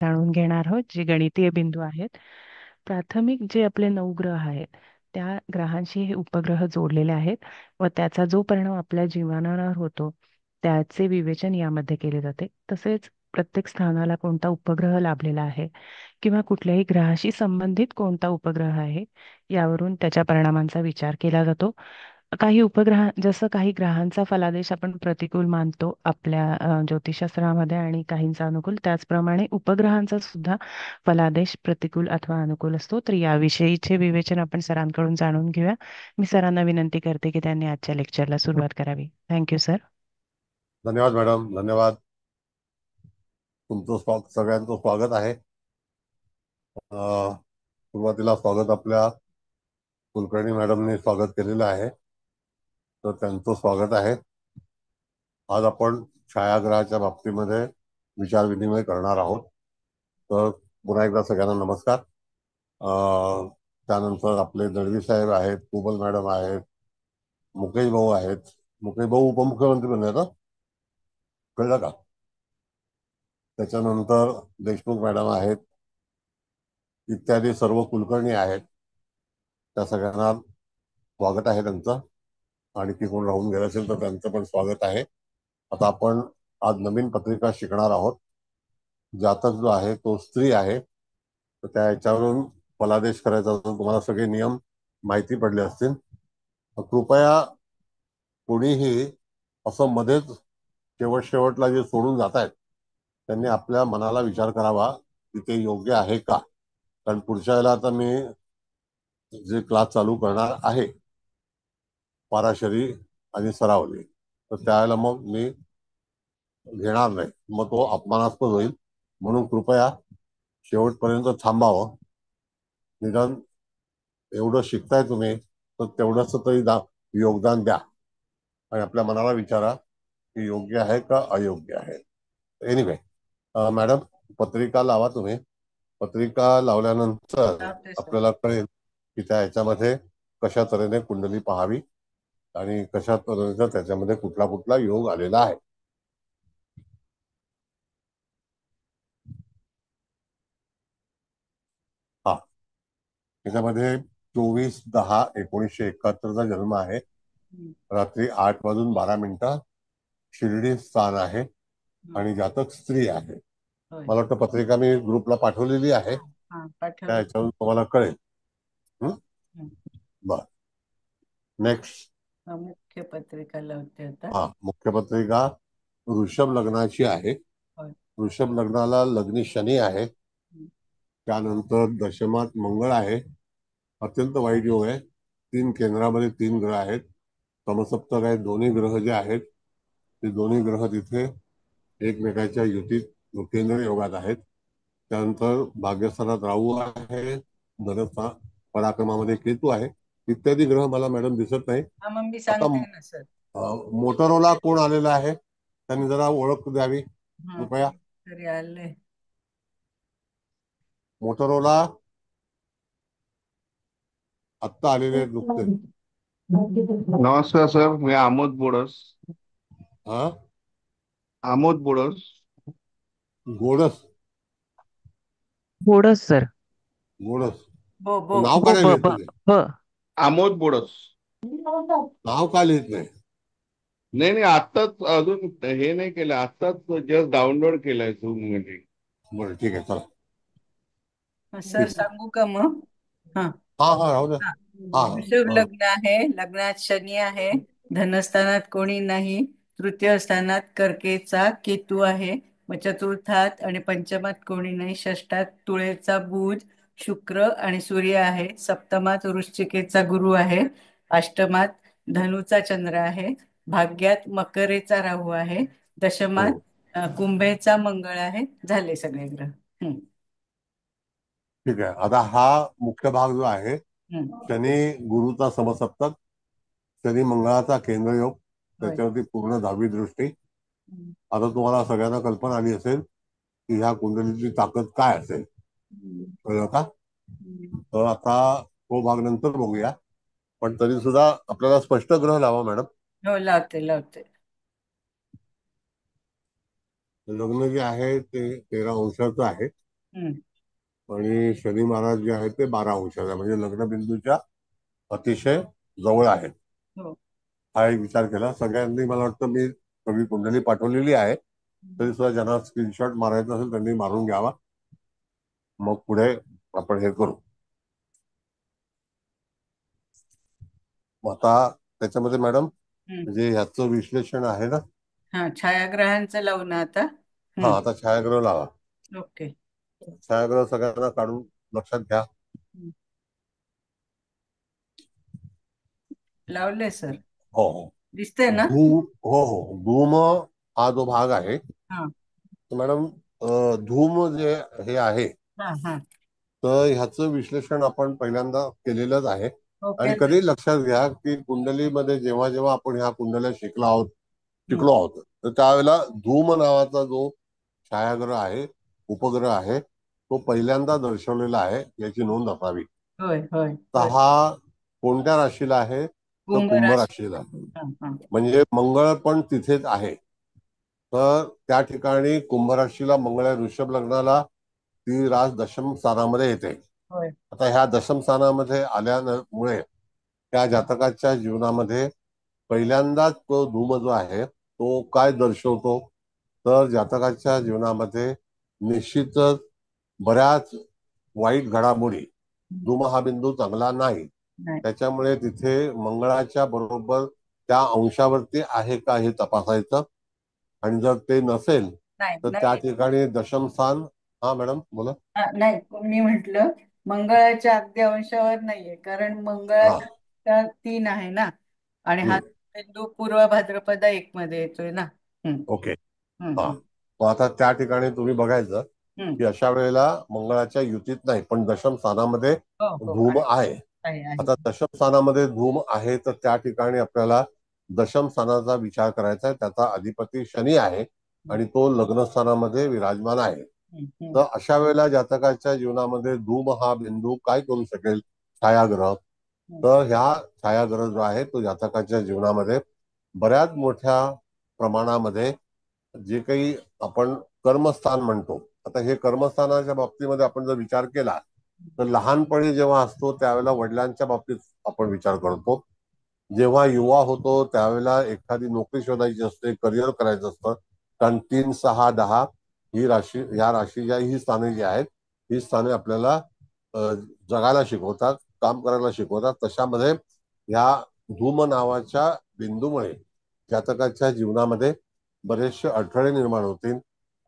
जाणून घेणार आहोत, जे गणितीय बिंदू आहेत. प्राथमिक जे आपले 9 ग्रह आहेत, त्या ग्रहांशी हे उपग्रह जोडलेले आहेत व त्याचा जो परिणाम आपल्या जीवनावर होतो त्याचे विवेचन यामध्ये केले जाते. तसेच प्रत्येक स्थानाला कोणता उपग्रह लाभलेला आहे किंवा कुठल्याही ग्रहाशी संबंधित कोणता उपग्रह आहे यावरून त्याच्या परिणामांचा विचार केला जातो. काही उपग्रह जसं काही ग्रहांचा फलादेश आपण प्रतिकूल मानतो आपल्या ज्योतिषशास्त्रामध्ये आणि काहींचा अनुकूल, त्याचप्रमाणे उपग्रहांचा सुद्धा फलादेश प्रतिकूल अथवा अनुकूल असतो. तर याविषयीचे विवेचन आपण सरांकडून जाणून घेऊया. मी सरांना विनंती करते की त्यांनी आजच्या लेक्चरला सुरुवात करावी. Thank you sir. धन्यवाद मॅडम, धन्यवाद. तुमचं सगळ्यांचं स्वागत आहे. सुरुवातीला स्वागत आपल्या कुलकर्णी मॅडमने स्वागत केलेलं आहे, तर त्यांचं स्वागत आहे. आज आपण छायाग्रहाच्या बाबतीमध्ये विचार विनिमय करणार आहोत. तर पुन्हा एकदा सगळ्यांना नमस्कार. त्यानंतर आपले दळवी साहेब आहेत, कुबल मॅडम आहेत, मुकेश भाऊ आहेत. मुकेश भाऊ उपमुख्यमंत्री बनले ना, कळलं का? त्याच्यानंतर देशमुख मॅडम आहेत, इत्यादी सर्व कुलकर्णी आहेत. त्या सगळ्यांना स्वागत आहे त्यांचं. आणखी कोण राहून गेलं असेल तर त्यांचं पण स्वागत आहे. आता आपण आज नवीन पत्रिका शिकणार आहोत. जातक जो आहे तो स्त्री आहे, तर त्या याच्यावरून फलादेश करायचा. तुम्हाला सगळे नियम माहिती पडले असतील. कृपया कोणीही असं मध्येच शेवटला जे सोडून जात आहेत त्यांनी आपल्या मनाला विचार करावा की ते योग्य आहे का. कारण पुढच्या वेळेला आता मी जे क्लास चालू करणार आहे पाराशरी आणि सरावली, तर त्यावेळेला मग मी घेणार नाही, मग तो अपमानास्पद होईल. म्हणून कृपया शेवटपर्यंत थांबावं. निदान एवढं शिकताय तुम्ही तर तेवढंच तरी योगदान द्या आणि आपल्या मनाला विचारा की योग्य आहे का अयोग्य आहे. एनिवे, मॅडम पत्रिका लावा तुम्ही. पत्रिका लावल्यानंतर लावते सर. आपल्याला कळेल की त्या ह्याच्यामध्ये कशा तऱ्हेने कुंडली पाहावी आणि कशा तऱ्हेचा त्याच्यामध्ये कुठला कुठला योग आलेला आहे. हा, त्याच्यामध्ये 24/10/1971 जन्म आहे. रात्री 8:12 शिर्डी स्थान आहे आणि जातक स्त्री आहे. मला वाटतं पत्रिका मी ग्रुपला पाठवलेली आहे, त्या ह्याच्यावरून तुम्हाला कळेल. बर, नेक्स्ट. मुख्य पत्रिका लावते आता. हा, मुख्य पत्रिका वृषभ लग्नाची आहे. वृषभ लग्नाला लग्नी शनी आहे. त्यानंतर दशमात मंगळ आहे. अत्यंत वाईट योग आहे. 3 केंद्रामध्ये 3 ग्रह आहेत. समसप्तक आहे. दोन्ही ग्रह जे आहेत ते दोन्ही ग्रह तिथे एकमेकाच्या युतीत केंद्र योगात आहेत. त्यानंतर भाग्यस्थानात राहू आहे, धनस्थान पराक्रमामध्ये केतू आहे. इत्यादी ग्रह मला मॅडम दिसत नाही. मग मी आता सांगते ना सर. मोटरोला कोण आलेला आहे त्यांनी जरा ओळख द्यावी कृपया. तरी आले मोटरोला आत्ता आलेले नुकते. नमस्कार सर, मी आमोद बोडस. हा, Amod Bodas. Gods. Bodas sir. Gods बो बो नाव ब का नाही ब लिहित ब तुम्ही? ब आमोद बोडस. नाव का लिहित नाही? नाही नाही, आत्ताच अजून हे नाही केलं, आत्ताच जस्ट डाउनलोड केलंय झूम मध्ये. बरं, ठीक आहे, चला. सर सांगू का मग? हा हा हा, राहू द्या. हा. हा वृषभ हा, लग्न आहे. लग्नात शनी आहे. धनस्थानात कोणी नाही. तृतीय स्थानात कर्केचा केतू आहे. मग चतुर्थात आणि पंचमात कोणी नाही. षष्ठात तुळेचा बुध, शुक्र आणि सूर्य आहे. सप्तमात वृश्चिकेचा गुरु आहे. अष्टमात धनुचा चंद्र आहे. भाग्यात मकरेचा राहू आहे. दशमात हो, कुंभेचा मंगळ आहे. झाले सगळे ग्रह. हम्म, ठीक आहे. आता हा मुख्य भाग जो आहे, हम्म. शनी गुरुचा समसप्तक, शनी मंगळाचा केंद्रयोग, होय. त्याच्यावरती पूर्ण 10वी दृष्टी. हम्म, आता तुम्हाला सगळ्यांना कल्पना आली असेल की ह्या कुंडलीची ताकद काय असेल. हम्म, कळलं का? हम्म. तर आता तो भाग नंतर बघूया, पण तरी सुद्धा आपल्याला स्पष्ट ग्रह लावा मॅडम. हो, लावते लावते. लग्न जे आहे ते 13 अंशाचं आहे. हम्म. आणि शनी महाराज जे आहेत ते 12 अंशाचे आहे, म्हणजे लग्नबिंदूच्या अतिशय जवळ आहेत. हो. हा एक विचार केला सगळ्यांनी. मला वाटतं मी सगळी कुंडली पाठवलेली आहे, तरी सुद्धा ज्यांना स्क्रीनशॉट मारायचा असेल त्यांनी मारून घ्यावा, मग पुढे आपण हे करू. मग आता त्याच्यामध्ये मॅडम हम्म. म्हणजे ह्याचं विश्लेषण आहे ना. हा, छायाग्रहांचं लावू ना आता. हा, हम्म. आता छायाग्रह लावा. ओके. छायाग्रह सगळ्यांना काढून लक्षात घ्या. हम्म. लावले सर. हो हो. दिसतंय ना? हो हो, धूम हा जो भाग आहे, हा तर मॅडम धूम जे हे आहे, हा हा. तर ह्याचं विश्लेषण आपण पहिल्यांदा केलेलंच आहे. आणि ओके. कधी लक्षात घ्या की कुंडलीमध्ये जेव्हा जेव्हा आपण ह्या कुंडल्या हम्म. शिकलो आहोत, तर त्यावेळेला धूम नावाचा जो छायाग्रह आहे, उपग्रह आहे, तो पहिल्यांदा दर्शवलेला आहे, याची नोंद असावी. होय होय तर होय. हा कोणत्या राशीला आहे? तर कुंभ कुंभ राशी. राशीला आहे. हा हा. म्हणजे मंगळ पण तिथेच आहे. तर त्या ठिकाणी कुंभ राशीला मंगळ आहे, वृषभ लग्नाला ती रास दशम स्थानामध्ये येते. होय. आता ह्या दशम स्थानामध्ये आल्यामुळे त्या जातकाच्या जीवनामध्ये पहिल्यांदाच तो धूम जो आहे तो काय दर्शवतो, तर जातकाच्या जीवनामध्ये निश्चितच बऱ्याच वाईट घडामोडी. हम्म. धूम हा बिंदू चांगला नाही, नाही त्याच्यामुळे तिथे मंगळाच्या बरोबर त्या अंशावरती आहे का हे तपासायचं. आणि जर ते नसेल नाही तर त्या नाही. ठिकाणी दशम स्थान. हा मॅडम बोला. नाही, मी म्हंटल मंगळाच्या अगदी अंशावर नाहीये, कारण हा. मंगळाचा 3 आहे ना, आणि हा हम्म. बिंदू पूर्व भाद्रपद 1 मध्ये येतोय ना. हम्म. ओके. हा. हम्म. मग आता त्या ठिकाणी तुम्ही बघायचं हम्म. की अशा वेळेला मंगळाच्या युतीत नाही, पण दशम स्थानामध्ये हो हो, धूम आहे. आहे. आता दशम स्थानामध्ये धूम आहे, तर त्या ठिकाणी आपल्याला दशम स्थानाचा विचार करायचा आहे. त्याचा अधिपती शनी आहे आणि तो लग्न स्थानामध्ये विराजमान आहे. हम्म. हम्म. तर अशा वेळेला जातकाच्या जीवनामध्ये धूम हा बिंदू काय करू शकेल? छायाग्रह. हम्म. तर ह्या छायाग्रह जो आहे तो जातकाच्या जीवनामध्ये बऱ्याच मोठ्या प्रमाणामध्ये जे काही आपण कर्मस्थान म्हणतो. आता हे कर्मस्थानाच्या बाबतीमध्ये आपण जर विचार केला तर लहानपणी जेव्हा असतो त्यावेळेला वडिलांच्या बाबतीत आपण विचार करतो. जेव्हा युवा होतो त्यावेळेला एखादी नोकरी शोधायची असते, करिअर करायचं असतं. कारण 3, 6, 10 ही राशी, ह्या राशीच्या ही स्थाने जी आहेत, ही स्थाने आपल्याला अ, जगायला शिकवतात, काम करायला शिकवतात. तशामध्ये ह्या धूम नावाच्या बिंदूमुळे जातकाच्या जीवनामध्ये बरेचसे अडथळे निर्माण होतील,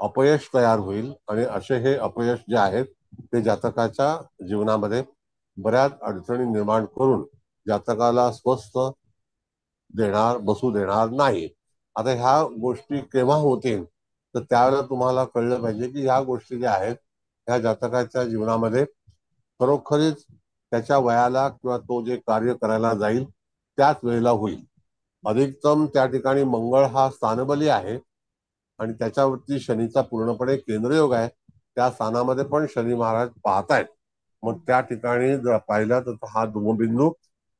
अपयश तयार होईल. आणि असे हे अपयश जे आहेत ते जातकाच्या जीवनामध्ये बऱ्याच अडचणी निर्माण करून जातकाला स्वस्थ बसू देणार नाही. आता ह्या गोष्टी केव्हा होतील, तर त्यावेळेला तुम्हाला कळलं पाहिजे की ह्या गोष्टी ज्या आहेत ह्या जातकाच्या जीवनामध्ये खरोखरीच त्याच्या वयाला किंवा तो जे कार्य करायला जाईल त्याच वेळेला होईल. अधिकतम त्या ठिकाणी मंगळ हा स्थानबली आहे आणि त्याच्यावरती शनीचा पूर्णपणे केंद्रयोग आहे. त्या स्थानामध्ये पण शनी महाराज पाहतायत. मग त्या ठिकाणी जर पाहिलं तर हा धूमबिंदू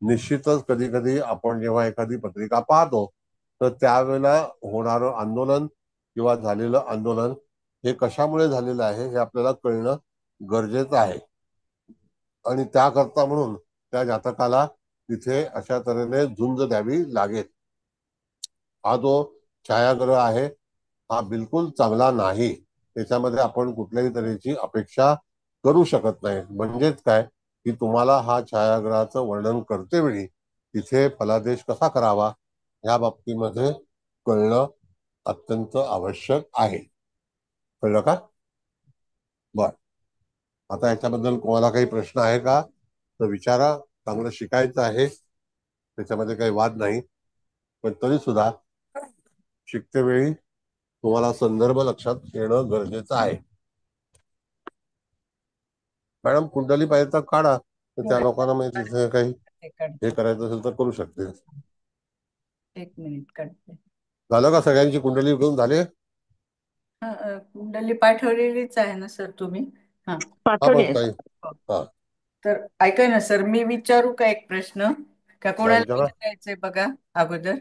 निश्चितच कधी कधी आपण जेव्हा एखादी पत्रिका पाहतो तर त्यावेळेला होणारं आंदोलन किंवा झालेलं आंदोलन हे कशामुळे झालेलं आहे हे आपल्याला कळणं गरजेचं आहे. आणि त्याकरता म्हणून त्या जातकाला तिथे अशा तऱ्हेने झुंज द्यावी लागेल. हा जो छायाग्रह आहे हा बिलकुल चांगला नाही. त्याच्यामध्ये आपण कुठल्याही तऱ्हेची अपेक्षा करू शकत नाही. म्हणजेच काय की तुम्हाला हा छायाग्रहाचं वर्णन करते वेळी तिथे फलादेश कसा करावा या बाबतीमध्ये कळणं अत्यंत आवश्यक आहे. कळलं का? बर. आता याच्याबद्दल कोणाला काही प्रश्न आहे का तर विचारा. चांगलं शिकायचं आहे, त्याच्यामध्ये काही वाद नाही. पण तरी सुद्धा शिकते वेळी तुम्हाला संदर्भ लक्षात येणं गरजेचं आहे. मॅडम कुंडली पाहिजे तर काढा, तर त्या लोकांना माहिती तिथे काही हे काढते. करायचं असेल तर करू शकते. 1 मिनिट काढते. झालं का? सगळ्यांची कुंडली घेऊन झाले? हा, कुंडली पाठवलेलीच आहे ना सर तुम्ही? हा. हा पाठवली बस आहे. काही. हो. हा. तर ऐका ना सर, मी विचारू का एक प्रश्न? का हा कोणाला विचारा. विचारायचंय बघा अगोदर?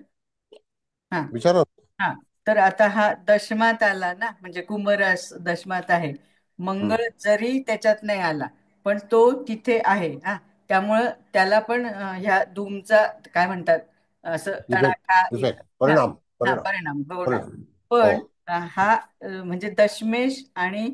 हा. विचारा. हा. तर आता हा दशमात आला ना, म्हणजे कुंभरास दशमात आहे. मंगळ जरी त्याच्यात नाही आला पण तो तिथे आहे हा. त्यामुळं त्याला पण ह्या धूमचा काय म्हणतात असं इफेक्ट, तडाखा इफेक्ट, हा परिणाम, हा परिणाम, परिणाम होणार. परिणाम. हो. पण हा म्हणजे दशमेश आणि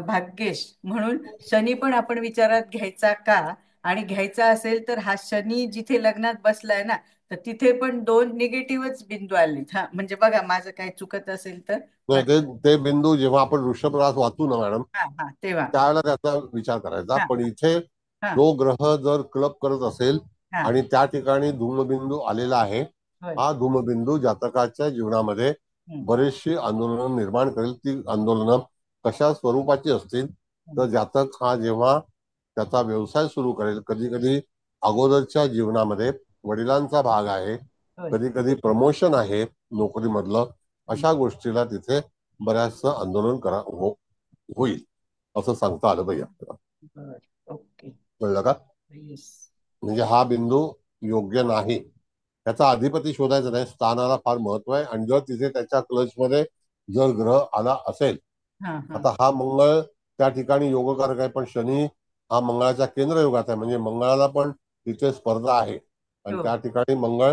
भाग्येश म्हणून शनी पण आपण विचारात घ्यायचा का? आणि घ्यायचा असेल तर हा शनी जिथे लग्नात बसलाय ना तर तिथे पण दोन निगेटिव्हच बिंदू आलेत हा. म्हणजे बघा माझं काय चुकत असेल तर नाही, पण ते ते बिंदू जेव्हा आपण वृषभ रास वाचू ना मॅडम, हा हा तेव्हा त्यावेळेला त्याचा विचार करायचा. हा पण इथे हा जो ग्रह जर क्लब करत असेल हा आणि त्या ठिकाणी धूमबिंदू आलेला आहे, होय. हा धूमबिंदू जातकाच्या जीवनामध्ये हम्म, बरेचशी आंदोलनं निर्माण करेल. ती आंदोलनं कशा स्वरूपाची असतील हम्म, तर जातक हा जेव्हा त्याचा व्यवसाय सुरू करेल, कधी कधी अगोदरच्या जीवनामध्ये वडिलांचा भाग आहे, होय. कधी कधी प्रमोशन आहे नोकरीमधलं, हम्म, अशा गोष्टीला तिथे बऱ्याचसं आंदोलन होईल असं सांगता आलं पाहिजे आपल्याला. बरं. ओके. कळलं का? येस. म्हणजे हा बिंदू योग्य नाही. त्याचा अधिपती शोधायचा नाही. स्थानाला फार महत्व आहे. आणि जर तिथे त्याच्या क्लचमध्ये जर ग्रह आला असेल, हा हा आता हा मंगळ त्या ठिकाणी योगकारक आहे, पण शनी हा मंगळाच्या केंद्र योगात आहे, म्हणजे मंगळाला पण तिथे स्पर्धा आहे. आणि हो. त्या ठिकाणी मंगळ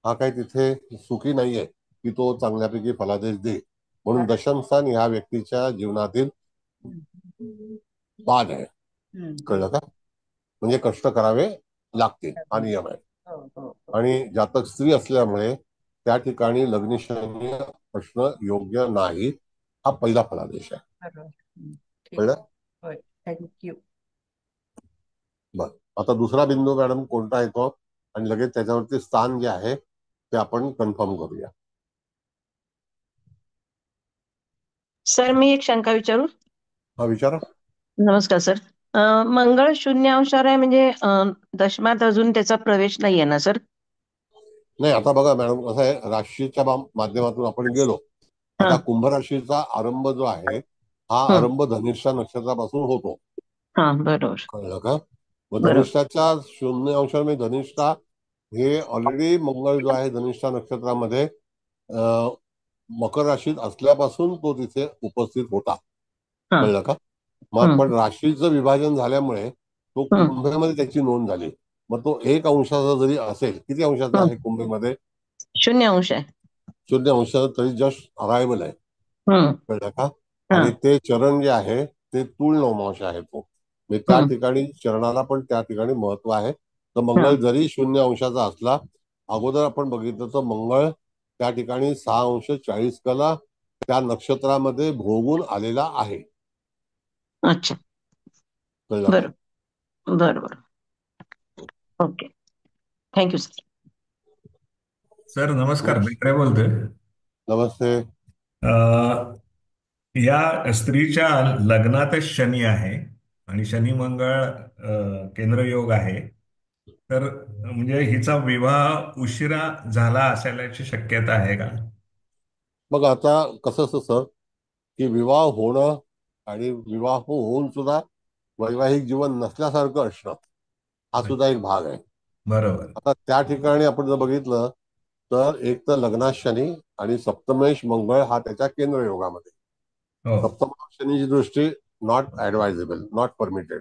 हा काही तिथे सुखी नाहीये की तो चांगल्यापैकी फलादेश दे. म्हणून अरे. दशम स्थान ह्या व्यक्तीच्या जीवनातील हम्म, बाद आहे. हम्म. कळलं का? म्हणजे कष्ट करावे लागतील, हा नियम आहे. हो हो हो. आणि जातक स्त्री असल्यामुळे त्या ठिकाणी लग्नशनी असणं योग्य नाही. हा पहिला फलादेश आहे. बरोबर. ठीक. कळलं? होय. थँक्यू. बर. आता दुसरा बिंदू मॅडम कोणता येतो आणि लगेच त्याच्यावरती स्थान जे आहे ते आपण कन्फर्म करूया. सर मी एक शंका विचारू? हा विचारा. नमस्कार सर. मंगळ शून्य अंशावर आहे म्हणजे दशमात अजून त्याचा प्रवेश नाहीये ना सर? नाही, आता बघा मॅडम, कसं आहे, राशीच्या माध्यमातून आपण गेलो. हा आता कुंभ राशीचा आरंभ जो आहे हा हं, आरंभ धनिष्ठा नक्षत्रापासून होतो. हा बरोबर कळलं का? मग बरोबर. धनिष्ठाच्या शून्य अंशावर म्हणजे धनिष्ठा हे ऑलरेडी मंगळ जो आहे धनिष्ठा नक्षत्रामध्ये अं, मकर राशीत असल्यापासून तो तिथे उपस्थित होता. हा कळलं का? मग हं, पण राशीचं विभाजन झाल्यामुळे तो हं, कुंभेमध्ये त्याची नोंद झाली. मग तो 1 अंशाचा जरी असेल, किती अंशाचा हं. आहे कुंभेमध्ये? 0 अंश आहे. 0 अंशाचा तरी जस्ट अरायवल आहे. हं, कळलं का? हा आणि ते चरण जे आहे ते तूळ नवमांश आहे. तो म्हणजे त्या हं, ठिकाणी चरणाला पण त्या ठिकाणी महत्व आहे. तर हा मंगळ जरी 0 अंशाचा असला, अगोदर आपण बघितलं तर मंगळ त्या ठिकाणी 6 अंश 40 कला त्या नक्षत्रामध्ये भोगून आलेला आहे. अच्छा कळलं का? बरोबर बरोबर. Okay thank you sir. सर नमस्कार, नेक्स्ट. बेकरे बोलतोय. नमस्ते. अ, या स्त्रीच्या लग्नातच शनी आहे आणि शनी मंगळ केंद्रयोग आहे. तर म्हणजे हिचा विवाह उशिरा झाला असायची शक्यता आहे का? मग आता कसं असतं सर, की विवाह होणं आणि विवाह होऊन सुद्धा वैवाहिक जीवन नसल्यासारखं असणं हा सुद्धा एक भाग आहे. बरोबर. आता त्या ठिकाणी आपण जर बघितलं तर एक तर लग्नात शनी आणि सप्तमेश मंगळ हा त्याच्या केंद्र योगामध्ये. हो. सप्तमावर शनीची दृष्टी नॉट ऍडवायझेबल, नॉट परमिटेड.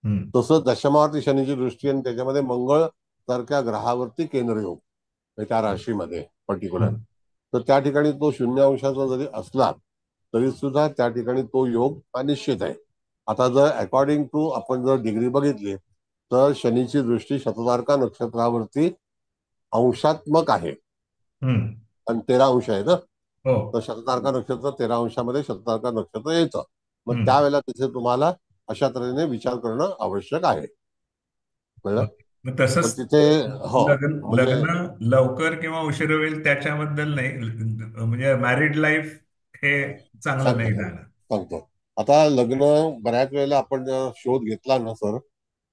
हम्म, तसंच दशमावरती शनीची दृष्टी आणि त्याच्यामध्ये मंगळ सारख्या ग्रहावरती केंद्र योग म्हणजे त्या राशीमध्ये पर्टिक्युलर. हम्म, तर त्या ठिकाणी तो 0 अंशाचा जरी असला तरी सुद्धा त्या ठिकाणी तो योग हा निश्चित आहे. आता जर अकॉर्डिंग टू आपण जर डिग्री बघितली तर शनीची दृष्टी शततारका नक्षत्रावरती अंशात्मक आहे. हम्म. आणि 13 अंश आहे ना. हो. तर शततारका नक्षत्र 13 अंशामध्ये शततारका नक्षत्र येतं. मग हम्म. त्यावेळेला तिथे तुम्हाला अशा तऱ्हेने विचार करणं आवश्यक आहे. कळलं? मग पण तसंच तिथे हो लग्न म्हणजे लग्न लवकर किंवा उशीर होईल त्याच्याबद्दल नाही, म्हणजे मॅरिड लाईफ हे चांगलं सांगतो नाही सांगतो झालं. सांगतो. आता लग्न बऱ्याच वेळेला आपण जर शोध घेतला ना सर,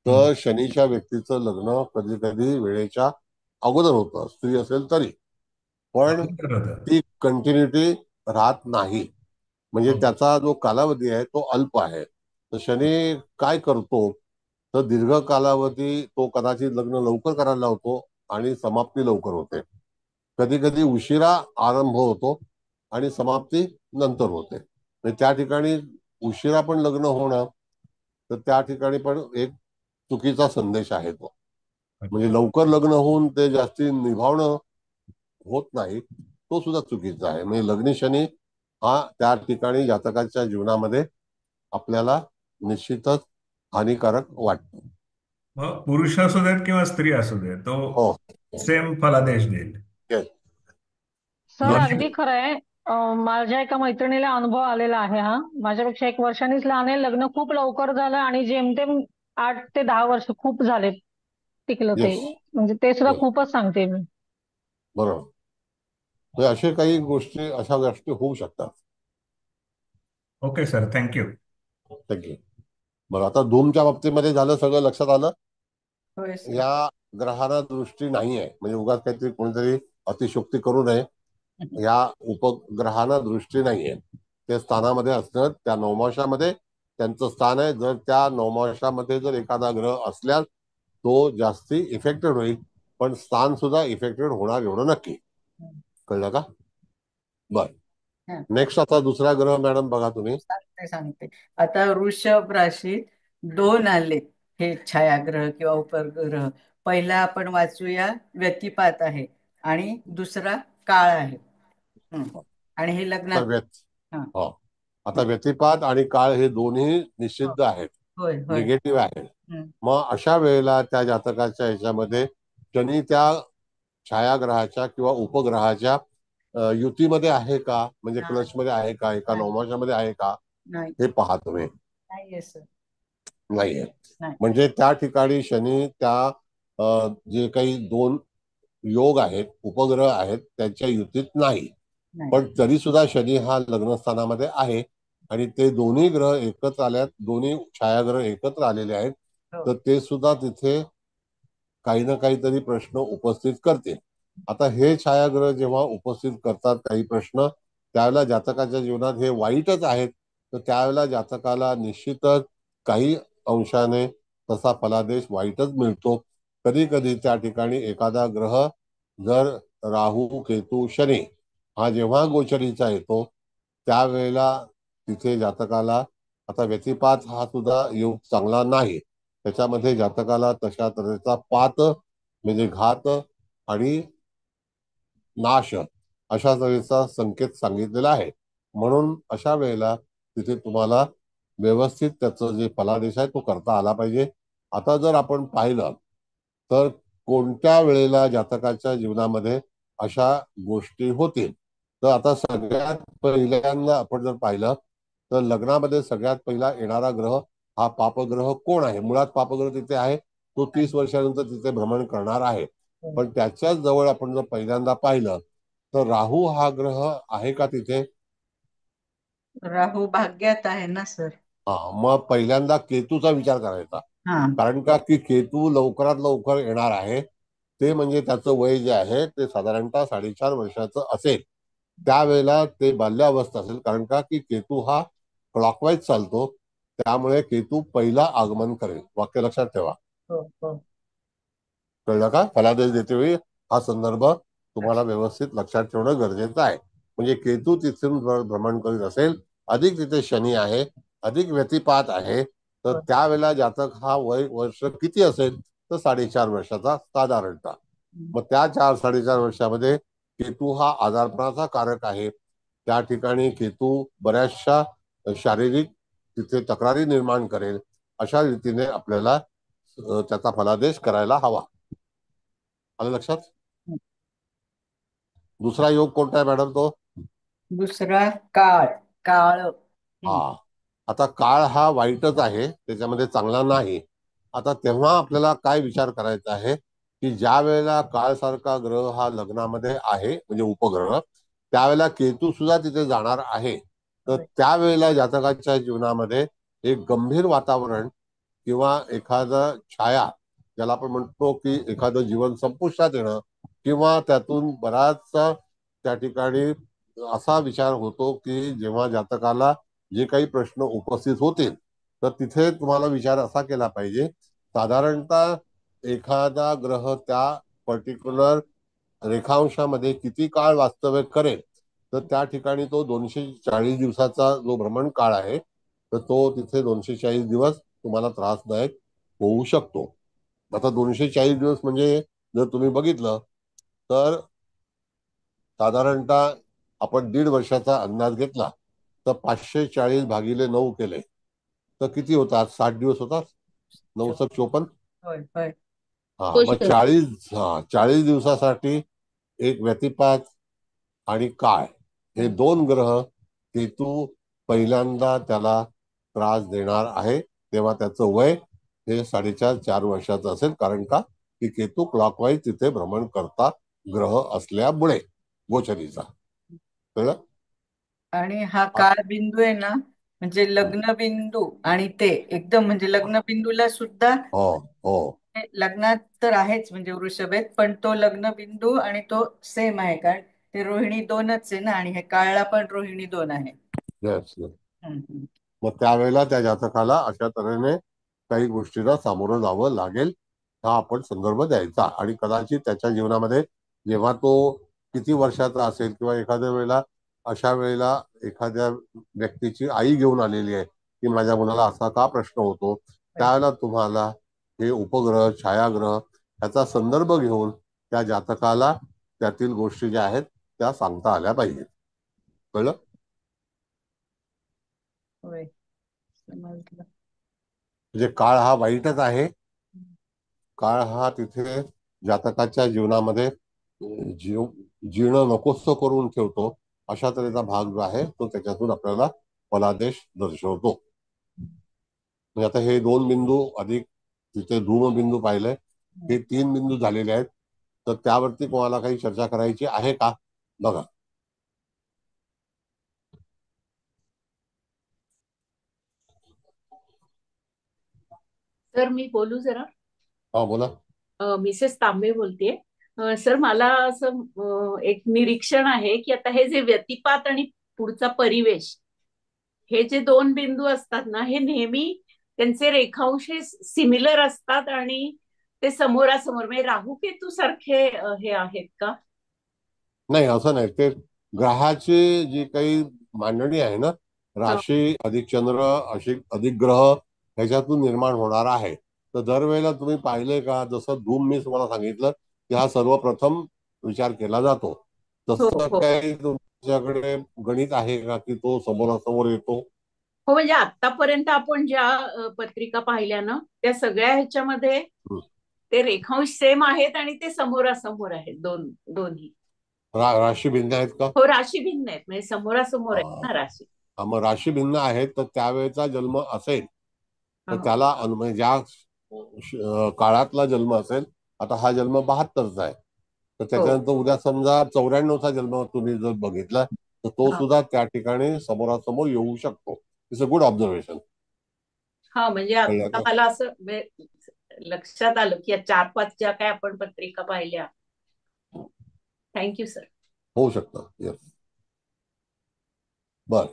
हम्म. तर शनीच्या व्यक्तीचं लग्न कधी कधी वेळेच्या अगोदर होतं, स्त्री असेल तरी. पण अगोदर होतं. ती कंटिन्युटी राहत नाही. म्हणजे हो. त्याचा जो कालावधी आहे तो अल्प आहे. तर शनी काय करतो, तर दीर्घ कालावधी तो कदाचित लग्न लवकर करायला लावतो आणि समाप्ती लवकर होते. कधी कधी उशिरा आरंभ होतो आणि समाप्ती नंतर होते. म्हणजे त्या ठिकाणी उशिरा पण लग्न होणं, तर त्या ठिकाणी पण एक चुकीचा संदेश आहे तो. म्हणजे लवकर लग्न होऊन ते जास्ती निभावणं होत नाही, तो सुद्धा चुकीचा आहे. म्हणजे लग्नी शनी हा त्या ठिकाणी जातकाच्या जीवनामध्ये आपल्याला निश्चितच हानिकारक वाटतो. मग पुरुष असू देत किंवा स्त्री असू देत, तो हो. सेम फलादेश देईल. Yes. Sir Yes. अगदी खरं आहे. माझ्या एका मैत्रिणीला अनुभव आलेला आहे. हा माझ्यापेक्षा 1 वर्षांनीच लहान आहे. लग्न खूप लवकर झालं आणि जेमतेम 8 ते 10 वर्ष खूप झाले टिकलं ते. Yes. म्हणजे ते सुद्धा Yes. खूपच सांगते मी. बरोबर. तर अशा काही गोष्टी, अशा गोष्टी होऊ शकतात. Okay sir, thank you. थँक्यू. बरं, आता धूमच्या बाबतीमध्ये झालं, सगळं लक्षात आलं. होय सर. या ग्रहांना दृष्टी नाही आहे, म्हणजे उगाच काहीतरी कोणीतरी अतिशोक्ती करू नये. या उपग्रहांना दृष्टी नाहीये. ते स्थानामध्ये असणं, त्या नवमाशामध्ये त्यांचं स्थान आहे. जर त्या नवमाशामध्ये जर एखादा ग्रह असल्यास तो जास्ती इफेक्टेड होईल, पण स्थान सुद्धा इफेक्टेड होणार एवढं नक्की. कळलं का? बर. हं. नेक्स्ट आता दुसरा ग्रह मॅडम बघा तुम्ही. सांगते. आता वृषभ राशीत 2 आले हे छायाग्रह किंवा उपग्रह. पहिला आपण वाचूया, व्यतिपात आहे आणि दुसरा काळ आहे. आणि हे लग्नात. तर हं. हो, आता व्यतिपात आणि काळ हे दोन्ही निषिद्ध आहेत, होय होय. निगेटिव्ह आहेत. हं. मग अशा वेळेला त्या जातकाच्या ह्याच्यामध्ये शनी त्या छायाग्रहाच्या किंवा उपग्रहाच्या युतीमध्ये आहे का, म्हणजे नाही. क्लचमध्ये आहे का, एका नाही. नवमाशामध्ये आहे का, नाही हे पहा तुम्ही. नाहीये सर. नाहीये. नाही. म्हणजे त्या ठिकाणी शनी त्या जे काही 2 योग आहेत, उपग्रह आहेत, त्यांच्या युतीत नाही. नाही. पण तरी सुद्धा शनी हा लग्नस्थानामध्ये आहे आणि ते दोन्ही ग्रह एकत्र आल्यात, दोन्ही छायाग्रह एकत्र आलेले आहेत. हो. तर ते सुद्धा तिथे काही ना काहीतरी प्रश्न उपस्थित करते. आता हे छायाग्रह जेव्हा उपस्थित करतात काही प्रश्न, त्यावेळेला जातकाच्या जीवनात हे वाईटच आहेत. तर त्यावेळेला जातकाला निश्चितच काही अंशाने तसा फलादेश वाईटच मिळतो. कधी कधी त्या ठिकाणी एखादा ग्रह जर राहू, केतू, शनी हा जेव्हा गोचरीचा येतो त्यावेळेला तिथे जातकाला, आता व्यतिपात हा सुद्धा योग चांगला नाही, त्याच्यामध्ये जातकाला तशा तऱ्हेचा पात म्हणजे घात आणि नाश अशा तऱ्हेचा संकेत सांगितलेला आहे. म्हणून अशा वेळेला तिथे तुम्हाला व्यवस्थित त्याचं जे फलादेश आहे तो करता आला पाहिजे. आता जर आपण पाहिलं तर कोणत्या वेळेला जातकाच्या जीवनामध्ये अशा गोष्टी होतील, तर आता सगळ्यात पहिल्यांदा आपण जर पाहिलं तर लग्नामध्ये सगळ्यात पहिला येणारा ग्रह हा पापग्रह कोण आहे? मुळात पापग्रह तिथे आहे, तो 30 वर्षानंतर तिथे भ्रमण करणार आहे. पण त्याच्याच जवळ आपण जर पहिल्यांदा पाहिलं तर राहू हा ग्रह आहे का तिथे? राहू भाग्यात आहे ना सर. मग पहिल्यांदा केतूचा विचार करायचा. कारण का की केतू लवकरात लवकर येणार आहे. ते म्हणजे त्याचं वय जे आहे ते साधारणतः 4.5 वर्षाचं असेल. त्यावेळेला ते बाल्यावस्था असेल, कारण का की केतू हा क्लॉकवाईज चालतो. त्यामुळे केतू पहिला आगमन करेल. वाक्य लक्षात ठेवा. कळलं का? फलादेश देते वेळी हा संदर्भ तुम्हाला व्यवस्थित लक्षात ठेवणं गरजेचं आहे. म्हणजे केतू तिथून भ्रमण करीत असेल, अधिक तिथे शनी आहे, अधिक व्यतिपात आहे, तर त्यावेळेला जातक हा वय वर्ष किती असेल तर 4.5 वर्षाचा साधारणतः. मग त्या 4-4.5 वर्षामध्ये केतू हा आजारपणाचा कारक आहे. त्या ठिकाणी केतू बऱ्याचशा शारीरिक तिथे तक्रारी निर्माण करेल. अशा रीतीने आपल्याला त्याचा फलादेश करायला हवा. आलं लक्षात? दुसरा योग कोणता आहे मॅडम? तो दुसरा काळ. काळ. आता काळ हा वाईटच आहे, त्याच्यामध्ये चांगला नाही. आता तेव्हा आपल्याला काय विचार करायचा आहे की ज्या वेळेला काळ सारखा ग्रह हा लग्नामध्ये आहे, म्हणजे उपग्रह, त्यावेळेला केतू सुद्धा तिथे जाणार आहे. तर त्यावेळेला जातकाच्या जीवनामध्ये एक गंभीर वातावरण किंवा एखादा छाया, ज्याला आपण म्हणतो की एखादं जीवन संपुष्टात येणं, किंवा त्यातून बराचसा त्या ठिकाणी असा विचार होतो की जेव्हा जातकाला जे काही प्रश्न उपस्थित होतील तर तिथे तुम्हाला विचार असा केला पाहिजे, साधारणतः एखादा ग्रह त्या पर्टिक्युलर रेखांशामध्ये किती काळ वास्तव्य करेल, तर त्या ठिकाणी तो 240 दिवसाचा जो भ्रमण काळ आहे तर तो तिथे 240 दिवस तुम्हाला त्रासदायक होऊ शकतो. आता 240 दिवस म्हणजे जर तुम्ही बघितलं तर साधारणतः आपण 1.5 वर्षाचा अंदाज घेतला तर 540 भागिले 9 केले तर किती होतात? 60 दिवस होतात. 9 7 54. होय होय. हा, हो मग सर. 40 दिवसासाठी एक व्यतिपात आणि काळ हे दोन ग्रह केतू पहिल्यांदा त्याला त्रास देणार आहे. तेव्हा त्याचं वय हे 4.5 4 वर्षाचं असेल, कारण का की केतू क्लॉकवाईज तिथे भ्रमण करता ग्रह असल्यामुळे गोचरीचा. कळलं? आणि हा काळ बिंदू आहे ना, म्हणजे लग्न बिंदू आणि ते एकदम म्हणजे लग्न बिंदूला सुद्धा हो हो. लग्नात तर आहेच म्हणजे वृषभेत, पण तो लग्न बिंदू आणि तो सेम आहे कारण ते रोहिणी 2च आहे ना, आणि हे काळला पण रोहिणी 2 आहे. येस. हम्म. मग त्यावेळेला त्या जातकाला अशा तऱ्हेने काही गोष्टींना सामोरं जावं लागेल, हा आपण संदर्भ द्यायचा. आणि कदाचित त्याच्या जीवनामध्ये जेव्हा तो किती वर्षाचा असेल किंवा एखाद्या वेळेला अशा वेळेला एखाद्या व्यक्तीची आई घेऊन आलेली आहे की माझ्या मुलाला असा का प्रश्न होतो, त्यावेळेला तुम्हाला हे उपग्रह छायाग्रह याचा संदर्भ घेऊन त्या जातकाला त्यातील गोष्टी ज्या आहेत त्या सांगता आल्या पाहिजेत. कळलं? होय, समजलं. म्हणजे काळ हा वाईटच आहे. काळ हा तिथे जातकाच्या जीवनामध्ये जीव जीणं नकोसं करून ठेवतो, अशा तऱ्हेचा भाग जो आहे तो त्याच्यातून आपल्याला फलादेश दर्शवतो. म्हणजे आता हे 2 बिंदू अधिक तिथे धूमबिंदू पाहिले, हे 3 बिंदू झालेले आहेत. तर त्यावरती कोणाला काही चर्चा करायची आहे का? बघा. सर मी बोलू जरा. हा, बोला. मिसेस तांबे बोलतेय. सर मला असं एक निरीक्षण आहे की आता हे जे व्यतिपात आणि पुढचा परिवेश, हे जे दोन बिंदू असतात ना, हे नेहमी त्यांचे रेखांश हे सिमिलर असतात आणि ते समोरासमोर म्हणजे राहू केतू सारखे हे आहेत का? नाही, असं नाही. ते ग्रहाची जी काही मांडणी आहे ना, हा. राशी अधिक चंद्र अशी अधिक ग्रह ह्याच्यातून निर्माण होणार आहे. तर दरवेळेला तुम्ही पाहिले का, जसं धूम मी तुम्हाला सांगितलं की हा सर्वप्रथम विचार केला जातो, हो तसं हो काही तुमच्याकडे गणित आहे का की तो समोरासमोर येतो? हो. म्हणजे आतापर्यंत आपण ज्या पत्रिका पाहिल्या ना, त्या सगळ्या ह्याच्यामध्ये हं. ते रेखांश सेम आहेत आणि ते समोरासमोर आहेत दोन्ही. राशी भिन्न आहेत का? हो, राशी भिन्न आहेत म्हणजे समोरासमोर आहेत हा. ना राशी. मग राशी भिन्न आहेत तर त्यावेळेचा जन्म असेल तर हो त्याला म्हणजे ज्या काळातला जन्म असेल, आता हा जन्म 72चा आहे, तर हो. त्याच्यानंतर उद्या समजा 94चा जन्म तुम्ही जर बघितला तर तो हा सुद्धा त्या ठिकाणी समोरासमोर येऊ शकतो. It's a good observation. हा. म्हणजे कळलं आता का? मला असं लक्षात आलं की या 4-5 ज्या काय आपण पत्रिका पाहिल्या. Thank you sir. होऊ शकतं. येस. बर,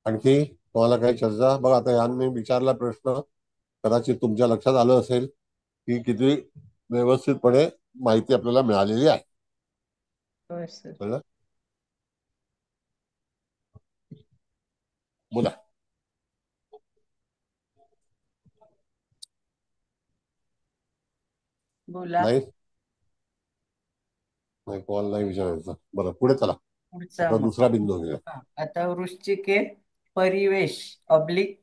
आणखी तुम्हाला काही चर्चा? बघा, आता यांनी विचारला प्रश्न, कदाचित तुमच्या लक्षात आलं असेल की किती व्यवस्थितपणे माहिती आपल्याला मिळालेली आहे. होय सर. कळलं? बोला. बोला. नाही नाही, कॉल नाही विचारायचा. बरं, पुढे चला. पुढचा आता मग. दुसरा बिंदू घेऊया. आता वृश्चिके परिवेश ऑब्लिक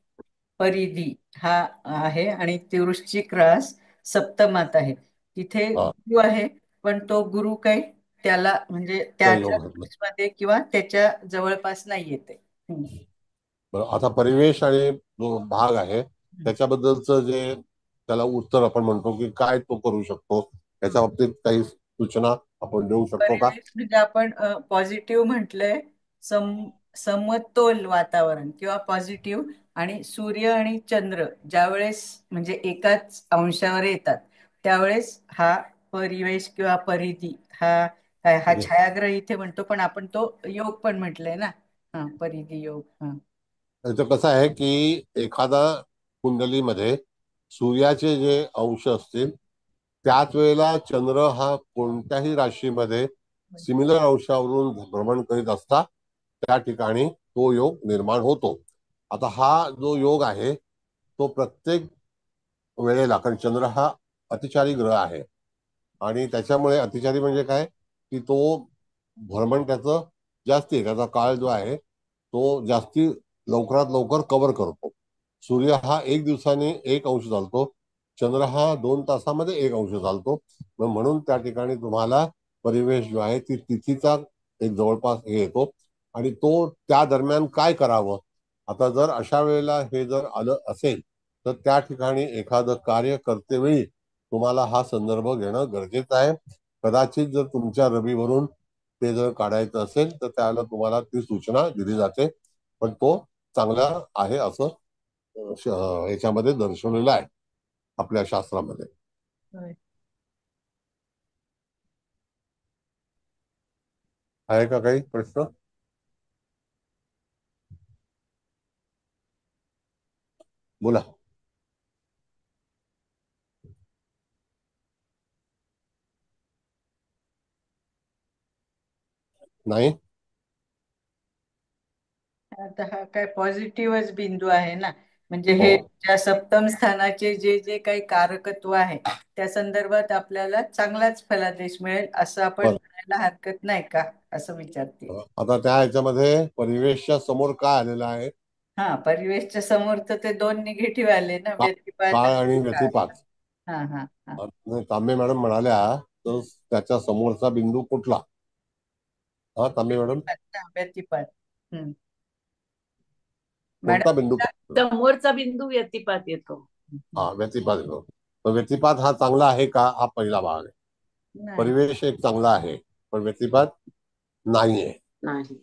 परिधी हा आहे आणि ते वृश्चिक रास सप्तमात आहे. तिथे हा, गुरु आहे, पण तो गुरु काही त्याला म्हणजे काही त्याच्या योग घडलं. मध्ये किंवा त्याच्या जवळपास नाही येते. बरं, आता परिवेश आणि जो भाग आहे त्याच्याबद्दलचं जे त्याला उत्तर आपण म्हणतो की काय तो करू शकतो, याच्या बाबतीत काही सूचना आपण देऊ शकतो का? परिवेश म्हणजे आपण पॉझिटिव्ह म्हटलंय, सम समतोल वातावरण किंवा पॉझिटिव्ह. आणि सूर्य आणि चंद्र ज्यावेळेस म्हणजे एकाच अंशावर येतात त्यावेळेस हा परिवेश किंवा परिधी हा हा म्हणजे छायाग्रह इथे म्हणतो, पण आपण तो योग पण म्हटलंय ना. हा, परिधी योग. हा. याचं कसं आहे की एखादा कुंडलीमध्ये सूर्याचे जे अंश असतील त्याच वेळेला चंद्र हा कोणत्याही राशीमध्ये सिमिलर अंशावरून भ्रमण करीत असता त्या ठिकाणी तो योग निर्माण होतो. आता हा जो योग आहे तो प्रत्येक वेळेला, कारण चंद्र हा अतिचारी ग्रह आहे आणि त्याच्यामुळे अतिचारी म्हणजे काय की तो भ्रमण त्याचं जास्ती आहे, त्याचा काळ जो आहे तो जास्ती लवकरात लवकर कव्हर करतो. सूर्य हा 1 दिवसाने 1 अंश चालतो, चंद्र हा 2 तासामध्ये 1 अंश चालतो. म्हणून त्या ठिकाणी तुम्हाला परिवेश जो आहे ती तिथीचा एक जवळपास हे येतो आणि तो त्या दरम्यान काय करावं. आता जर अशा वेळेला हे जर आलं असेल तर त्या ठिकाणी एखादं कार्य करतेवेळी तुम्हाला हा संदर्भ घेणं गरजेचं आहे. कदाचित जर तुमच्या रवीवरून ते जर काढायचं असेल तर त्याला तुम्हाला ती सूचना दिली जाते, पण तो चांगला आहे असं याच्यामध्ये दर्शवलेलं आहे आपल्या शास्त्रामध्ये. आहे का काही प्रश्न? बोला. नाही. आता हा काय पॉझिटिव्हच बिंदू आहे ना, म्हणजे हो हे ज्या सप्तम स्थानाचे जे जे काही कारकत्व आहे त्या संदर्भात आपल्याला चांगलाच फलादेश मिळेल असं आपण पण म्हणायला हरकत नाही का, असं विचारते. आता त्या ह्याच्यामध्ये परिवेशच्या समोर काय आलेलं आहे? हा, परिवेशच्या समोर तर ते 2 निगेटिव्ह आले ना, व्यतिपात काळ आणि आणि काळ. व्यतिपात. हा हा हा. तांबे मॅडम म्हणाल्या तर त्याच्या समोरचा बिंदू कुठला? हा तांबे मॅडम, व्यतिपात ना, व्यतिपात. हम्म. कोणता बिंदू? मॅडम. समोरचा बिंदू व्यतिपात येतो. हा व्यतिपात येतो. तर व्यतिपात हा चांगला आहे का, हा पहिला भाग आहे. नाही. परिवेश एक चांगला आहे पण व्यतिपात नाहीये. नाही.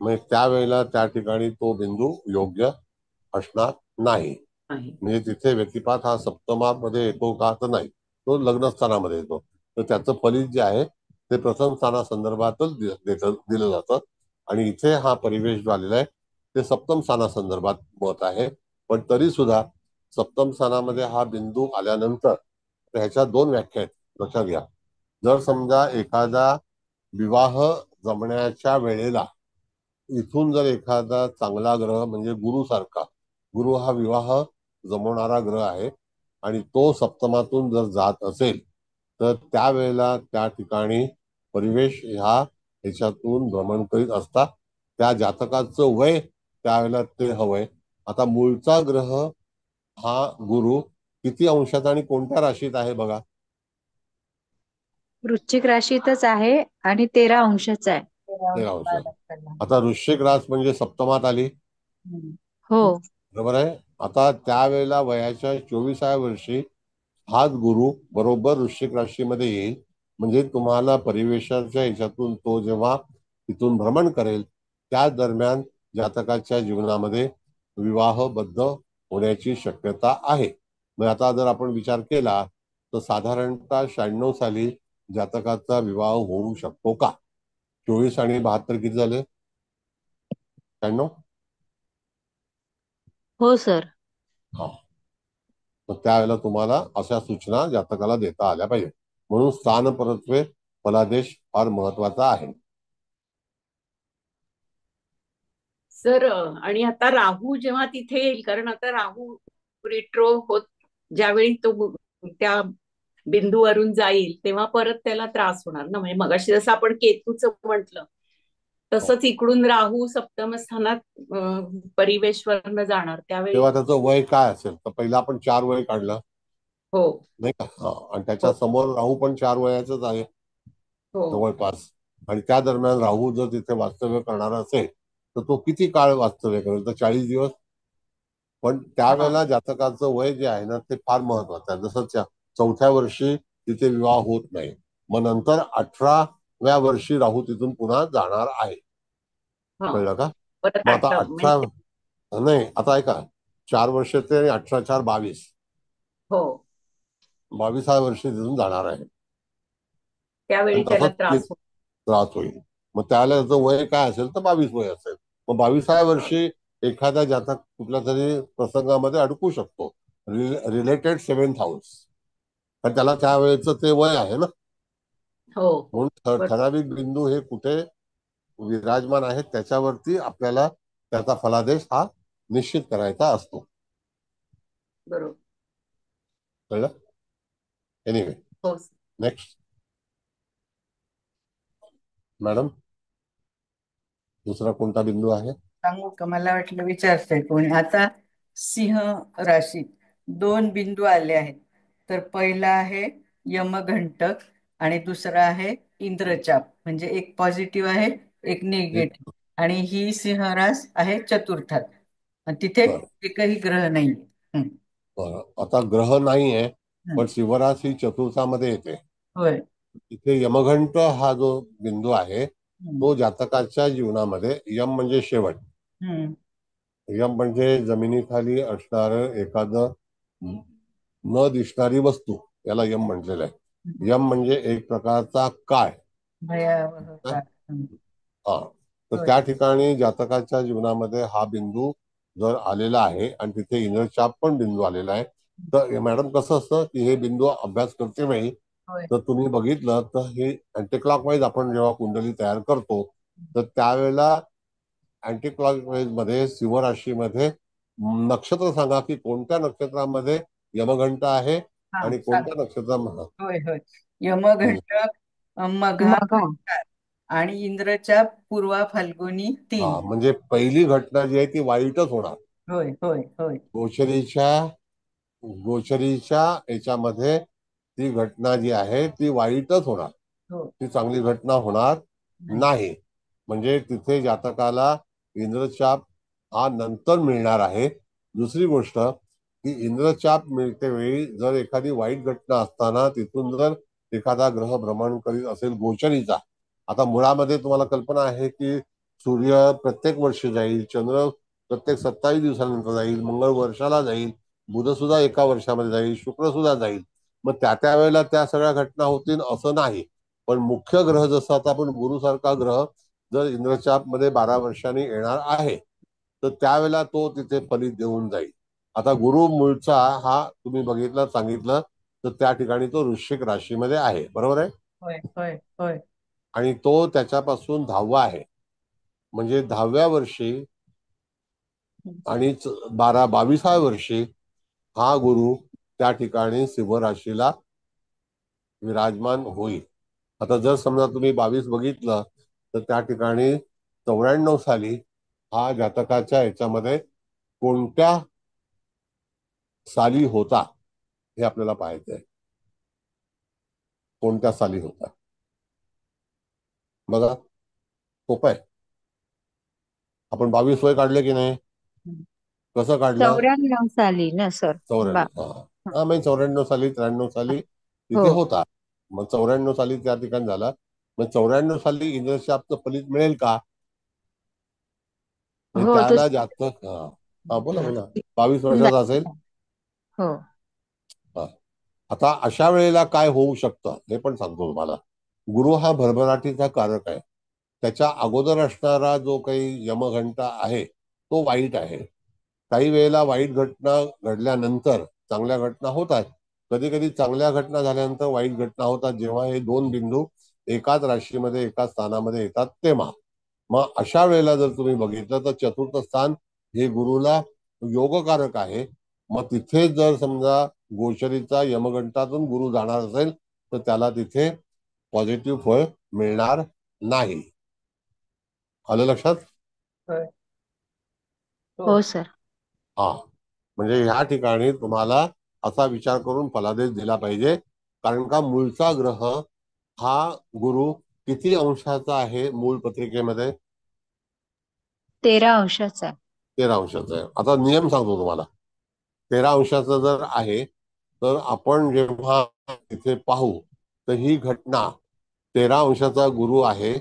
म्हणजे त्यावेळेला त्या ठिकाणी तो बिंदू योग्य असणार नाही. नाही. म्हणजे तिथे व्यतिपात हा सप्तमामध्ये येतो का, तर नाही, तो लग्नस्थानामध्ये येतो. तर त्याचं फलित जे आहे ते प्रथम स्थानासंदर्भातच दिलं जातं आणि इथे हा परिवेश जो आलेला आहे ते सप्तम स्थानासंदर्भात मत आहे. पण तरी सुद्धा सप्तम स्थानामध्ये हा बिंदू आल्यानंतर ह्याच्या 2 व्याख्या आहेत, लक्षात घ्या. जर समजा एखादा विवाह जमण्याच्या वेळेला इथून जर एखादा चांगला ग्रह म्हणजे गुरु सारखा, गुरु हा विवाह जमवणारा ग्रह आहे आणि तो सप्तमातून जर जात असेल तर त्यावेळेला त्या ठिकाणी परिवेश ह्याच्यातून भ्रमण करीत असतात. त्या जातकाचं वय त्यावेळेला ते हवंय. आता मूळचा ग्रह हा गुरु किती अंशात आणि कोणत्या राशीत आहे बघा? वृश्चिक राशीतच आहे आणि 13 अंशाचा आहे. 13 अंशात. आता वृश्चिक रास म्हणजे सप्तमात आली, हो. बरोबर आहे. आता त्यावेळेला वयाच्या 24व्या वर्षी हाच गुरु बरोबर वृश्चिक राशीमध्ये येईल. म्हणजे तुम्हाला परिवेशाच्या ह्याच्यातून तो जेव्हा तिथून भ्रमण करेल त्या दरम्यान जातकाच्या जीवनामध्ये विवाहबद्ध होण्याची शक्यता आहे. मग आता जर आपण विचार केला तर साधारणतः 96 साली जातकाचा विवाह होऊ शकतो का? 24 आणि 72 किती झाले? 96. हो सर. हा, तर त्यावेळेला तुम्हाला अशा सूचना जातकाला देता आल्या पाहिजे. म्हणून स्थान परत्वे फलादेश फार महत्वाचा आहे. सर, आणि आता राहू जेव्हा तिथे येईल, कारण आता राहू रिट्रो होत ज्यावेळी तो त्या बिंदूवरून जाईल तेव्हा परत त्याला त्रास होणार ना. म्हणजे मगाशी जसं आपण केतूचं म्हटलं तसंच इकडून राहू सप्तम स्थानात परिवेशवरनं जाणार त्यावेळी. तेव्हा त्याचं वय काय असेल तर पहिला आपण 4 वय काढलं हो नाही का, आणि त्याच्या समोर राहू पण 4 वयाचंच आहे हो जवळपास. आणि त्या दरम्यान राहू जर तिथे वास्तव्य करणार असेल तर तो किती काळ वास्तव्य करेल, तर 40 दिवस. पण त्यावेळेला जातकाचं वय जे आहे ना ते फार महत्वाचं आहे. जसं 4थ्या वर्षी तिथे विवाह होत नाही, मग नंतर 18व्या वर्षी राहू तिथून पुन्हा जाणार आहे. कळलं का? परत मग आता 18 म्हणजे नाही, आता ऐका, 4 वर्ष ते आणि 18 4 22, हो 22व्या वर्षी तिथून जाणार आहे आणि त्यावेळी त्याला तसंच त्रास होईल. मग त्याला त्याचं वय काय असेल तर 22 वय असेल. मग 22व्या वर्षी एखादा जातक कुठल्या तरी प्रसंगामध्ये अडकू शकतो, रिलेटेड 7th हाऊस, पण त्याला त्यावेळेचं ते वय आहे ना. हो म्हणून ठराविक बिंदू हे कुठे विराजमान आहेत त्याच्यावरती आपल्याला त्याचा फलादेश हा निश्चित करायचा असतो. बरोबर. कळलं? एनिवे, हो. नेक्स्ट मॅडम, दुसरा कोणता बिंदू आहे? सांगू का? मला वाटलं विचारतंय कोणी. आता सिंह राशीत 2 बिंदू आले आहेत. तर पहिला आहे यमघंटक आणि दुसरा आहे इंद्रचाप. म्हणजे एक पॉझिटिव्ह आहे, एक एक निगेटिव्ह. आणि ही सिंह रास आहे चतुर्थात. आणि तिथे बरं एकही ग्रह नाही. बरं. आता ग्रह नाही आहे, हं. पण शिवराश ही चतुर्थामध्ये येते. होय. इथे यमघंट हा जो बिंदू आहे हं. तो जातकाच्या जीवनामध्ये, यम म्हणजे शेवट, हं. यम म्हणजे जमिनीखाली असणार एखादं न दिसणारी वस्तू, याला यम म्हटलेलं आहे. यम म्हणजे एक प्रकारचा काळ. भयावह हा? काळ. हं. हा. तर होय. त्या ठिकाणी जातकाच्या जीवनामध्ये हा बिंदू जर आलेला आहे आणि तिथे इंद्रचाप पण बिंदू आलेला आहे, तर मॅडम कसं असतं की हे बिंदू अभ्यास करते वेळी होय. तर तुम्ही बघितलं तर हे अँटी क्लॉकवाईज आपण जेव्हा कुंडली तयार करतो तर त्यावेळेला अँटी क्लॉकवाईज मध्ये सिंह राशीमध्ये नक्षत्र सांगा की कोणत्या नक्षत्रामध्ये यमघंट आहे हा आणि सांग. कोणत्या नक्षत्रामध्ये. होय होय. यमघंटक, मघा, मग आणि इंद्रच्या पूर्वा फाल्गुनी 3. हा, म्हणजे पहिली घटना जी आहे ती वाईटच होणार. होय होय होय. गोचरीच्या गोचरीच्या याच्यामध्ये ती घटना जी आहे ती वाईटच होणार, हो. ती चांगली घटना होणार नाही. नाही. म्हणजे तिथे जातकाला इंद्रचाप हा नंतर मिळणार आहे. दुसरी गोष्ट की इंद्रचाप मिळते वेळी जर एखादी वाईट घटना असताना तिथून जर एखादा ग्रह भ्रमण करीत असेल गोचरीचा, आता मुळामध्ये तुम्हाला कल्पना आहे की सूर्य प्रत्येक वर्षी जाईल, चंद्र प्रत्येक 27 दिवसानंतर जाईल, मंगळ वर्षाला जाईल, बुध सुद्धा एका वर्षामध्ये जाईल, शुक्र सुद्धा जाईल. मग त्या वेळेला त्या सगळ्या घटना होतील असं नाही. पण मुख्य ग्रह जसं आता आपण गुरुसारखा ग्रह जर इंद्रचाप मध्ये 12 वर्षांनी येणार आहे तर त्यावेळेला तो तिथे फलित देऊन जाईल. आता गुरु मूळचा हा तुम्ही बघितलं सांगितलं तर त्या ठिकाणी तो वृश्चिक राशीमध्ये आहे, बरोबर आहे. होय होय होय. आणि तो त्याच्यापासून 10वा आहे, म्हणजे 10व्या वर्षी आणि 22व्या वर्षी हा गुरु त्या ठिकाणी सिंह राशीला विराजमान होईल. आता जर समजा तुम्ही 22 बघितलं तर त्या ठिकाणी 94 साली हा जातकाच्या याच्यामध्ये कोणत्या साली होता हे आपल्याला पाहायचंय. कोणत्या साली होता बघा, सोपं आहे. आपण 22 वय काढले की नाही? कसं काढलं? 94 साली ना सर? 94. हा म्हणजे 94 साली 93 साली हो तिथे होता. मग 94 साली त्या ठिकाणी झाला. मग 94 साली इंद्रशापचं फलित मिळेल का? म्हणजे हो तो त्याला जातक हा बोला बोला 22 वर्षाचा असेल. हो. हा. आता अशा वेळेला काय होऊ शकतं हे पण सांगतो तुम्हाला. गुरु हा भरभराटीचा कारक आहे. त्याच्या अगोदर असणारा जो काही यमघंटा आहे तो वाईट आहे. काही वेळेला वाईट घटना घडल्यानंतर चांगल्या घटना होतात. कधी कधी चांगल्या घटना झाल्यानंतर वाईट घटना होतात जेव्हा हे 2 बिंदू एकाच राशीमध्ये एकाच स्थानामध्ये येतात तेव्हा. मग अशा वेळेला जर तुम्ही बघितलं तर चतुर्थ स्थान हे गुरुला योगकारक आहे. मग तिथे जर समजा गोचरीचा यमघंटातून गुरु जाणार असेल तर त्याला तिथे पॉझिटिव्ह फळ मिळणार नाही. आलं लक्षात? होय. हो सर. हा, म्हणजे ह्या ठिकाणी तुम्हाला असा विचार करून फलादेश दिला पाहिजे. कारण का मूळचा ग्रह हा गुरु किती अंशाचा आहे मूळ पत्रिकेमध्ये? 13 अंशाचा. 13 अंशाचा आहे. आता नियम सांगतो तुम्हाला. 13 अंशाचा जर आहे तर आपण जेव्हा इथे पाहू तर ही घटना 13 अंशाचा गुरु आहे.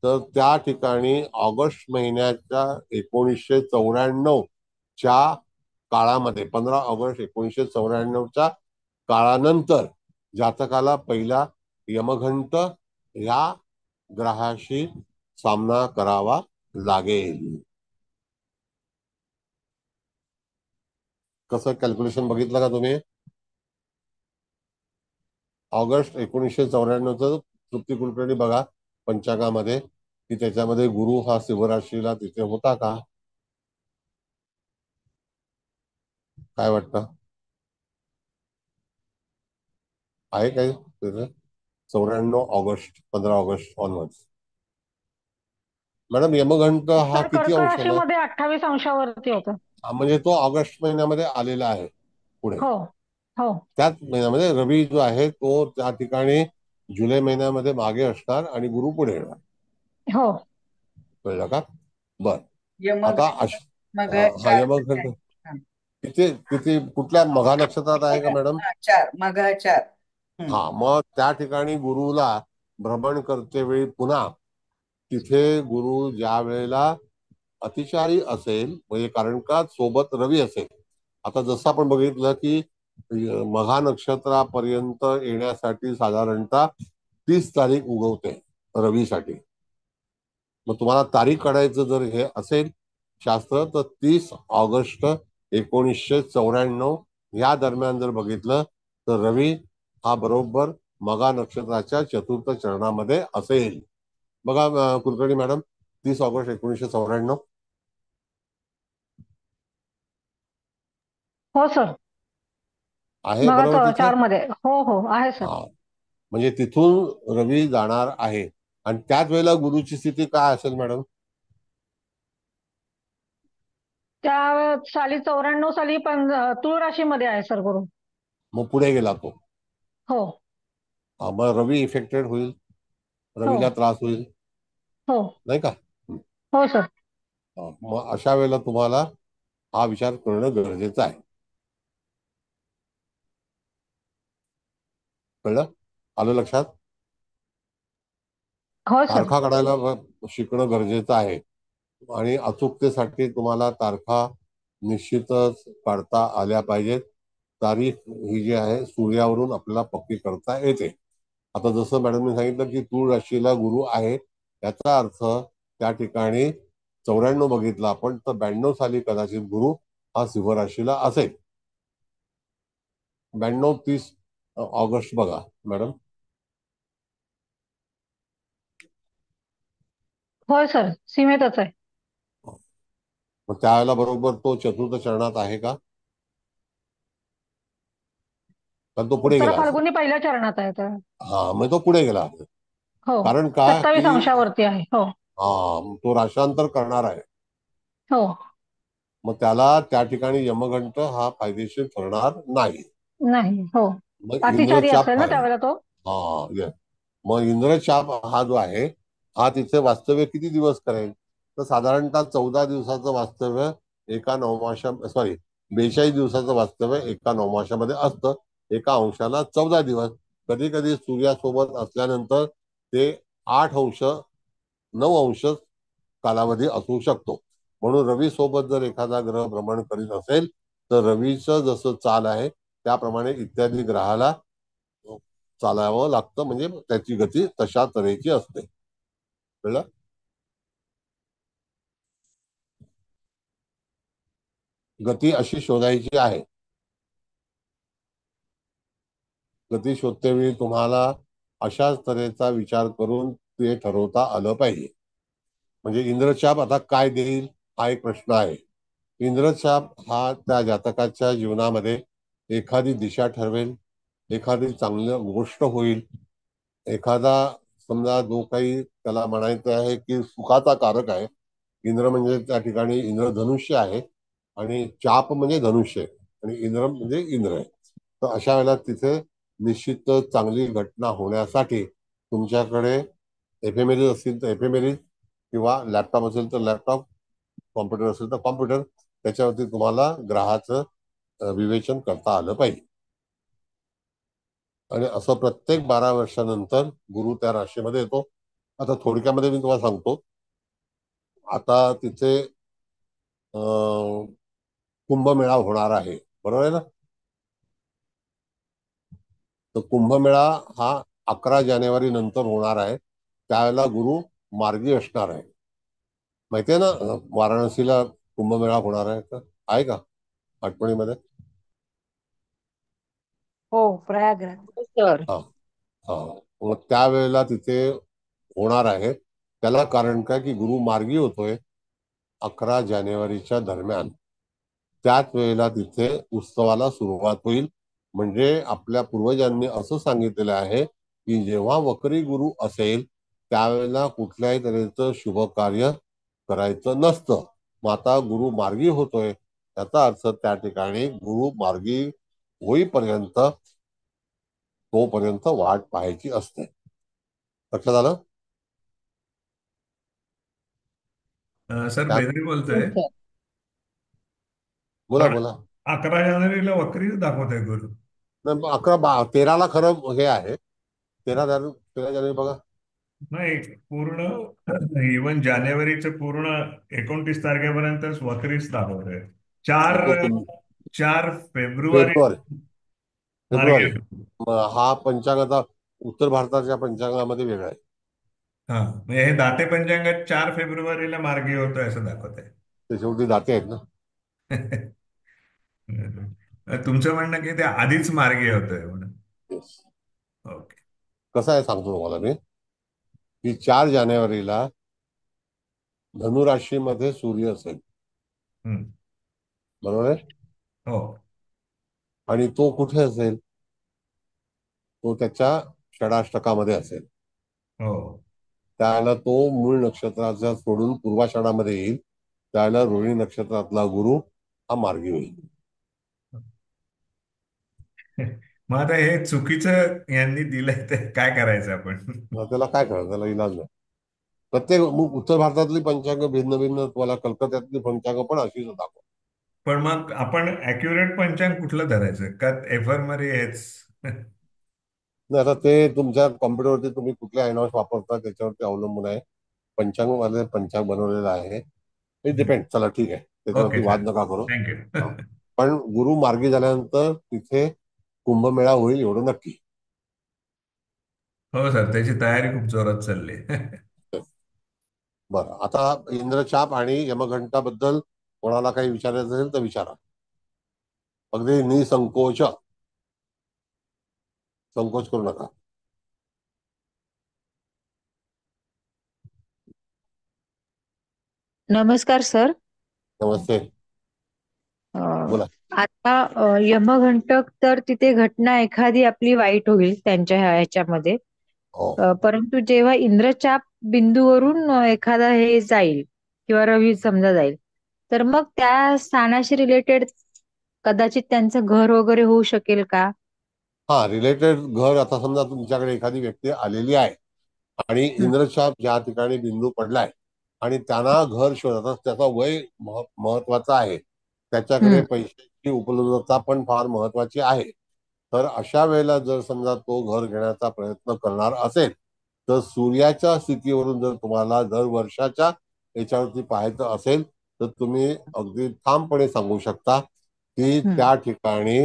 तर त्या ठिकाणी ऑगस्ट महिन्याच्या 1994 च्या काळामध्ये 15 ऑगस्ट 1994च्या काळानंतर जातकाला पहिला यमघंट या ग्रहाशी सामना करावा लागेल. कसं कॅल्क्युलेशन बघितलं का तुम्ही? ऑगस्ट 1994च तृप्ती कुलकर्णी बघा पंचांगामध्ये की त्याच्यामध्ये गुरु हा सिंह राशीला तिथे होता का? काय वाटतं? आहे काही 94 ऑगस्ट 15 ऑगस्ट ऑनवर्ड्स. मॅडम यमघंट हा सर किती कर्क अंशाला आहे? राशीमध्ये 28 अंशावरती होतं. म्हणजे तो ऑगस्ट महिन्यामध्ये आलेला आहे पुढे. हो हो त्याच महिन्यामध्ये रवी जो आहे तो त्या ठिकाणी जुलै महिन्यामध्ये मागे असणार आणि गुरु पुढे येणार. हो. कळलं का? बर. यमक आता मग हा चार यमघंट हा, किती किती कुठल्या मघा नक्षत्रात आहे का मॅडम? चार मग चार. हा, मग त्या ठिकाणी गुरुला भ्रमण करते वेळी पुन्हा तिथे गुरु ज्या वेळेला अतिचारी असेल, म्हणजे कारण का सोबत रवी असेल. आता जसं आपण बघितलं की मघा नक्षत्रापर्यंत येण्यासाठी साधारणतः 30 तारीख उगवते रवीसाठी. मग तुम्हाला तारीख काढायचं जर हे असेल शास्त्र, तर 30 ऑगस्ट 1994 या दरम्यान जर बघितलं तर रवी हा बरोबर मघा नक्षत्राच्या चतुर्थ चरणामध्ये असेल. बघा कुलकर्णी मॅडम, 30 ऑगस्ट 1994 हो सर. आहे मग बरोबर तिथे. 4 मध्ये हो हो आहे सर. हा, म्हणजे तिथून रवी जाणार आहे. आणि त्याच वेळेला गुरुची स्थिती काय असेल मॅडम? त्या साली 94 साली तुळ राशीमध्ये आहे सर गुरु. मग पुढे गेला तो. हो मग रवी इफेक्टेड होईल, हो रवीला त्रास होईल, हो नाही का? हो सर. मग अशा वेळेला तुम्हाला हा विचार करणं गरजेचं आहे. कळलं? आलं लक्षात? हो सर. तारखा काढायला शिकणं गरजेचं आहे. आणि अचूकतेसाठी तुम्हाला तारखा निश्चितच काढता आल्या पाहिजेत. तारीख ही जी आहे सूर्यावरून आपल्याला पक्की करता येते. आता जसं मॅडमने सांगितलं की तूळ राशीला गुरु आहे, याचा अर्थ त्या ठिकाणी 94 बघितला आपण तर 92 साली कदाचित गुरु हा सिंह राशीला असेल. 92-30 ऑगस्ट बघा मॅडम. होय सर, सीमेतच आहे. मग त्यावेळेला बरोबर तो चतुर्थ चरणात आहे का? कारण तो पुढे उत्तर गेला असेल. फाल्गुनी पहिल्या चरणात आहे तर. हा, मग तो पुढे गेला असेल. हो, कारण का 27 की अंशावरती आहे. हो तो राशांतर करणार आहे. हो मग त्याला त्या ठिकाणी यमघंट हा फायदेशीर ठरणार नाही. नाही. हो, मग अतिचारी इंद्रचाप असेल ना त्यावेळेला तो. yes. मग इंद्रचाप हा जो आहे हा तिथे वास्तव्य किती दिवस करेल? तर साधारणतः 14 दिवसाचं वास्तव्य एका नवमाशा 42 दिवसाचं वास्तव्य एका नवमाशामध्ये असतं. एका अंशाला 14 दिवस. कधी कधी सूर्यासोबत असल्यानंतर ते 8 अंश 9 अंश कालावधी असू शकतो. म्हणून रवी सोबत जर एखादा ग्रह भ्रमण करीत असेल तर रवीचं जसं चाल आहे त्याप्रमाणे इत्यादी ग्रहाला चालावं लागतं. म्हणजे त्याची गती तशा तऱ्हेची असते. कळलं? गती अशी शोधायची आहे. गती शोधतेवेळी तुम्हाला अशाच तऱ्हेचा विचार करून ते ठरवता आलं पाहिजे. म्हणजे इंद्रचाप आता काय देईल हा एक प्रश्न आहे. इंद्रचाप हा त्या जातकाच्या जीवनामध्ये एखादी दिशा ठरवेल, एखादी चांगली गोष्ट होईल, एखादा समजा जो काही त्याला म्हणायचं आहे की सुखाचा कारक आहे. इंद्र म्हणजे त्या ठिकाणी इंद्र धनुष्य आहे आणि चाप म्हणजे धनुष्य आहे आणि इंद्र म्हणजे इंद्र आहे. तर अशा वेळेला तिथे निश्चित चांगली घटना होण्यासाठी तुमच्याकडे एफएमएल असतील तर एफएमएल किंवा लॅपटॉप असेल तर लॅपटॉप, कॉम्प्युटर असेल तर कॉम्प्युटर, त्याच्यावरती तुम्हाला ग्रहाचं विवेचन करता आलं पाहिजे. आणि असं प्रत्येक 12 वर्षानंतर गुरु त्या राशीमध्ये येतो. आता थोडक्यामध्ये मी तुम्हाला सांगतो. आता तिथे कुंभमेळा होणार आहे, बरोबर आहे ना? तर कुंभमेळा हा 11 जानेवारी नंतर होणार आहे. त्यावेळेला गुरु मार्गी असणार आहे. माहितीये ना वाराणसीला कुंभमेळा होणार आहे, तर आहे का आठवणीमध्ये? हो, प्रयागराज. सर. हा हा, मग त्यावेळेला तिथे होणार आहे. त्याला कारण काय की गुरु मार्गी होतोय 11 जानेवारीच्या दरम्यान. त्याच वेळेला तिथे उत्सवाला सुरुवात होईल. म्हणजे आपल्या पूर्वजांनी असं सांगितलेलं आहे की जेव्हा वक्री गुरु असेल त्यावेळेला कुठल्याही तऱ्हेचं शुभ कार्य करायचं नसतं. मग आता गुरु मार्गी होतोय याचा अर्थ त्या ठिकाणी गुरु मार्गी होईपर्यंत तोपर्यंत वाट पाहायची असते. लक्षात आलं? सर बेदरी बोलतोय. ठीक आहे. बोला पण बोला. 11 जानेवारीला वक्रीच दाखवत आहे गुरु. नाही, 13ला खरं हे आहे. 13 जानेवारी बघा. नाही, पूर्ण इवन जानेवारीचं पूर्ण 29 तारखेपर्यंत वक्रीच दाखवत आहे. 4 फेब्रुवारी फेब्रुवारी मार्गे. फेब्रुवारी हा पंचांगाचा उत्तर भारताच्या पंचांगामध्ये वेगळा आहे. हा, म्हणजे हे दाते पंचांगात 4 फेब्रुवारीला मार्गी होतोय असं दाखवत आहे. ते शेवटी दाते आहेत ना. तुमचं म्हणणं की ते आधीच मार्गी होतोय म्हणून. Yes. ओके. कसं आहे सांगतो तुम्हाला मी की 4 जानेवारीला धनुराशीमध्ये सूर्य असेल. हम्म. बरोबर आहे. हो. आणि तो कुठे असेल? तो त्याच्या षडाष्टकामध्ये असेल. हो. त्याला तो मूळ नक्षत्राचा सोडून पूर्वाषाढामध्ये येईल. त्याला रोहिणी नक्षत्रातला गुरु हा मार्गी होईल. मग आता हे चुकीचं यांनी दिलंय ते काय करायचं आपण? त्याला काय करायचं? त्याला इलाज नाही. प्रत्येक उत्तर भारतातली पंचांग भिन्न भिन्न, तुम्हाला कलकत्त्यातली पंचांग पण अशीच दाखव. पण मग आपण अॅक्युरेट पंचांग कुठलं धरायचं का एफरमरी हेच? नाही, आता ते तुमच्या कॉम्प्युटरवरती तुम्ही कुठले आयनॉस वापरता त्याच्यावरती अवलंबून आहे. पंचांग मध्ये पंचांग बनवलेलं आहे. It depend. चला ठीक आहे, ओके त्याच्यावरती वाद सर, नका करू. थँक्यू. पण गुरु मार्गी झाल्यानंतर तिथे कुंभमेळा होईल एवढं नक्की. हो सर, त्याची तयारी खूप जोरात चालली. बरं, आता इंद्रचाप आणि यमघंटाबद्दल कोणाला काही विचारायचं असेल तर विचारा. अगदी निसंकोच, संकोच करू नका. नमस्कार सर. नमस्ते, बोला. आता यमघंटक तर तिथे घटना एखादी आपली वाईट होईल त्यांच्या ह्याच्यामध्ये, हो, परंतु जेव्हा इंद्रचाप बिंदूवरून एखादा हे जाईल किंवा रवी समजा जाईल, तर मग त्या स्थानाशी रिलेटेड कदाचित त्यांचं घर वगैरे होऊ शकेल का? हा, रिलेटेड घर. आता समजा तुमच्याकडे एखादी व्यक्ती आलेली आहे आणि इंद्रचाप ज्या ठिकाणी बिंदू पडलाय आणि त्यांना घर शोधतात, त्याचा वय महत्वाचा आहे, त्याच्याकडे पैशाची उपलब्धता पण फार महत्वाची आहे. तर अशा वेळेला जर समजा तो घर घेण्याचा प्रयत्न करणार असेल तर सूर्याच्या स्थितीवरून जर तुम्हाला दर वर्षाच्या याच्यावरती पाहायचं असेल तर तुम्ही अगदी ठामपणे सांगू शकता की त्या ठिकाणी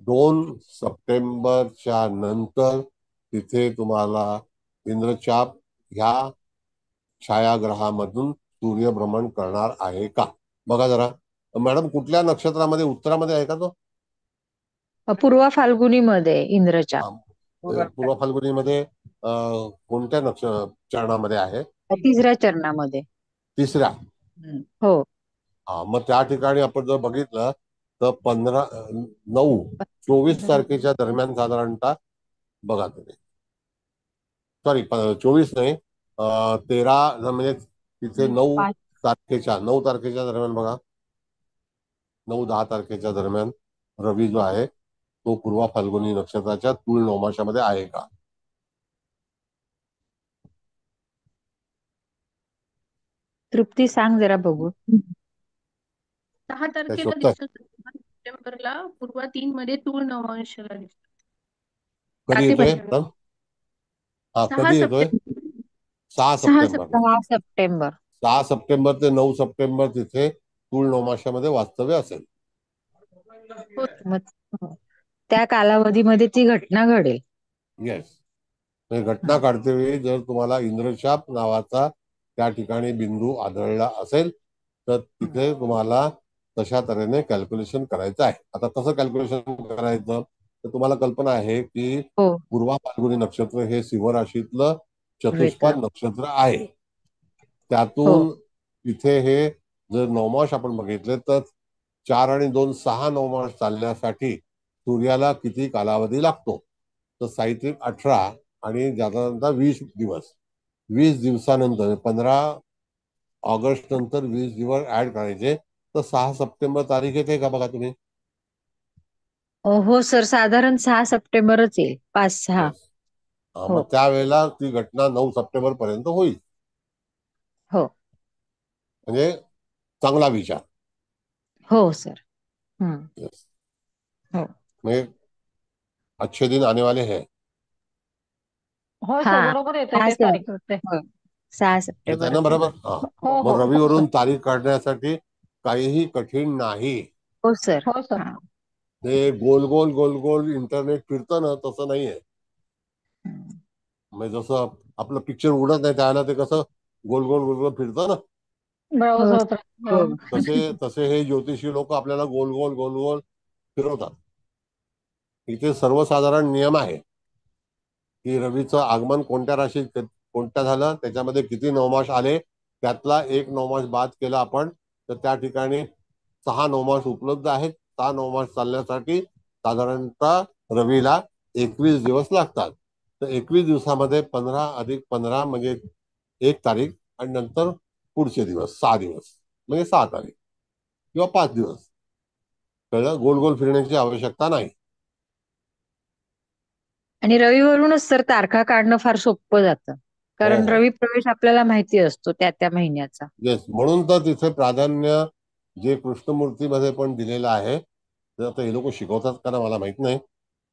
2 सप्टेंबरच्या नंतर तिथे तुम्हाला इंद्रचाप ह्या छायाग्रहामधून सूर्यभ्रमण करणार आहे का? बघा जरा. मॅडम, कुठल्या नक्षत्रामध्ये? उत्तरामध्ये आहे का तो? पूर्व फाल्गुनीमध्ये इंद्रचाप. पूर्व फाल्गुनीमध्ये कोणत्या चरणामध्ये आहे? 3ऱ्या चरणामध्ये. 3ऱ्या. हो. हा, मग त्या ठिकाणी आपण जर बघितलं तर 9-24 तारखेच्या दरम्यान साधारणतः बघा तुम्ही. सॉरी, 24 नाही, 13, म्हणजे तिथे 9 तारखेच्या दरम्यान बघा. 9-10 तारखेच्या दरम्यान रवी जो आहे तो पूर्व फाल्गुनी नक्षत्राच्या तुळ नवमाशामध्ये आहे का? तृप्ती सांग जरा बघू. 6 तारखेला शोधताय? दिसतो. सप्टेंबरला पूर्व 3 मध्ये तूळ नवंशाला दिसतो. कधी ताते येतोय? पंचांग. हा, 6 कधी येतोय? सप्टेंबर. 6 6 सप्टेंबर. 6 सप्टेंबर. 6 सप्टेंबर ते 9 सप्टेंबर तिथे तुळ नवमाशामध्ये वास्तव्य असेल. मग त्या कालावधीमध्ये ती घटना घडेल. येस. घटना काढते वेळी जर तुम्हाला इंद्रचाप नावाचा त्या ठिकाणी बिंदू आढळला असेल तर तिथे तुम्हाला तशा तऱ्हेने कॅल्क्युलेशन करायचं आहे. आता कसं कॅल्क्युलेशन करायचं तर तुम्हाला कल्पना आहे की पूर्वा फाल्गुनी नक्षत्र हे सिंह राशीतलं चतुष्पाद नक्षत्र आहे. त्यातून तिथे हे जर नवमाश आपण बघितले तर 4 आणि 2 6 नवमास चालण्यासाठी सूर्याला किती कालावधी लागतो? तर साहित्यिक 18 आणि त्याच्यानंतर 20 दिवस. 20 दिवसानंतर 15 ऑगस्ट नंतर 20 दिवस ऍड करायचे, तर 6 सप्टेंबर तारीख येते का बघा तुम्ही? हो सर, साधारण 6 सप्टेंबरच येईल, 5-6. येस. हो. मग त्यावेळेला ती घटना 9 सप्टेंबर पर्यंत होईल. हो. म्हणजे चांगला विचार. हो सर. हम्म. येस. हो. म्हणजे अच्छे दिन आने वाले हैं. हो सर, हा बरोबर येते हा ते सर. तारीख येते. हो. 6 येत आहे सप्टेंबरच ना येईल. बरोबर? हा. हो हो मग हो सर. रविवरून तारीख काढण्यासाठी काहीही कठीण नाही. हो सर. हो सर. हा. ते गोल गोल गोल गोल इंटरनेट फिरतं ना, तसं नाहीये. हम्म. म्हणजे जसं आपलं पिक्चर उडत नाही त्याला ते कसं गोल गोल गोल गोल फिरतं ना, ब्राउझ हो होत सर. राहते. हो. तसे तसे हे ज्योतिषी लोक आपल्याला गोल गोल गोल गोल फिरवतात. इथे सर्वसाधारण नियम आहे की रवीचं आगमन कोणत्या राशीत कोणत्या झालं, त्याच्यामध्ये किती नवमास आले, त्यातला एक नवमास बाद केला आपण, तर त्या ठिकाणी 6 नवमास उपलब्ध आहेत. 6 नवमास चालण्यासाठी साधारणतः रवीला 21 दिवस लागतात. तर 21 दिवसामध्ये 15 अधिक 15 म्हणजे 1 तारीख, आणि नंतर पुढचे दिवस 6 दिवस म्हणजे 6 तारीख किंवा 5 दिवस. कळलं? गोल गोल फिरण्याची आवश्यकता नाही. आणि रविवरूनच सर तारखा काढणं फार सोपं जातं, हो कारण हो. रवी प्रवेश आपल्याला माहिती असतो त्या त्या महिन्याचा. येस. म्हणून तर तिथे प्राधान्य जे कृष्णमूर्तीमध्ये पण दिलेलं आहे. तर आता हे लोक शिकवतात का ना मला माहित नाही,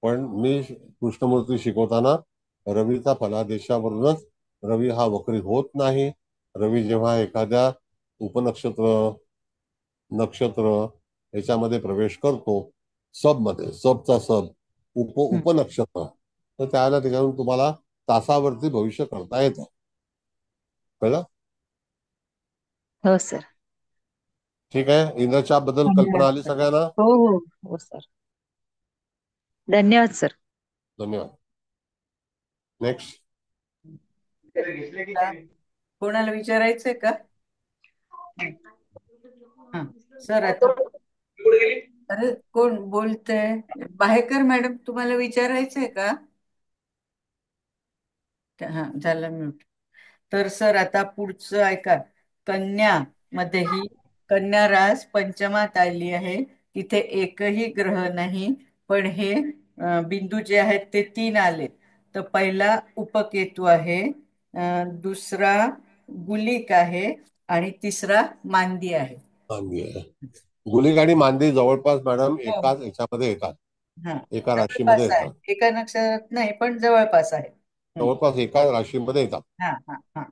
पण मी कृष्णमूर्ती शिकवताना रवीचा फलादेशावरूनच, रवी हा वक्री होत नाही. रवी जेव्हा एखाद्या उपनक्षत्र नक्षत्र याच्यामध्ये प्रवेश करतो, सबमध्ये, सबचा सब, हम्म. उपनक्षत्र, तर त्याच्यावरून तुम्हाला तासावरती भविष्य करता येतं. कळलं? हो सर. ठीक आहे. इंद्रचाप बद्दल धन्यवाद कल्पना आली सर. सगळ्यांना? हो हो हो सर. धन्यवाद सर. धन्यवाद. नेक्स्ट. कोणाला विचारायचंय का? हा सर, आता अरे कोण बोलतंय? बाहेकर मॅडम, तुम्हाला विचारायचंय का? हा, झालं म्यूट. तर सर, आता पुढचं ऐका. कन्या मध्येही कन्या रास पंचमात आली आहे. तिथे एकही ग्रह नाही, पण हे बिंदू जे आहेत ते 3 आले. तर पहिला उपकेतू आहे, दुसरा गुलिक आहे, आणि तिसरा मांदी आहे. मांदी आहे. गुलिक आणि मांदी जवळपास मॅडम हो, एकाच याच्यामध्ये येतात, हा, एका राशीमध्ये जवळपास आहे. येतात. एका नक्षत्रात नाही, पण जवळपास आहे. जवळपास एका राशीमध्ये येतात. हा हा हा.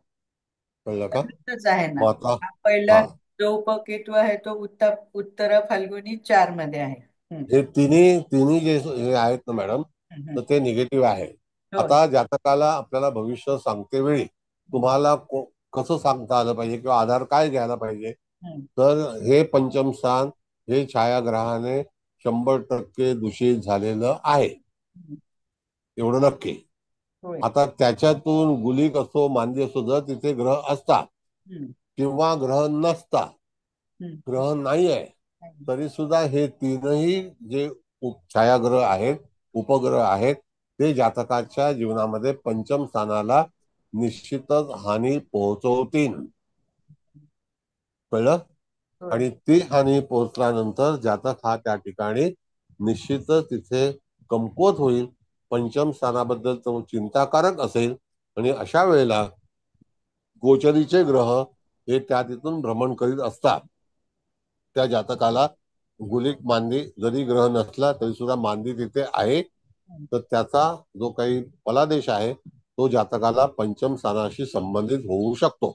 कळलं का? तसंच आहे ना. मग आता हा पहिला हा, जो उपकेतू आहे तो उत्तर फाल्गुनी 4 मध्ये आहे. हे तिन्ही तिन्ही जे हे आहेत ना मॅडम, हम्म. तर ते निगेटिव्ह आहे. हो. आता जातकाला आपल्याला भविष्य सांगते वेळी तुम्हाला कसं सांगता आलं पाहिजे किंवा आधार काय घ्यायला पाहिजे, हम्म. तर हे पंचम स्थान हे छायाग्रहाने 100% दूषित झालेलं आहे, एवढं नक्की. होय. आता त्याच्यातून गुलिक असो मांदी असो, जर तिथे ग्रह असतात हम्म. किंवा ग्रह नसता, हम्म. ग्रह नाही आहे, तरी सुद्धा हे तीनही जे छायाग्रह आहेत, उपग्रह आहेत, ते जातकाच्या जीवनामध्ये पंचम स्थानाला निश्चितच हानी पोहोचवतील. कळलं? होय. आणि ती हानी पोहोचल्यानंतर जातक हा त्या ठिकाणी निश्चितच तिथे कमकुवत होईल. पंचम स्थानाबद्दल तो चिंताकारक असेल, आणि अशा वेळेला गोचरीचे ग्रह हे त्या तिथून भ्रमण करीत असतात. त्या जातकाला गुलिक मांदी जरी ग्रह नसला तरी सुद्धा मांदी तिथे आहे, तर त्याचा जो काही फलादेश आहे तो जातकाला पंचम स्थानाशी संबंधित होऊ शकतो.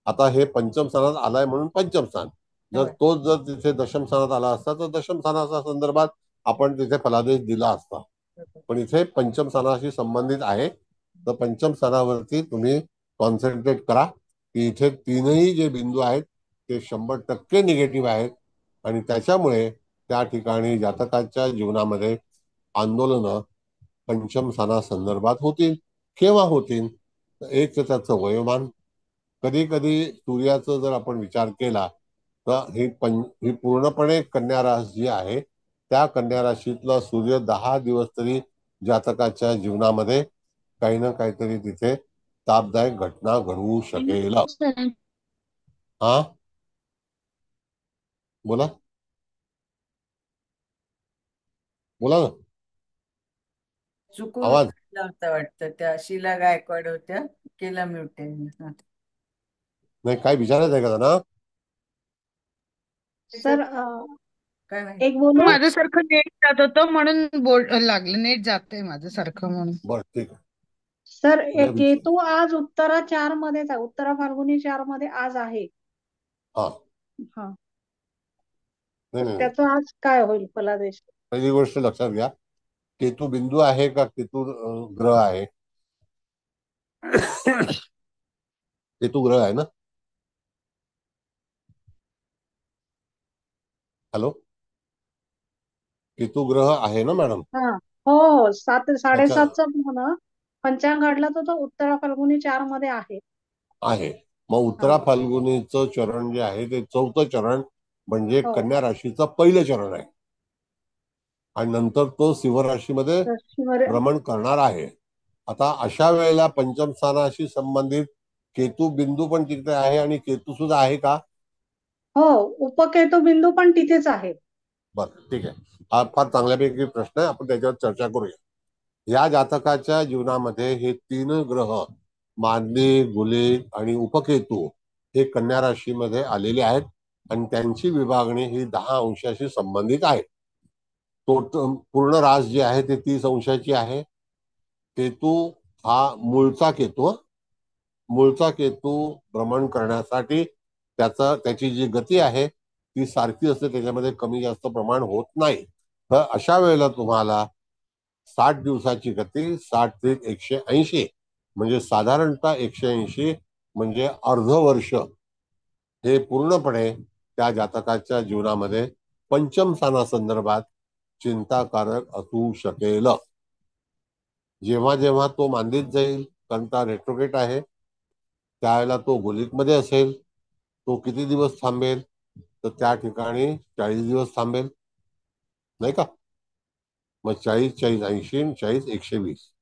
आता हे पंचम स्थानात आलाय म्हणून पंचम स्थान, जर होय. तोच जर तिथे दशम स्थानात आला असता तर दशम स्थानाच्या संदर्भात आपण तिथे फलादेश दिला असता. पण इथे पंचम स्थानाशी संबंधित आहे, तर पंचम स्थानावरती तुम्ही कॉन्सन्ट्रेट करा की इथे तीनही जे बिंदू आहेत ते 100% निगेटिव्ह आहेत, आणि त्याच्यामुळे त्या ठिकाणी जातकाच्या जीवनामध्ये आंदोलनं पंचम स्थानासंदर्भात होतील. केव्हा होतील? एक तर त्याचं वयोमान. कधी कधी सूर्याचा जर आपण विचार केला तर ही पूर्णपणे कन्या रास जी आहे त्या कन्या राशीतला सूर्य 10 दिवस तरी जातकाच्या जीवनामध्ये काही ना काहीतरी तिथे तापदायक घटना घडवू शकेल. हा, बोला बोला ना. चुकून आवाज होता वाटतं, त्या शीला गायकवाड होत्या, केला म्यूट त्यांनी. नाही, काय विचारायचं आहे का त्यांना? सर काय माहिती. एक बोलू. माझ्यासारखं नेट जात होतं म्हणून लागलं, नेट जातंय माझ्यासारखं म्हणून. बरं, ठीक आहे. सर द्या विचार. केतू आज उत्तरा 4 मध्येच आहे, उत्तरा फाल्गुनी 4 मध्ये आज आहे. हा, हा, नाही नाही, त्याचं आज काय होईल फलादेश? पहिली गोष्ट लक्षात घ्या, केतू बिंदू आहे का केतू ग्रह आहे? केतू ग्रह आहे ना. हॅलो, केतू ग्रह आहे ना मॅडम? हा, हो हो, 7:30चा म्हणा पंचांग काढला तर तो उत्तरा फाल्गुनी 4 मध्ये आहे. मग उत्तरा फाल्गुनीचं चरण जे आहे ते 4थं चरण म्हणजे हो. कन्या राशीचं पहिलं चरण आहे आणि नंतर तो सिंह राशीमध्ये भ्रमण करणार आहे. आता अशा वेळेला पंचम स्थानाशी संबंधित केतू बिंदू पण तिथे आहे आणि केतू सुद्धा आहे का? हो, उपकेतू बिंदू पण तिथेच आहे. बरं, ठीक आहे. हा फार चांगल्यापैकी प्रश्न आहे, आपण त्याच्यावर चर्चा करूया. या जातकाच्या जीवनामध्ये हे 3 ग्रह मांदी, गुलिक आणि उपकेतू हे कन्या राशीमध्ये आलेले आहेत आणि त्यांची विभागणी ही 10 अंशाशी संबंधित आहे. तो पूर्ण रास जे आहे ते 30 अंशाची आहे. केतू हा मूळचा केतू भ्रमण करण्यासाठी त्याची जी गती आहे ती सारखी असते, त्याच्यामध्ये कमी जास्त प्रमाण होत नाही. तर अशा वेळेला तुम्हाला 60 दिवसाची गती, 60 ते 180 म्हणजे साधारणतः 180 म्हणजे अर्ध वर्ष हे पूर्णपणे त्या जातकाच्या जीवनामध्ये पंचम स्थानासंदर्भात चिंताकारक असू शकेल. जेव्हा जेव्हा तो मांदीत जाईल, कारण का रेट्रोगेट आहे, त्यावेळेला तो गुलिकमध्ये असेल, तो किती दिवस थांबेल? तर त्या ठिकाणी 40 दिवस थांबेल, नाही का? मग 40, 40, 80, 40, 120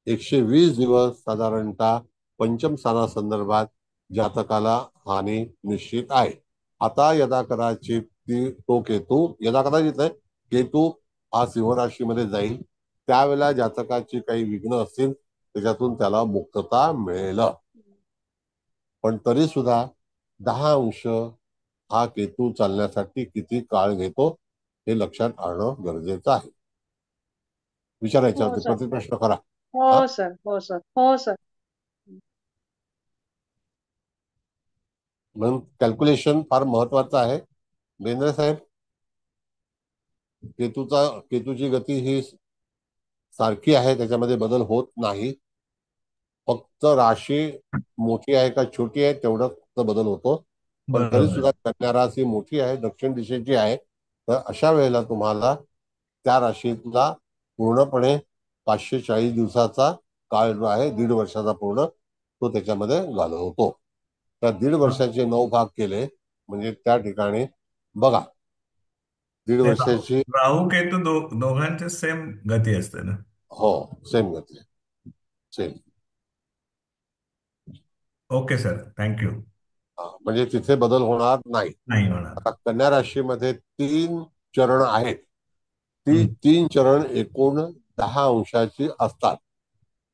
120 दिवस साधारणतः पंचम स्थानासंदर्भात जातकाला हानी निश्चित आहे. आता यदा कदाचित तो केतू हा सिंह राशीमध्ये जाईल, त्यावेळेला जातकाची काही विघ्न असतील त्याच्यातून त्याला मुक्तता मिळेल. पण तरी सुद्धा 10 अंश हा केतू चालण्यासाठी किती काळ घेतो हे लक्षात आणणं गरजेचं आहे. विचारायच्यावरती प्रतिप्रश्न करा. हो सर, हो सर, हो सर. म्हणून कॅल्क्युलेशन फार महत्वाचं आहे. बेंद्रे साहेब, केतूची गती ही सारखी आहे, त्याच्यामध्ये बदल होत नाही. फक्त राशी मोठी आहे का छोटी आहे तेवढाच फक्त बदल होतो. पण तरी सुद्धा कन्या राशी मोठी आहे, दक्षिण दिशेची आहे. तर अशा वेळेला तुम्हाला त्या राशीतला पूर्णपणे 540 दिवसाचा काळ जो आहे, 1.5 वर्षाचा पूर्ण, तो त्याच्यामध्ये घालवतो. तर 1.5 वर्षाचे 9 भाग केले म्हणजे त्या ठिकाणी बघा 1.5 वर्षाची. राहू केतू दोघांचे सेम गती असते ना? हो, सेम गती, सेम. Okay sir, thank you. म्हणजे तिथे बदल होणार नाही. नाही होणार. आता कन्या राशीमध्ये 3 चरण आहेत. ती 3 चरण एकूण 10 अंशाची असतात.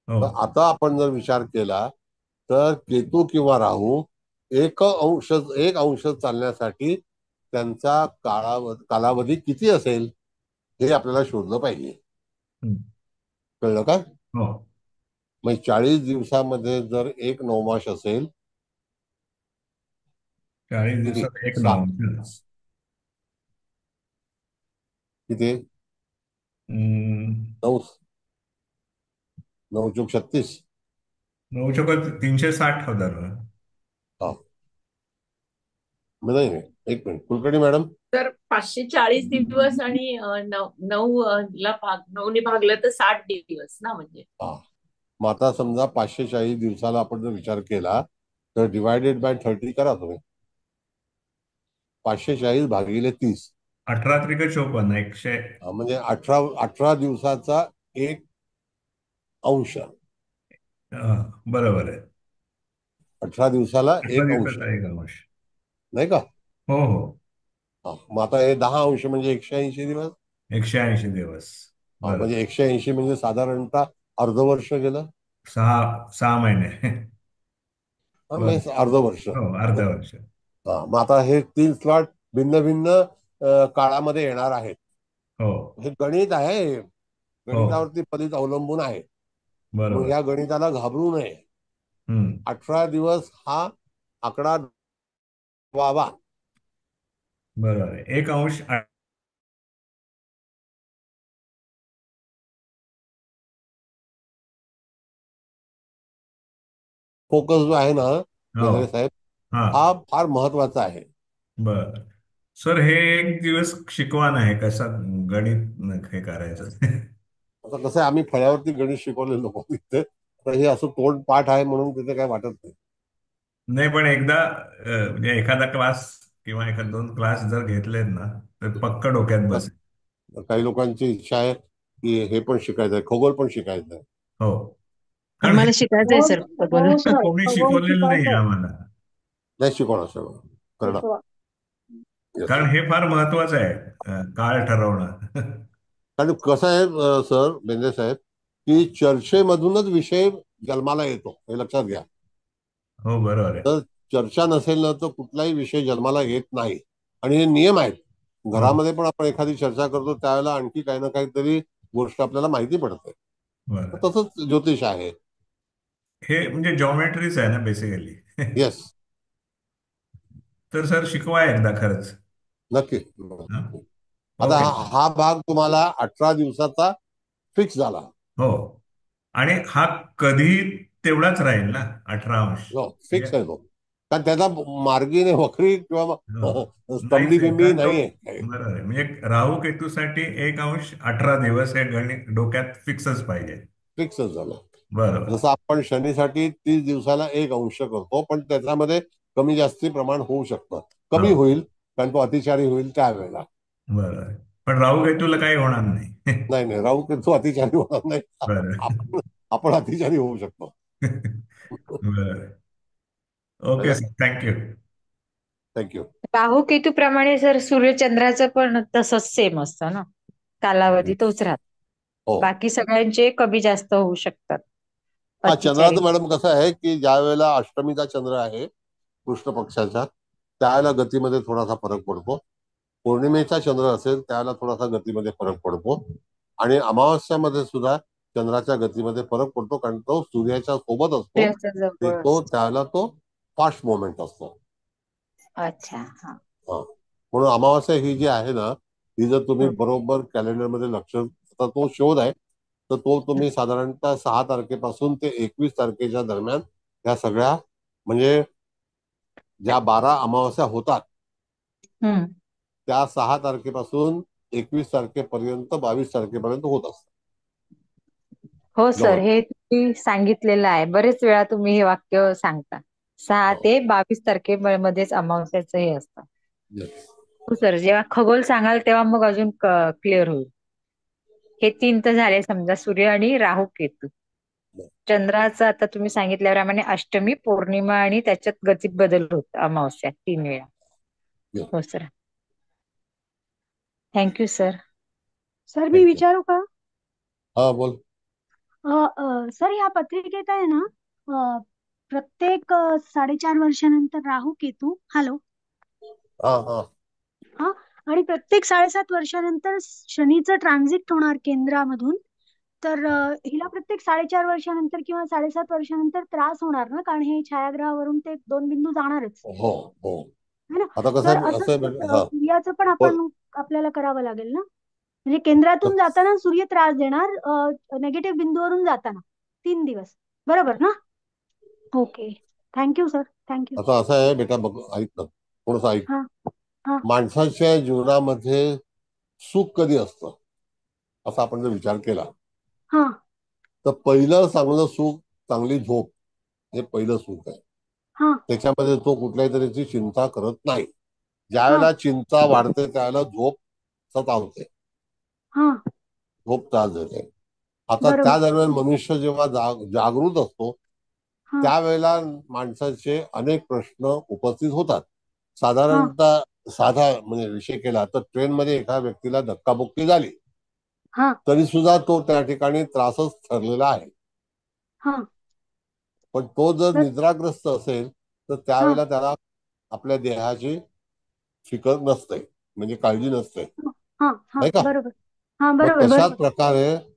तर आता आपण जर विचार केला तर केतू किंवा राहू एक अंश चालण्यासाठी त्यांचा कालावधी किती असेल हे आपल्याला शोधलं पाहिजे. कळलं का? मग 40 दिवसामध्ये जर 1 नवमास असेल, 40 दिवसात 1 नवमास किती? 9 चोक 36, 9 चोक 360 होतात. नाही, एक मिनिट कुलकर्णी मॅडम. तर 540 दिवस आणि 9 ने भागलं तर 60 दिवस ना, म्हणजे. मग आता समजा 540 दिवसाला आपण जर विचार केला तर डिवायडेड बाय 30 करा तुम्ही. 540 भागिले 30. 18 त्रिक 54, 100. म्हणजे 18 दिवसाचा 1 अंश. बरोबर आहे. 18 दिवसाला 18 1 अंश, दिवसाचा 1 अंश. नाही का? हो हो. मग आता हे 10 अंश म्हणजे 180 दिवस. 180 दिवस. बरं. म्हणजे 180 म्हणजे साधारणतः अर्धवर्ष गेलं. 6 महिने. म्हणजे अर्धवर्ष. हो, अर्ध वर्ष. मग आता हे 3 स्लॉट भिन्न भिन्न काळामध्ये येणार आहेत. हो हे गणित आहे, हो, गणितावरती फलित अवलंबून आहे. मग बरोबर. या गणिताला घाबरू नये. 18 दिवस हा आकडा व्हावा. बरोबर आहे. 1 अंश. फोकस जो आहे ना हो. बेंद्रे साहेब, हा. हा फार महत्वाचा आहे. बर सर, हे एक दिवस शिकवण आहे कसा गणित हे करायचं. आता कसं आहे, आम्ही फळ्यावरती गणित शिकवलेलो लोक तिथे, तर हे असं तोंड पाठ आहे म्हणून तिथे काय वाटत नाही. नाही, पण एकदा म्हणजे एखादा क्लास किंवा एखाद 2 क्लास जर घेतलेत ना तर पक्क डोक्यात बसेल. काही लोकांची इच्छा आहे की हे पण शिकायचं आहे, खगोल पण शिकायचं आहे. हो, कारण आम्हाला शिकायचंय सर खगोल. कोणी शिकवलेलं नाही आम्हाला. नाही शिकवणार सर, करणार. कारण हे फार महत्वाचं आहे, काळ ठरवणं. कारण कसं आहे सर बेंद्रे साहेब, की चर्चेमधूनच विषय जन्माला येतो, हे लक्षात घ्या. हो, बरोबर आहे. तर चर्चा नसेल ना तर कुठलाही विषय जन्माला येत नाही. आणि हे नियम आहेत. घरामध्ये पण आपण एखादी चर्चा करतो त्यावेळेला आणखी काही ना काहीतरी गोष्ट आपल्याला माहिती पडते. तसंच ज्योतिष आहे. हे म्हणजे जॉमेट्रीच आहे ना बेसिकली. येस. तर सर शिकवा एकदा खरंच. नक्की. आता ओके. हा भाग तुम्हाला 18 दिवसाचा फिक्स झाला. हो, आणि हा कधी तेवढाच राहील ना 18 अंश. फिक्स आहे तो. कारण त्याचा मार्गीने वक्री किंवा स्तंभी बिंबी नाहीये. बरोबर आहे. म्हणजे राहू केतूसाठी 1 अंश 18 दिवस हे गणित डोक्यात फिक्सच पाहिजे. फिक्सच झालं. बरोबर. जसं आपण शनीसाठी 30 दिवसाला 1 अंश करतो, पण त्याच्यामध्ये कमी जास्ती प्रमाण होऊ शकतं. कमी होईल कारण तो अतिचारी होईल त्यावेळेला. बरोबर. पण राहू केतूला काही होणार नाही. नाही नाही, राहू केतू अतिचारी होणार नाही. आपण अतिचारी होऊ शकतो. बरं. Okay sir, thank you. थँक्यू. राहू केतू प्रमाणे सर सूर्यचंद्राचं पण तसंच सेम असतं ना, कालावधी तोच राहतो. बाकी सगळ्यांचे कमी जास्त होऊ शकतात. चंद्राचं मॅडम कसं आहे की ज्या वेळेला अष्टमीचा चंद्र आहे कृष्ण पक्षाचा, त्यावेळेला गतीमध्ये थोडासा फरक पडतो. पौर्णिमेचा चंद्र असेल त्यावेळेला थोडासा गतीमध्ये फरक पडतो. आणि अमावस्यामध्ये सुद्धा चंद्राच्या गतीमध्ये फरक पडतो, कारण तो सूर्याच्या सोबत असतो. तो त्यावेळेला तो फास्ट मोमेंट असतो. अच्छा. म्हणून अमावस्या ही जी आहे ना, ही जर तुम्ही बरोबर कॅलेंडरमध्ये लक्ष, तो शोध आहे तर तो तुम्ही साधारणतः 6 तारखेपासून ते 21 तारखेच्या दरम्यान ह्या सगळ्या, म्हणजे ज्या 12 अमावस्या होतात त्या 6 तारखेपासून 21 तारखेपर्यंत 22 तारखेपर्यंत होत असतात. हो सर, हे तुम्ही सांगितलेलं आहे. बरेच वेळा तुम्ही हे वाक्य सांगता. 6 ते 22 तारखेमध्येच अमावस्याचं हे असतं. हो सर, जेव्हा खगोल सांगाल तेव्हा मग अजून क्लिअर होईल. हे 3 तर झाले समजा, सूर्य आणि राहू केतू. चंद्राचं आता तुम्ही सांगितल्याप्रमाणे अष्टमी, पौर्णिमा आणि त्याच्यात गतीत बदल होत अमावस्या 3 वेळा. हो सर, थँक्यू सर. सर मी विचारू का? हा बोल. सर ह्या पत्रिकेत आहे ना, प्रत्येक 4.5 वर्षानंतर राहू केतू, हॅलो, हा, आणि प्रत्येक 7.5 वर्षानंतर शनीचं ट्रान्झिट होणार केंद्रामधून. तर हिला प्रत्येक 4.5 वर्षानंतर किंवा 7.5 वर्षानंतर त्रास होणार ना, कारण हे छायाग्रहावरून ते 2 बिंदू जाणारच हो हो है ना. आता तर कसं सूर्याचं पण आपल्याला करावं लागेल ना, म्हणजे केंद्रातून जाताना सूर्य त्रास देणार, नेगेटिव्ह बिंदूवरून जाताना 3 दिवस, बरोबर ना? Okay, thank you sir, thank you. आता असं आहे बेटा, बघ ऐक ना, थोडंसं ऐक. माणसाच्या जीवनामध्ये सुख कधी असतं असा आपण जर विचार केला तर पहिलं चांगलं सुख, चांगली झोप, हे पहिलं सुख आहे. त्याच्यामध्ये तो कुठल्याही तऱ्हेची चिंता करत नाही. ज्या हा वेळेला चिंता वाढते त्यावेळेला झोप सतावते होते, हा झोप त्रास देते. आता त्या बरोबर. दरम्यान मनुष्य जेव्हा जागृत असतो हा त्यावेळेला माणसाचे अनेक प्रश्न उपस्थित होतात. हा साधारणतः साधा म्हणजे विषय केला तर ट्रेनमध्ये एका व्यक्तीला धक्काबुक्की झाली हा तरी सुद्धा तो त्या ठिकाणी त्रासच ठरलेला आहे. हा पण तो जर तर निद्राग्रस्त असेल तर हा त्यावेळेला त्याला आपल्या देहाची फिकर नसते, म्हणजे काळजी नसते, हा हा नाही का? बरोबर. हा मग बरोबर बरोबर.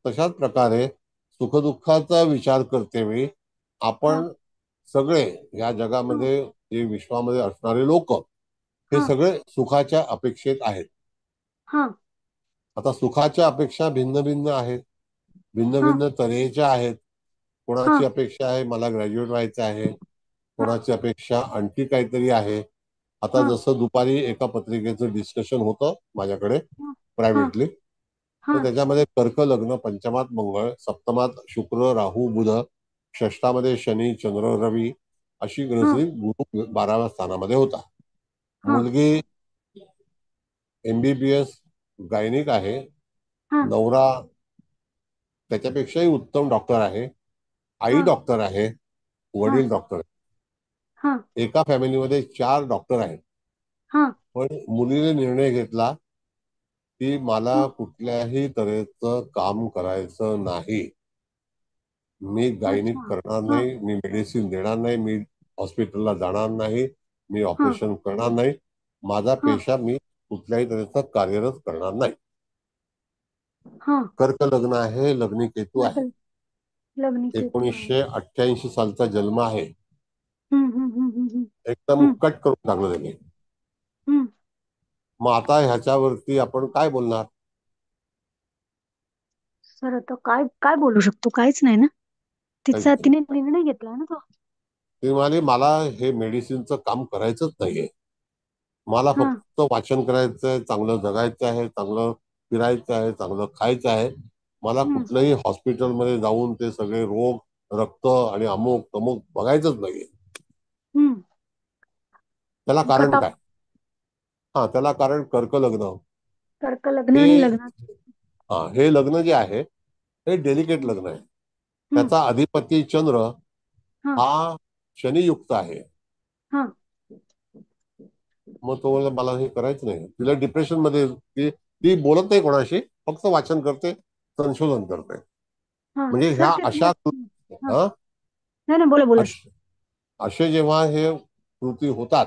तशाच प्रकारे सुखदुःखाचा विचार करतेवेळी हा आपण सगळे या हा जगामध्ये जे विश्वामध्ये असणारे लोक हे हा सगळे सुखाच्या अपेक्षेत आहेत. हा आता सुखाच्या अपेक्षा भिन्न भिन्न आहेत, भिन्न हा भिन्न तऱ्हेच्या आहेत. हा कोणाची अपेक्षा आहे मला ग्रॅज्युएट व्हायचं आहे, हा कोणाची अपेक्षा आणखी काहीतरी आहे. आता हा जसं दुपारी एका पत्रिकेचं डिस्कशन होतं माझ्याकडे हा प्रायव्हेटली, हा तर त्याच्यामध्ये कर्क लग्न, पंचमात मंगळ, सप्तमात शुक्र राहू बुध, षष्टामध्ये शनी चंद्र रवी अशी हा ग्रही गुरु 12व्या स्थानामध्ये होता. हा मुलगी MBBS गायनिक आहे, हा नवरा त्याच्यापेक्षाही उत्तम डॉक्टर आहे, आई हा डॉक्टर आहे, हा वडील डॉक्टर आहे. हा एका फॅमिलीमध्ये 4 डॉक्टर आहेत. हा पण मुलीने निर्णय घेतला की मला हा कुठल्याही तऱ्हेचं काम करायचं नाही, मी गायनिक अच्छा. करणार हा नाही, मी मेडिसिन देणार नाही, मी हॉस्पिटलला जाणार नाही, मी हा ऑपरेशन करणार नाही, माझा हा पेशा मी कुठल्याही तऱ्हेचा कार्यरत करणार नाही. हा कर्क लग्न आहे, लग्नी केतू आहे, कर्क लग्नी केतू आहे. 1988 सालचा जन्म आहे. हम्म हम्म हम्म हम्म एकदम हम्म कट करून टाकलं त्यांनी. हम्म. मग आता ह्याच्यावरती आपण काय बोलणार? सर आता काय काय बोलू शकतो? काहीच नाही ना. काहीच नाही. तिने निर्णय घेतला ना तो. ती म्हणाली मला हे मेडिसिनचं काम करायचंच नाहीये, मला हा फक्त वाचन करायचंय, चांगलं जगायचं आहे, चांगलं फिरायचं आहे, चांगलं खायचं आहे, मला हम्म कुठल्याही हॉस्पिटलमध्ये जाऊन ते सगळे रोग रक्त आणि अमुक तमुक बघायचंच नाहीये. हम्म. त्याला कारण कट ऑफ. काय? त्याला कारण कर्क लग्न. कर्क लग्न हे आणि लग्नात. हे लग्न जे आहे हे डेलिकेट लग्न आहे. हम्म. त्याचा अधिपती चंद्र हा हा शनियुक्त आहे. हा मग तो म्हणला, मला हे करायचं नाही. तिला डिप्रेशन मध्ये ती बोलत नाही कोणाशी, फक्त वाचन करते, संशोधन करते. हा म्हणजे सर ह्या ते अशा हा हा नाही नाही बोला बोला. असे जेव्हा हे कृती होतात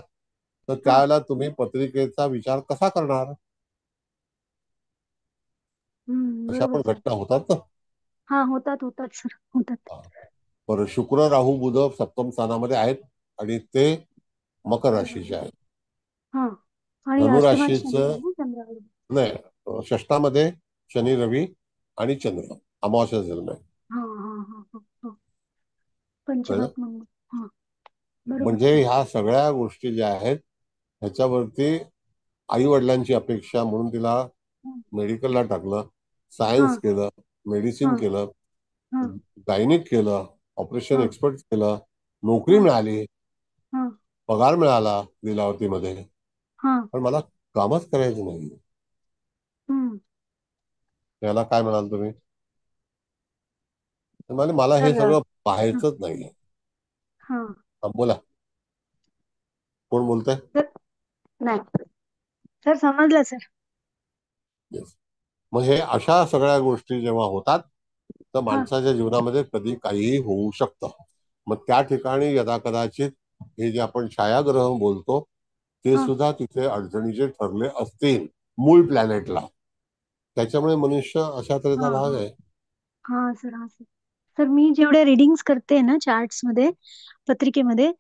तर हा त्यावेळेला तुम्ही पत्रिकेचा विचार कसा करणार? अशा बरोबर पण सर. घटना होतात ना. हा होतात होतात सर होतात. बरं, शुक्र राहू बुध सप्तम स्थानामध्ये आहेत आणि ते मकर राशीचे आहेत. हा आणि अष्टमात शनी आहे धनुराशीचं ना चंद्रावर. नाही, षष्टामध्ये शनी रवी आणि चंद्र अमावस्या जन्म आहे. हा हा हा हा हा. कळलं? पंचमात मंगळ. हा बरोबर म्हणजे सर. ह्या सगळ्या गोष्टी ज्या आहेत ह्याच्यावरती आई वडिलांची अपेक्षा म्हणून तिला हा मेडिकलला टाकलं, हा सायन्स केलं, मेडिसिन हा केलं, हा गायनिक केलं, ऑपरेशन हा एक्सपर्ट केलं, नोकरी हा मिळाली, हा पगार मिळाला लीलावतीमध्ये, हा पण मला कामच करायचं नाही. हम्म. याला काय म्हणाल तुम्ही? तर म्हणाले, मला हे तर सगळं हा पाहायचंच नाहीये. हा. बोला, कोण बोलतंय? सर नाही सर समजलं सर. Yes. मग हे अशा सगळ्या गोष्टी जेव्हा होतात तर हा माणसाच्या जीवनामध्ये कधी काहीही होऊ शकतं. मग त्या ठिकाणी यदाकदाचित हे जे आपण छायाग्रह बोलतो ते हा सुद्धा तिथे अडचणीचे ठरले असतील मूळ प्लॅनेटला. त्याच्यामुळे मनुष्य अशा हा तऱ्हेचा भाग हा आहे. हा सर हा सर. तर मी जेवढ्या रिडिंग्स करते ना चार्ट्स मध्ये पत्रिकेमध्ये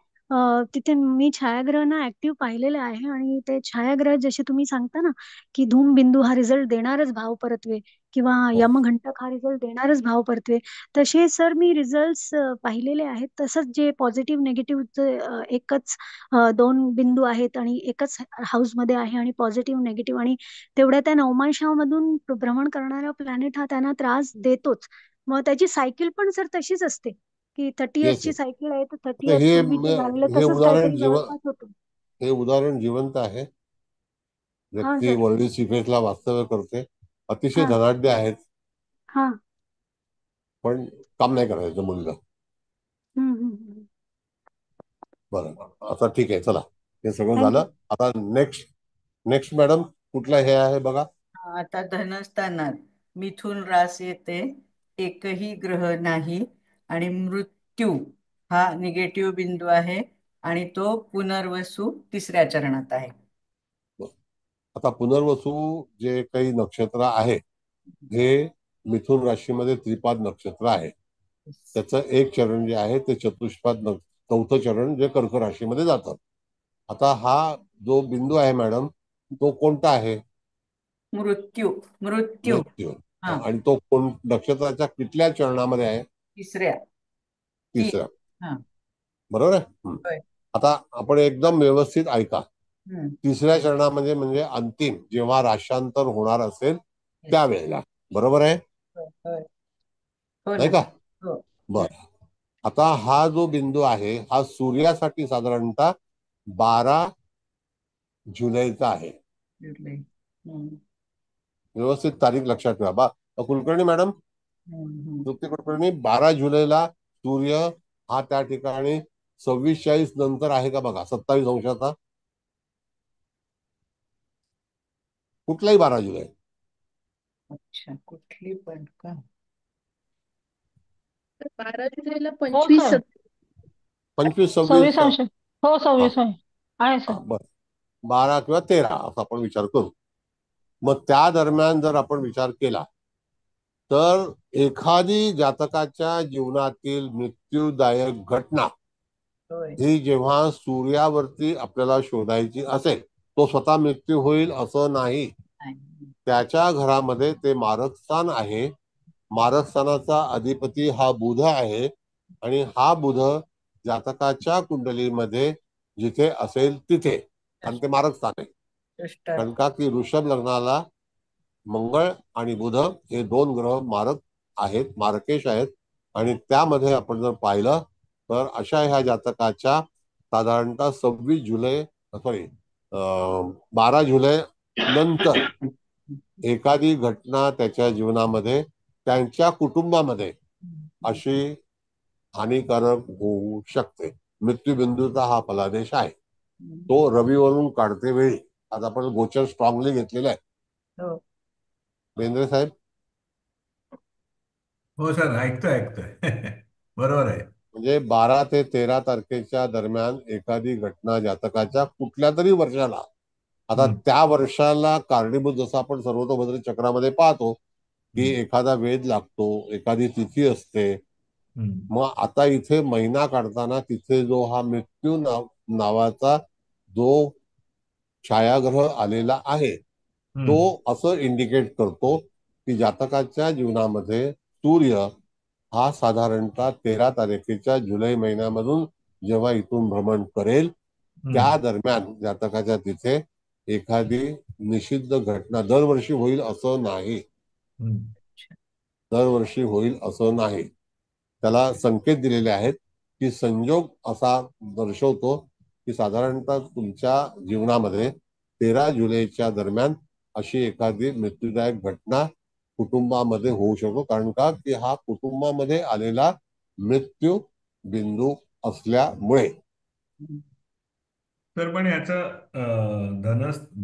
तिथे मी छायाग्रह ना ऍक्टिव्ह पाहिलेले आहे आणि ते छायाग्रह जसे तुम्ही सांगता ना की धूम बिंदू हा रिझल्ट देणारच भाव परत्वे किंवा हो. यमघंटक हा रिझल्ट देणारच भाव परत्वे तसे सर मी रिझल्ट्स पाहिलेले आहेत. तसंच जे पॉझिटिव्ह निगेटिव्ह एकच दोन बिंदू आहेत आणि एकच हाऊस मध्ये आहे आणि पॉझिटिव्ह निगेटिव्ह आणि तेवढ्या त्या नवमांशामधून भ्रमण करणारा प्लॅनेट हा त्यांना त्रास देतोच. मग त्याची सायकल पण सर तशीच असते की 30 येस इयर्सची येस. सायकल आहे तर 30 आता इयर्स पूर्वीचं झालेलं हे तसंच उदाहरण काहीतरी जवळपास होतं. हे उदाहरण जिवंत आहे. हा व्यक्ती सर. वर्ली सीफेसला वास्तव्य करते, अतिशय हा धनाढ्य आहेत, हा. पण काम नाही करायचं मुलगा. हम्म. बरं, आता ठीक आहे, चला हे सगळं थँक्यू. झालं. आता नेक्स्ट नेक्स्ट मॅडम, कुठला हे आहे बघा. आता धनस्थानात मिथुन रास येते, एकही ग्रह नाही आणि मृत्यू हा निगेटिव्ह बिंदू आहे आणि तो पुनर्वसू तिसऱ्या चरणात आहे. आता पुनर्वसू जे काही नक्षत्र आहे हे मिथुन राशीमध्ये त्रिपाद नक्षत्र आहे. त्याचं एक चरण जे आहे ते चतुष्पाद चौथं चरण जे कर्क राशीमध्ये जातं. आता हा जो बिंदू आहे मॅडम, तो कोणता आहे? मृत्यू. मृत्यू. मृत्यू. हा, आणि तो कोण नक्षत्राच्या कुठल्या चरणामध्ये आहे? तिसऱ्या. तिसऱ्या. हा. बरोबर आहे. होय. आता आपण एकदम व्यवस्थित ऐका. हम्म. तिसऱ्या चरणामध्ये म्हणजे अंतिम जेव्हा राशांतर होणार असेल त्यावेळेला. बरोबर आहे, होय. हो नाही ना. का? हो. बर. आता हा जो बिंदू आहे हा सूर्यासाठी साधारणतः 12 जुलैचा आहे. हम्म. व्यवस्थित तारीख लक्षात ठेवा बा. कुलकर्णी मॅडम, हम्म. तृप्ती कुलकर्णी, 12 जुलैला सूर्य हा त्या ठिकाणी 26:40 नंतर आहे का बघा, 27 अंशाचा. कुठलाही 12 जुलै. अच्छा, कुठली पण का? तर 12 जुलैला हो 25 सर. 25, 26. 26 अंश. हो, हा 26 आहे सर. हा, बरं. 12 किंवा 13 असा आपण विचार करू. मग त्या दरम्यान जर आपण विचार केला तर एखादी जातकाच्या जीवनातील मृत्यूदायक घटना होय. ही जेव्हा सूर्यावरती आपल्याला शोधायची असेल, तो स्वतः मृत्यू होईल असं नाही. त्याच्या घरामध्ये ते मारकस्थान आहे. मारकस्थानाचा अधिपती हा बुध आहे आणि हा बुध जातकाच्या कुंडलीमध्ये जिथे असेल तिथे, आणि ते मारकस्थान आहे. कारण का की वृषभ लग्नाला मंगळ आणि बुध हे दोन ग्रह मारक आहेत, मार्केश आहेत. आणि त्यामध्ये आपण जर पाहिलं तर अशा ह्या जातकाच्या साधारणतः 26 जुलै, सॉरी 12 जुलै नंतर एखादी घटना त्याच्या जीवनामध्ये, त्यांच्या कुटुंबामध्ये अशी हानिकारक होऊ शकते. मृत्यूबिंदूचा हा फलादेश आहे. तो रवीवरून काढते वेळी. आज आपण गोचर स्ट्रॉंगली घेतलेला आहे. हो. बेंद्रे साहेब. हो सर, ऐकतोय. बरोबर आहे. म्हणजे 12 ते 13 तारखेच्या दरम्यान एखादी घटना जातकाच्या कुठल्या तरी वर्षाला, आता त्या वर्षाला कारणीभूत जसं आपण सर्वतोभद्र चक्रामध्ये पाहतो की एखादा वेध लागतो, एखादी तिथी असते. मग आता इथे महिना काढताना तिथे जो हा मृत्यू नावाचा जो छायाग्रह आलेला आहे तो असं इंडिकेट करतो की जातकाच्या जीवनामध्ये सूर्य हा साधारणतः 13 तारखेच्या जुलै महिन्यामधून जेव्हा इथून भ्रमण करेल त्या दरम्यान जातकाच्या तिथे एखादी निषिद्ध घटना दरवर्षी होईल असं नाही. दरवर्षी होईल असं नाही. त्याला संकेत दिलेले आहेत की संयोग असा दर्शवतो की साधारणतः तुमच्या जीवनामध्ये 13 जुलैच्या दरम्यान अशी एखादी मृत्यूदायक घटना कुटुंबामध्ये होऊ शकतो. कारण का की हा कुटुंबामध्ये आलेला मृत्यू बिंदू असल्यामुळे. तर पण याचं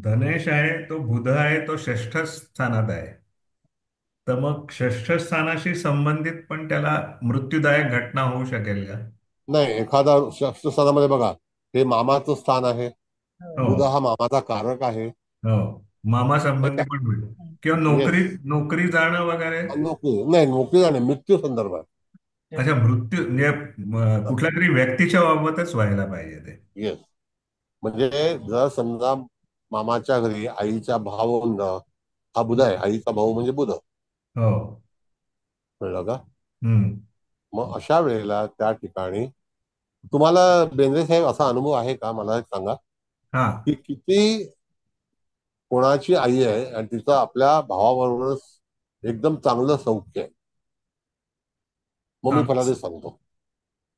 धनेश आहे, तो बुध आहे, तो षष्ठ स्थानात आहे. तर मग षष्ठ स्थानाशी संबंधित पण त्याला मृत्यूदायक घटना होऊ शकेल का? नाही, एखादा षष्ठ स्थानामध्ये बघा, हे मामाचं स्थान आहे. बुध हा मामाचा कारक आहे. हो, मामा संबंधी पण होईल किंवा नोकरी जाणं वगैरे. नाही, नोकरी जाणे मृत्यू संदर्भात. अच्छा, मृत्यू म्हणजे कुठल्या तरी व्यक्तीच्या बाबतच व्हायला पाहिजे ते. येस. म्हणजे जर समजा मामाच्या घरी आईच्या भावंड हा बुध आहे, आईचा भाऊ म्हणजे बुध. हो, कळलं का? मग अशा वेळेला त्या ठिकाणी तुम्हाला बेंद्रे साहेब असा अनुभव आहे का, मला सांगा की किती कोणाची आई आहे आणि तिचं आपल्या भावाबरोबर एकदम चांगलं सौख्य आहे. मग मी फलादेश सांगतो.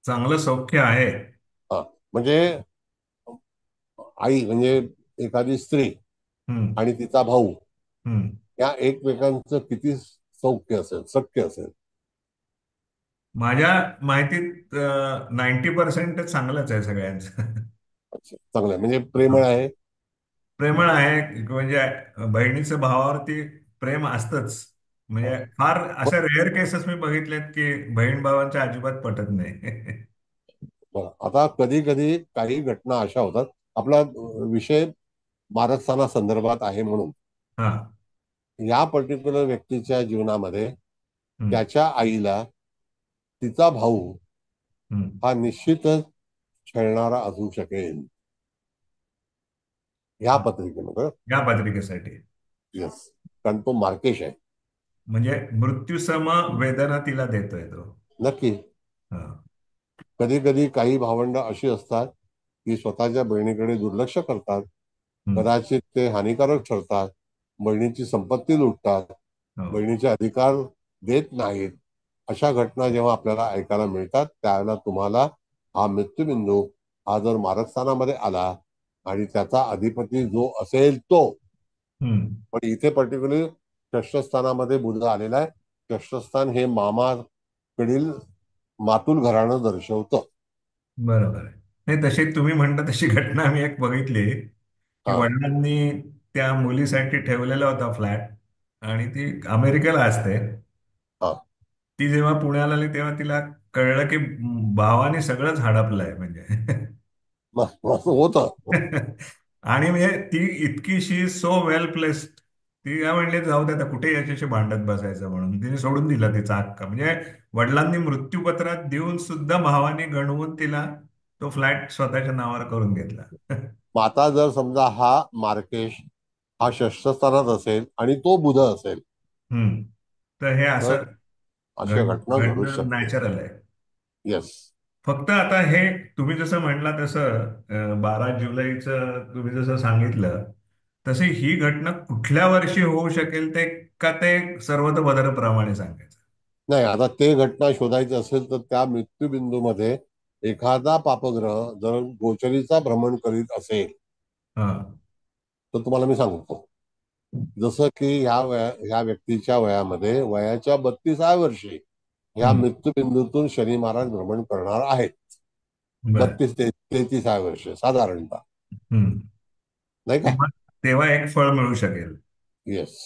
चांगलं सौख्य आहे. हा, म्हणजे आई म्हणजे एखादी स्त्री हम्म. आणि तिचा भाऊ हम्म. या एकमेकांचं किती सौख्य असेल, शक्य असेल? माझ्या माहितीत 90% चांगलंच आहे सगळ्यांचं. अच्छा, चांगलं आहे. म्हणजे प्रेमळ आहे. प्रेमळ आहे, म्हणजे बहिणीचं भावावरती प्रेम असतंच. हा. म्हणजे फार अशा ब- रेअर केसेस मी बघितल्यात की बहीण भावांच्या अजिबात पटत नाही. बरं. आता कधी कधी काही घटना अशा होतात. आपला विषय मारकसाना संदर्भात आहे म्हणून हा. या पर्टिक्युलर व्यक्तीच्या जीवनामध्ये हम्म. त्याच्या आईला तिचा भाऊ हम्म. हा निश्चितच छळणारा असू शकेल ह्या हा. पत्रिकेमध्ये. या पत्रिकेसाठी येस, कारण तो मार्केश आहे. म्हणजे मृत्यूसम वेदना तिला देतोय तो. नक्की. हा. कधी कधी काही भावंड अशी असतात की स्वतःच्या बहिणीकडे दुर्लक्ष करतात. हम्म. कदाचित ते हानिकारक ठरतात. बहिणीची संपत्ती लुटतात. हो. बहिणीचे अधिकार देत नाहीत. अशा घटना जेव्हा आपल्याला ऐकायला मिळतात त्यावेळेला तुम्हाला हा मृत्यूबिंदू हा जर मारकस्थानामध्ये आला आणि त्याचा अधिपती जो असेल तो, हम्म. पण इथे पर्टिक्युलरली षष्ठस्थानामध्ये बुध आलेला आहे. षष्ठस्थान हे मामाकडील मातुल घराणं दर्शवतं. बरोबर आहे. नाही, तशी तुम्ही म्हणता तशी घटना मी एक बघितली की हा. वडिलांनी त्या मुलीसाठी ठेवलेला होता फ्लॅट, आणि ती अमेरिकेला असते. हा. ती जेव्हा पुण्याला आली तेव्हा तिला कळलं की भावाने सगळंच हडपलंय म्हणजे. होतं. आणि म्हणजे ती इतकीशी सो वेल प्लेस्ड, ती काय म्हणली जाऊ दे आता कुठे याच्याशी भांडत बसायचं, म्हणून तिने सोडून दिला तिचा हक्क. म्हणजे वडिलांनी मृत्यूपत्रात देऊन सुद्धा भावाने गणवून तिला तो फ्लॅट स्वतःच्या नावावर करून घेतला. मग आता जर समजा हा मार्केश हा षष्ठस्थानात असेल आणि तो बुध असेल हम्म. तर हे तर असं अशा घटना घडू घडणं शकते. नॅचरल आहे. येस. फक्त आता हे तुम्ही जसं म्हणला तसं 12 जुलैचं तुम्ही जसं सांगितलं तशी ही घटना कुठल्या वर्षी होऊ शकेल ते, का ते सर्वतोपदरप्रमाणे सांगायचं? नाही, आता ते घटना शोधायची असेल तर त्या मृत्यूबिंदूमध्ये एखादा पापग्रह जर गोचरीचा भ्रमण करीत असेल हा. तर तुम्हाला मी सांगतो. जसं की ह्या व्यक्तीच्या वयामध्ये वयाच्या 32व्या वर्षी ह्या हम्म. मृत्यूबिंदूतून शनी महाराज भ्रमण करणार आहेत. बर. 32 ते 33व्या वर्ष साधारणतः, हम्म. नाही का? तेव्हा तेव्हा एक फळ मिळू शकेल. येस.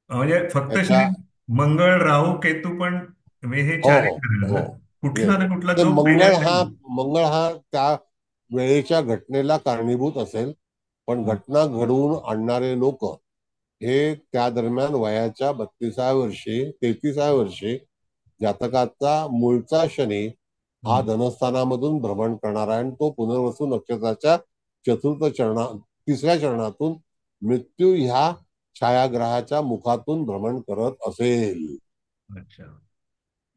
म्हणजे फक्त त्याच्या श्री मंगळ, राहू, केतू पण हे हो, चारही हो, ठरेल हो. ना? येस. कुठला ना कुठला ते जो पहिल्या मंगळ हा त्या वेळेच्या घटनेला कारणीभूत असेल, पण घटना घडवून आणणारे लोक हे त्या दरम्यान वयाच्या 32व्या वर्षी 33व्या वर्षी जातकाचा मूळचा शनी हा हम्म. धनस्थानामधून भ्रमण करणार आहे आणि तो पुनर्वसू नक्षत्राच्या चतुर्थ चरणा 3ऱ्या चरणातून मृत्यू ह्या छायाग्रहाच्या मुखातून भ्रमण करत असेल. अच्छा.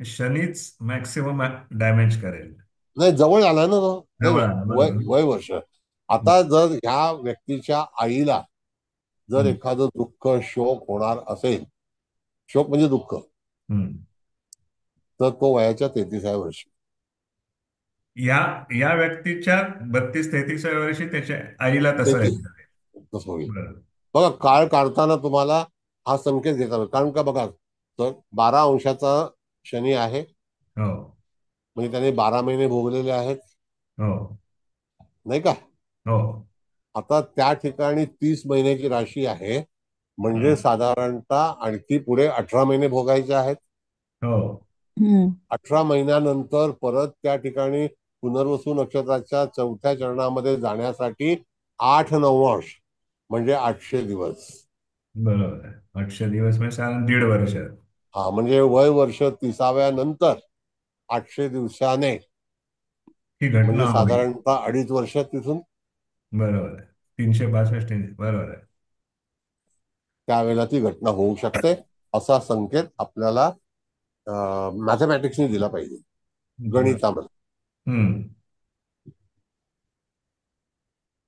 शनीच मॅक्सिमम डॅमेज करेल. नाही, जवळ आला ना तो. नाही जवळ नाही, आलं, वय बरोबर. वय वर्ष. आता जर ह्या व्यक्तीच्या आईला जर हम्म. एखादं दुःख शोक होणार असेल, शोक म्हणजे दुःख, हम्म. तर तो वयाच्या 33व्या वर्षी. या या व्यक्तीच्या 32-33व्या वर्षी त्याच्या आईला तसं तेहतीस आहे. तसं होईल. बरं. बघा, काळ काढताना तुम्हाला हा संकेत घेता येईल. कारण का बघा, तर 12 अंशाचा शनी आहे, हो. म्हणजे त्याने 12 महिने भोगलेले आहेत, हो. नाही का? हो. आता त्या ठिकाणी 30 महिन्याची राशी आहे, म्हणजे हम्म. साधारणतः आणखी पुढे 18 महिने भोगायचे आहेत. हो. 18 महिन्यानंतर परत त्या ठिकाणी पुनर्वसू नक्षत्राच्या 4थ्या चरणामध्ये जाण्यासाठी 8 9 अंश म्हणजे 800 दिवस. बरोबर आहे. 800 दिवस म्हणजे साधारण 1.5 वर्ष. हा, म्हणजे वय वर्ष 30व्या नंतर 800 दिवसाने ही घटना म्हणजे होईल. साधारणतः 2.5 वर्ष तिथून बरोबर आहे. 362 बरोबर आहे. त्यावेळेला ती घटना होऊ शकते, असा संकेत आपल्याला मॅथमॅटिक्सने दिला पाहिजे, गणितामध्ये. हम्म.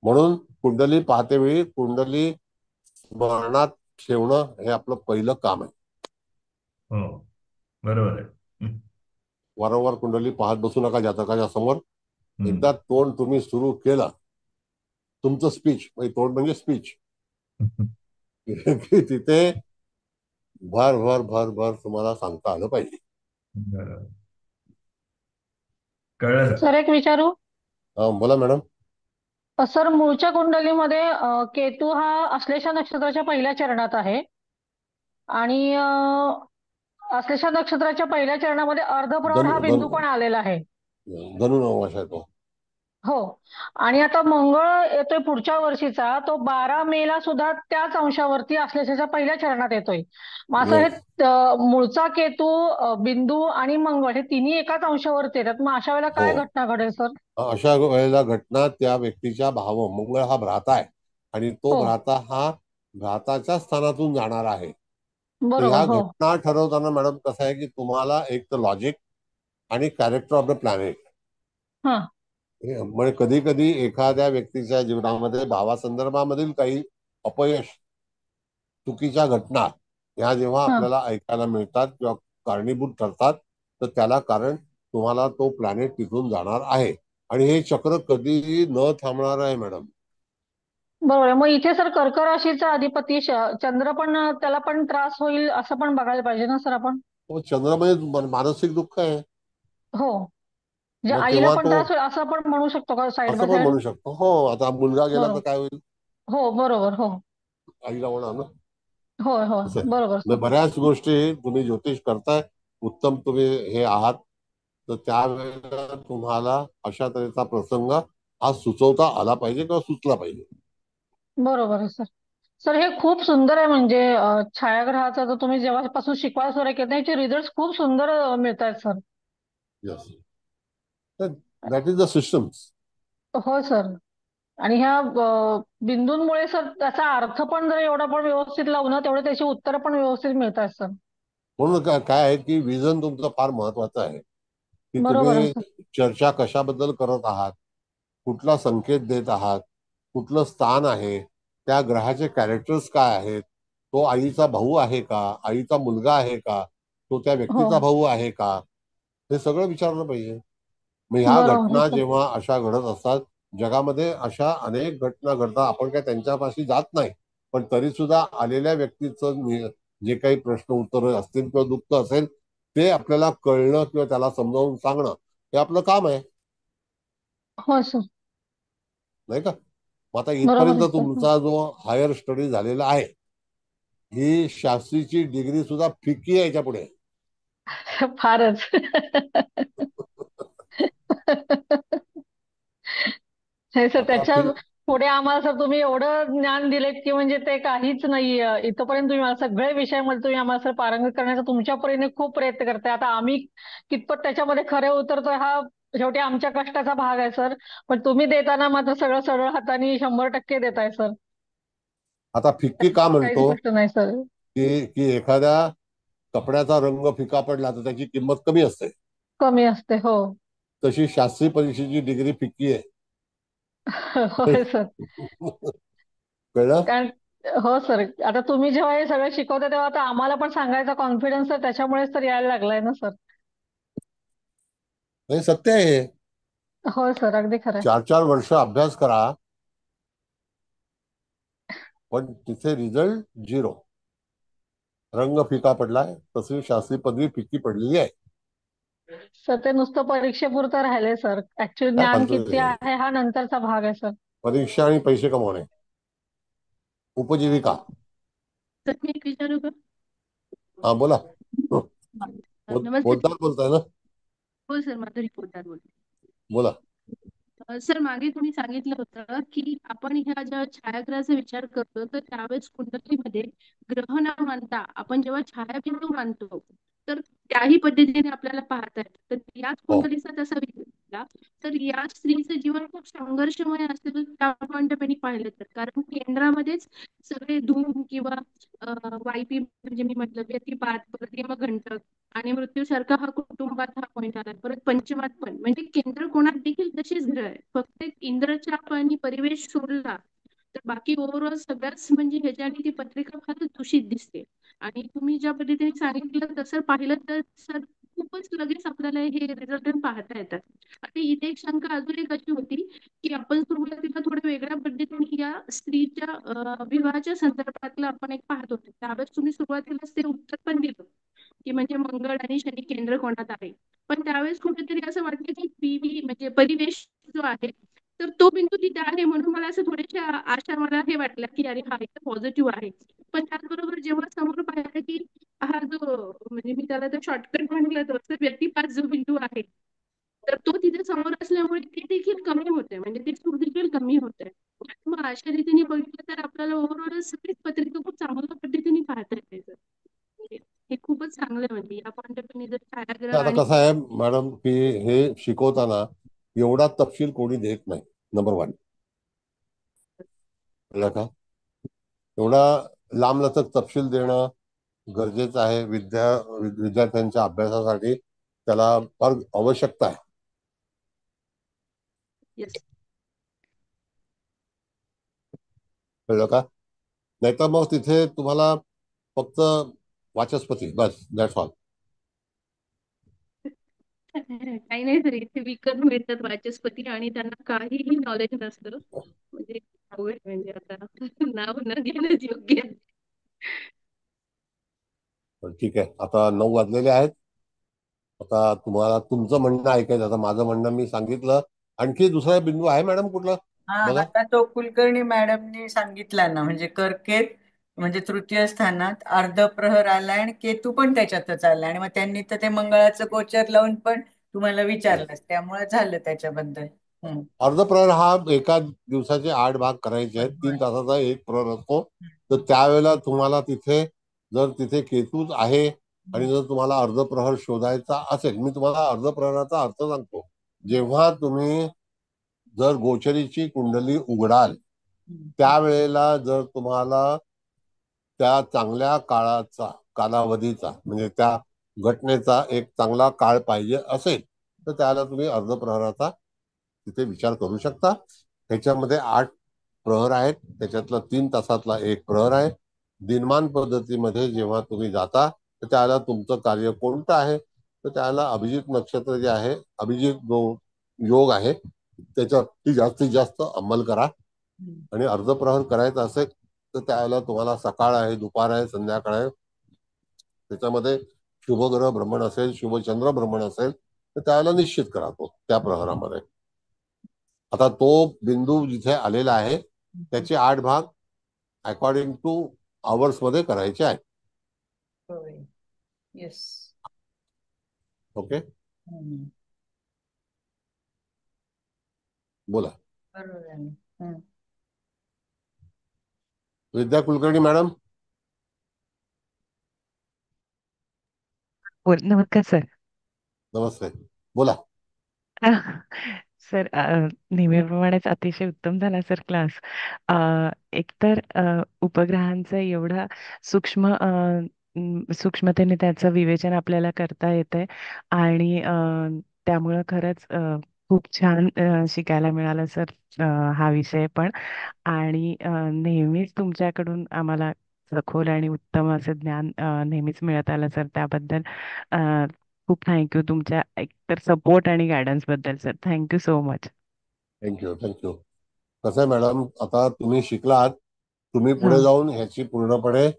म्हणून कुंडली पाहतेवेळी कुंडली स्मरणात ठेवणं हे आपलं पहिलं काम आहे. हो. बरोबर आहे. हम्म. वारंवार कुंडली पाहत बसू नका जातकाच्या समोर. हम्म. एकदा तोंड तुम्ही सुरू केलं, तुमचं स्पीच, तोंड म्हणजे स्पीच, की तिथे भर भर भर भर तुम्हाला सांगता आलं पाहिजे. बरोबर. कळलं सर. सर एक विचारू? बोला मॅडम. सर मूळच्या कुंडलीमध्ये केतू हा आश्लेषा नक्षत्राच्या पहिल्या चरणात आहे आणि आश्लेषा नक्षत्राच्या पहिल्या चरणामध्ये अर्धप्रहर हा धनु बिंदू धनु पण आलेला आहे. धनु नवमाश आहे तो. हो. आणि आता मंगळ येतोय पुढच्या वर्षीचा, तो 12 मेला सुद्धा त्याच अंशावरती आश्लेषाच्या पहिल्या चरणात येतोय. मग असं हे Yes. मूळचा केतू, बिंदू आणि मंगळ हे तिन्ही एकाच अंशावरती येतात. मग अशा वेळेला हो, काय घटना घडेल सर? अशा वेळेला घटना त्या व्यक्तीच्या भाव मंगळ हा भ्राता आहे आणि तो हो भ्राता हा भ्राताच्या स्थानातून जाणार आहे. तर बरोबर. ह्या हो घटना ठरवताना मॅडम कसं आहे की तुम्हाला एक तर लॉजिक आणि कॅरेक्टर ऑफ द प्लॅनेट, हा म्हणजे कधी कधी एखाद्या व्यक्तीच्या जीवनामध्ये भावासंदर्भामधील काही अपयश, चुकीच्या घटना ह्या जेव्हा हा आपल्याला ऐकायला मिळतात किंवा कारणीभूत ठरतात, तर त्याला कारण तुम्हाला तो प्लॅनेट तिथून जाणार आहे आणि हे चक्र कधीही न थांबणार आहे मॅडम. बरोबर आहे. मग इथे सर कर्क राशीचा अधिपती चंद्र पण, त्याला पण त्रास होईल असं पण बघायला पाहिजे ना सर आपण? तो चंद्र म्हणजे मानसिक दुःख आहे. हो, म्हणजे मग आईला तेव्हा पण तो त्रास होईल असं पण म्हणू शकतो का साईड असं बाय पण साईड? म्हणू शकतो. हो, आता मुलगा गेला तर बरोबर. काय होईल? हो बरोबर. हो आईला होणार ना. होय होय असं आहे. बरोबर सर. म्हणजे बऱ्याच गोष्टी तुम्ही ज्योतिष करताय, उत्तम तुम्ही हे आहात, तर त्यावेळेला तुम्हाला अशा तऱ्हेचा प्रसंग हा सुचवता आला पाहिजे किंवा सुचला पाहिजे. बरोबर आहे सर. सर हे खूप सुंदर आहे, म्हणजे छायाग्रहाचा जर तुम्ही जेव्हापासून शिकवायला सुरू केलं त्याचे रिझल्ट खूप सुंदर मिळत आहेत sir. Yes, that is the systems. हो सर. आणि ह्या बिंदूंमुळे सर त्याचा अर्थ पण जर एवढा पण व्यवस्थित लावणं, तेवढे त्याची उत्तरं पण व्यवस्थित मिळतात सर. म्हणून काय आहे की विजन तुमचं फार महत्वाचं आहे की बरोबर आहे तुम्ही सर. चर्चा कशाबद्दल करत आहात, कुठला संकेत देत आहात, कुठलं स्थान आहे, त्या ग्रहाचे कॅरेक्टर्स काय आहेत, तो आईचा भाऊ आहे का, आईचा मुलगा आहे का, तो त्या हो व्यक्तीचा भाऊ आहे का, हे सगळं विचारलं पाहिजे. मग ह्या बरोबर आहे घटना सर. जेव्हा अशा घडत असतात, जगामध्ये अशा अनेक घटना घडतात, आपण काय त्यांच्यापाशी जात नाही, पण तरी सुद्धा आलेल्या व्यक्तीचं जे काही प्रश्न उत्तर असतील किंवा दुःख असेल ते आपल्याला कळणं किंवा त्याला समजावून सांगणं हे आपलं काम आहे, हो सर. नाही का? मग आता बरोबर इथपर्यंत आहे सर. तुमचा जो हायर स्टडी झालेला आहे, ही शास्त्रीची डिग्री सुद्धा फिक्की आहे याच्या पुढे. फारच. हे सर आता त्याच्या पुढे आम्हाला सर तुम्ही एवढं ज्ञान दिलेत की म्हणजे ते काहीच नाही. इथपर्यंत तुम्ही मला सगळ्या विषयामध्ये तुम्ही आम्हाला सर पारंगत करण्याचा तुमच्या परीने खूप प्रयत्न करताय. आता आम्ही कितपत त्याच्यामध्ये खरे उतरतोय हा शेवटी आमच्या कष्टाचा भाग आहे सर. पण तुम्ही देताना मात्र सगळं सरळ हाताने 100% देताय सर. आता फिक्की का काहीच म्हणतो गोष्ट नाही सर. की एखाद्या कपड्याचा रंग फिका पडला तर त्याची किंमत कमी असते, कमी असते. हो. तशी शास्त्रीय परीक्षेची डिग्री फिक्की आहे. होय सर. कळलं? कारण हो सर, आता तुम्ही जेव्हा हे सगळं शिकवता तेव्हा आता आम्हाला पण सांगायचा कॉन्फिडन्स तर त्याच्यामुळेच तर यायला लागलाय ना सर. हे सत्य आहे. हो सर, अगदी खरं आहे. 4-4 वर्ष अभ्यास करा, पण तिथे रिझल्ट 0. रंग फिका पडलाय, तशी शास्त्री पदवी फिक्की पडलेली आहे. सर ते नुसतं परीक्षेपुरतं राहिलंय सर. ऍक्च्युअली काय ज्ञान फालतू किती आहे? आहे हा नंतरचा भाग आहे सर. परीक्षा आणि पैसे कमवणे, उपजीविका. तर मी एक विचारू का? हा बोला. नमस्ते. बोलताय ना? हो सर, माधुरी पोद्दार बोलते. बोला. सर मागे तुम्ही सांगितलं होतं की आपण ह्या ज्या छायाग्रहाचा विचार करतो तर त्यावेळेस कुंडलीमध्ये ग्रह न मानता आपण जेव्हा छायाबिंदू मानतो तर त्याही पद्धतीने आपल्याला पाहता येतं. तर याच हो, कुंडलीचा तसा विचार तर या स्त्रीचं जीवन खूप संघर्षमय असेल त्या पॉईंटपैकी पाहिलं तर, कारण केंद्रामध्येच सगळे धूम किंवा वायपी म्हणजे मी म्हटलं व्यतिपात, परत यमघंटक आणि मृत्यूसारखा हा कुटुंबात हा पॉईंट आला. परत पंचमात पण म्हणजे केंद्र कोणात देखील तशीच ग्रह आहे. फक्त एक इंद्रचाप आणि परिवेश सोडला तर बाकी ओव्हरऑल सगळ्याच म्हणजे ह्याच्याने ती पत्रिका फारच दूषित दिसते. आणि तुम्ही ज्या पद्धतीने सांगितलं तसं पाहिलं तर सर खूपच खूपच लगेच आपल्याला हे रिझल्ट पाहता येतात. आणि इथे एक शंका अजून एक अशी होती की आपण सुरुवातीला थोड्या वेगळ्या पद्धतीने या स्त्रीच्या विवाहाच्या संदर्भातलं आपण एक पाहत होतो. त्यावेळेस तुम्ही सुरुवातीलाच ते उत्तर पण दिलं की म्हणजे मंगळ आणि शनी केंद्र कोणात आहे. पण त्यावेळेस कुठेतरी असं वाटलं की पीव्ही म्हणजे परिवेश जो आहे तर तो बिंदू तिथे आहे, म्हणून मला असं थोड्याशा आशा मला हे वाटलं की अरे हा इथं पॉझिटिव्ह आहे. पण त्याचबरोबर जेव्हा समोर पाहिलं की हा जो म्हणजे मी त्याला तर शॉर्टकट म्हणलं तर व्यक्तिपात जो बिंदू आहे तर तो तिथे समोर असल्यामुळे ते देखील कमी होते, म्हणजे ते सुख देखील कमी होते. मग अशा रीतीने बघितलं तर आपल्याला ओव्हरऑल सगळीच पत्रिका खूप चांगल्या पद्धतीने पाहता येते सर. हे खूपच चांगलं आहे, म्हणजे या पॉईंट जर छायाग्रह आता आणि कसं आहे मॅडम की हे शिकवताना एवढा तपशील कोणी देत नाही. नंबर 1 कळलं का? एवढा लांबलचक तपशील देणं गरजेचं आहे विद्यार्थ्यांच्या अभ्यासासाठी. त्याला फार आवश्यकता आहे. येस कळलं का? नाहीतर मग तिथे तुम्हाला फक्त वाचस्पती बस, दॅट्स ऑल. काही नाही सर, इथे विकत मिळतात वाचस्पती आणि त्यांना काहीही नॉलेज नसतं. म्हणजे अवघड म्हणजे आता नाव न घेणंच योग्य आहे. ठीक आहे, आता 9 वाजलेले आहेत. आता तुम्हाला तुमचं म्हणणं ऐकायचं. आता माझं म्हणणं मी सांगितलं. आणखी दुसरा बिंदू आहे मॅडम कुठला हा, बघा? आता तो कुलकर्णी मॅडमनी सांगितला ना, म्हणजे कर्केत म्हणजे तृतीय स्थानात अर्धप्रहर आलाय आणि केतू पण त्याच्यातच आलाय, आणि मग त्यांनी तर ते मंगळाचं गोचर लावून पण तुम्हाला विचारलंच, त्यामुळे झालं त्याच्याबद्दल. हम्म. अर्धप्रहर हा एका दिवसाचे 8 भाग करायचे आहेत. 3 तासाचा एक प्रहर असतो. तर त्यावेळेला तुम्हाला तिथे जर तिथे केतूच आहे आणि जर तुम्हाला अर्धप्रहर शोधायचा असेल, मी तुम्हाला अर्धप्रहराचा अर्थ सांगतो. जेव्हा तुम्ही जर गोचरीची कुंडली उघडाल त्यावेळेला जर तुम्हाला त्या चांगल्या कालावधीचा म्हणजे त्या घटनेचा एक चांगला काळ पाहिजे असेल तर त्याला तुम्ही अर्धप्रहराचा तिथे विचार करू शकता. त्याच्यामध्ये 8 प्रहर आहेत. त्याच्यातला 3 तासातला एक प्रहर आहे. दिनमान पद्धतीमध्ये जेव्हा तुम्ही जाता तर त्याला तुमचं कार्य कोणतं आहे तर त्याला अभिजित नक्षत्र जे आहे, अभिजित जो योग आहे त्याच्यावरती जास्तीत जास्त अंमल करा. आणि अर्धप्रहर करायचा असेल तर त्यावेळेला तुम्हाला सकाळ आहे, दुपार आहे, संध्याकाळ आहे, त्याच्यामध्ये शुभग्रह भ्रमण असेल, शुभचंद्र भ्रमण असेल तर त्यावेळेला निश्चित करा तो त्या प्रहरामध्ये. आता तो बिंदू जिथे आलेला आहे त्याचे 8 भाग अकॉर्डिंग टू आवर्स मध्ये करायचे आहेत. येस. ओके, बोला. बरोबर आहे. हम्म. विद्या कुलकर्णी मॅडम. बोल. नमस्कार सर. नमस्ते, बोला. सर, नेहमीप्रमाणेच अतिशय उत्तम झाला सर क्लास. एकतर उपग्रहांचं एवढा सूक्ष्म सूक्ष्मतेने त्याचं विवेचन आपल्याला करता येतंय आणि त्यामुळं खरंच खूप छान शिकायला मिळालं सर हा विषय पण. आणि नेहमीच तुमच्याकडून आम्हाला सखोल आणि उत्तम असं ज्ञान नेहमीच मिळत आलं सर. त्याबद्दल खूप थँक्यू तुमच्या एकतर सपोर्ट आणि गायडन्स बद्दल sir. Thank you so much. Thank you. कसं आहे मॅडम, आता तुम्ही शिकलात, तुम्ही पुढे हां. जाऊन ह्याची पूर्णपणे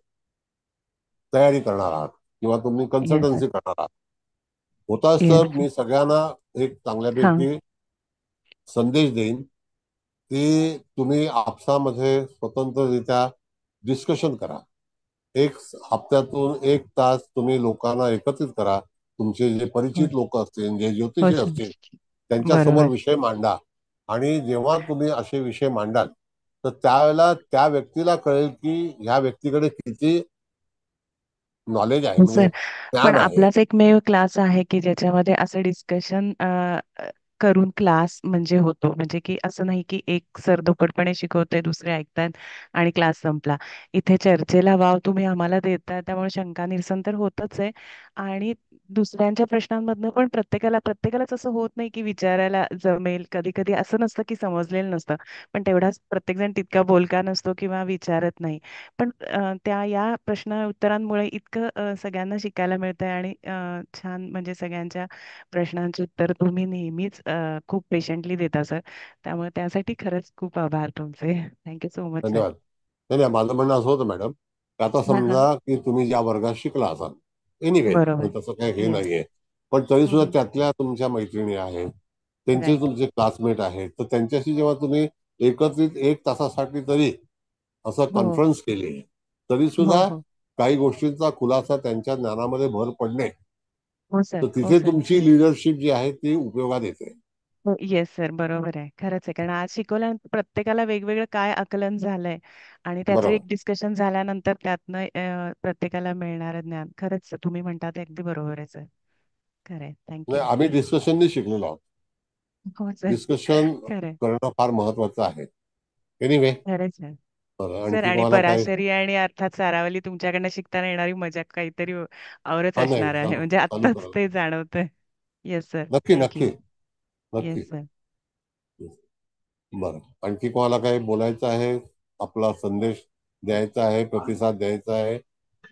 तयारी करणार आहात किंवा तुम्ही येस सर. कन्सल्टन्सी करणार आहात. होता येस असतं सर. मी सगळ्यांना एक हां. चांगल्यापैकी संदेश देईन की तुम्ही आपसामध्ये स्वतंत्ररित्या डिस्कशन करा. एक हप्त्यातून 1 तास तुम्ही लोकांना एकत्रित करा. तुमचे जे हो. परिचित लोक असतील, जे हो ज्योतिषी सर. असतील त्यांच्यासमोर बरोबर. विषय मांडा. आणि जेव्हा तुम्ही असे विषय मांडाल तर त्यावेळेला त्या व्यक्तीला कळेल की ह्या व्यक्तीकडे किती नॉलेज आहे, हो म्हणजे सर. पण ज्ञान आहे. आपलाच एकमेव क्लास आहे की ज्याच्यामध्ये असं डिस्कशन करून क्लास म्हणजे होतो, म्हणजे की असं नाही की एक सर धोकडपणे शिकवते, दुसरे ऐकतात आणि क्लास संपला. इथे चर्चेला वाव तुम्ही आम्हाला देताय, त्यामुळे शंका निरसन तर होतच आहे. आणि दुसऱ्यांच्या प्रश्नांमधनं पण प्रत्येकालाच असं होत नाही की विचारायला जमेल. कधी कधी असं नसतं की समजलेलं नसतं, पण तेवढाच प्रत्येकजण तितका बोलका नसतो किंवा विचारत नाही. पण त्या या प्रश्न उत्तरांमुळे इतकं सगळ्यांना शिकायला मिळतंय. आणि छान म्हणजे सगळ्यांच्या प्रश्नांची उत्तर तुम्ही नेहमीच खूप पेशंटली देता सर. त्यामुळे त्यासाठी खरंच खूप आभार तुमचे. Thank you so much sir. धन्यवाद. नाही नाही, माझं म्हणणं असं होतं मॅडम, की आता हा हा. समजा की तुम्ही ज्या वर्गात शिकला असाल, एनिवे बरोबर. तसं काही हे येस. नाहीये, पण तरी सुद्धा त्यातल्या तुमच्या मैत्रिणी आहेत, त्यांचे राईट. तुमचे क्लासमेट आहेत, तर त्यांच्याशी जेव्हा तुम्ही एकत्रित 1 तासासाठी तरी असं हो कॉन्फरन्स केली, तरी हो सुद्धा हो. काही गोष्टींचा खुलासा त्यांच्या ज्ञानामध्ये भर पडणे, हो सर. तर हो तिथे सर. तुमची लिडरशिप जी आहे ती उपयोगात येते. हो येस सर, बरोबर आहे. खरंच आहे. कारण आज शिकवल्यानंतर प्रत्येकाला वेगवेगळं काय आकलन झालंय आणि त्याचं बरोबर. एक डिस्कशन झाल्यानंतर त्यातनं प्रत्येकाला मिळणारं ज्ञान. खरंच तुम्ही म्हणता ते अगदी बरोबर आहे सर. खरं आहे. नाही, थँक्यू. आम्ही डिस्कशननी शिकलेलो आहोत. हो सर. डिस्कशन खरं आहे. करणं फार महत्वाचं आहे. एनिवे, खरंच आहे. सर आणखी आणि कोणाला काय? पराशरी आणि अर्थात सारावली तुमच्याकडनं शिकताना येणारी मजा काहीतरी औरच हा, नाही, असणार आहे. चालू म्हणजे चालू आत्ताच करा. ते जाणवतंय. Yes sir. नक्की थँक्यू. नक्की नक्की. Yes sir. बरं, आणखी कोणाला काही बोलायचं आहे, आपला संदेश द्यायचा आहे, प्रतिसाद द्यायचा आहे,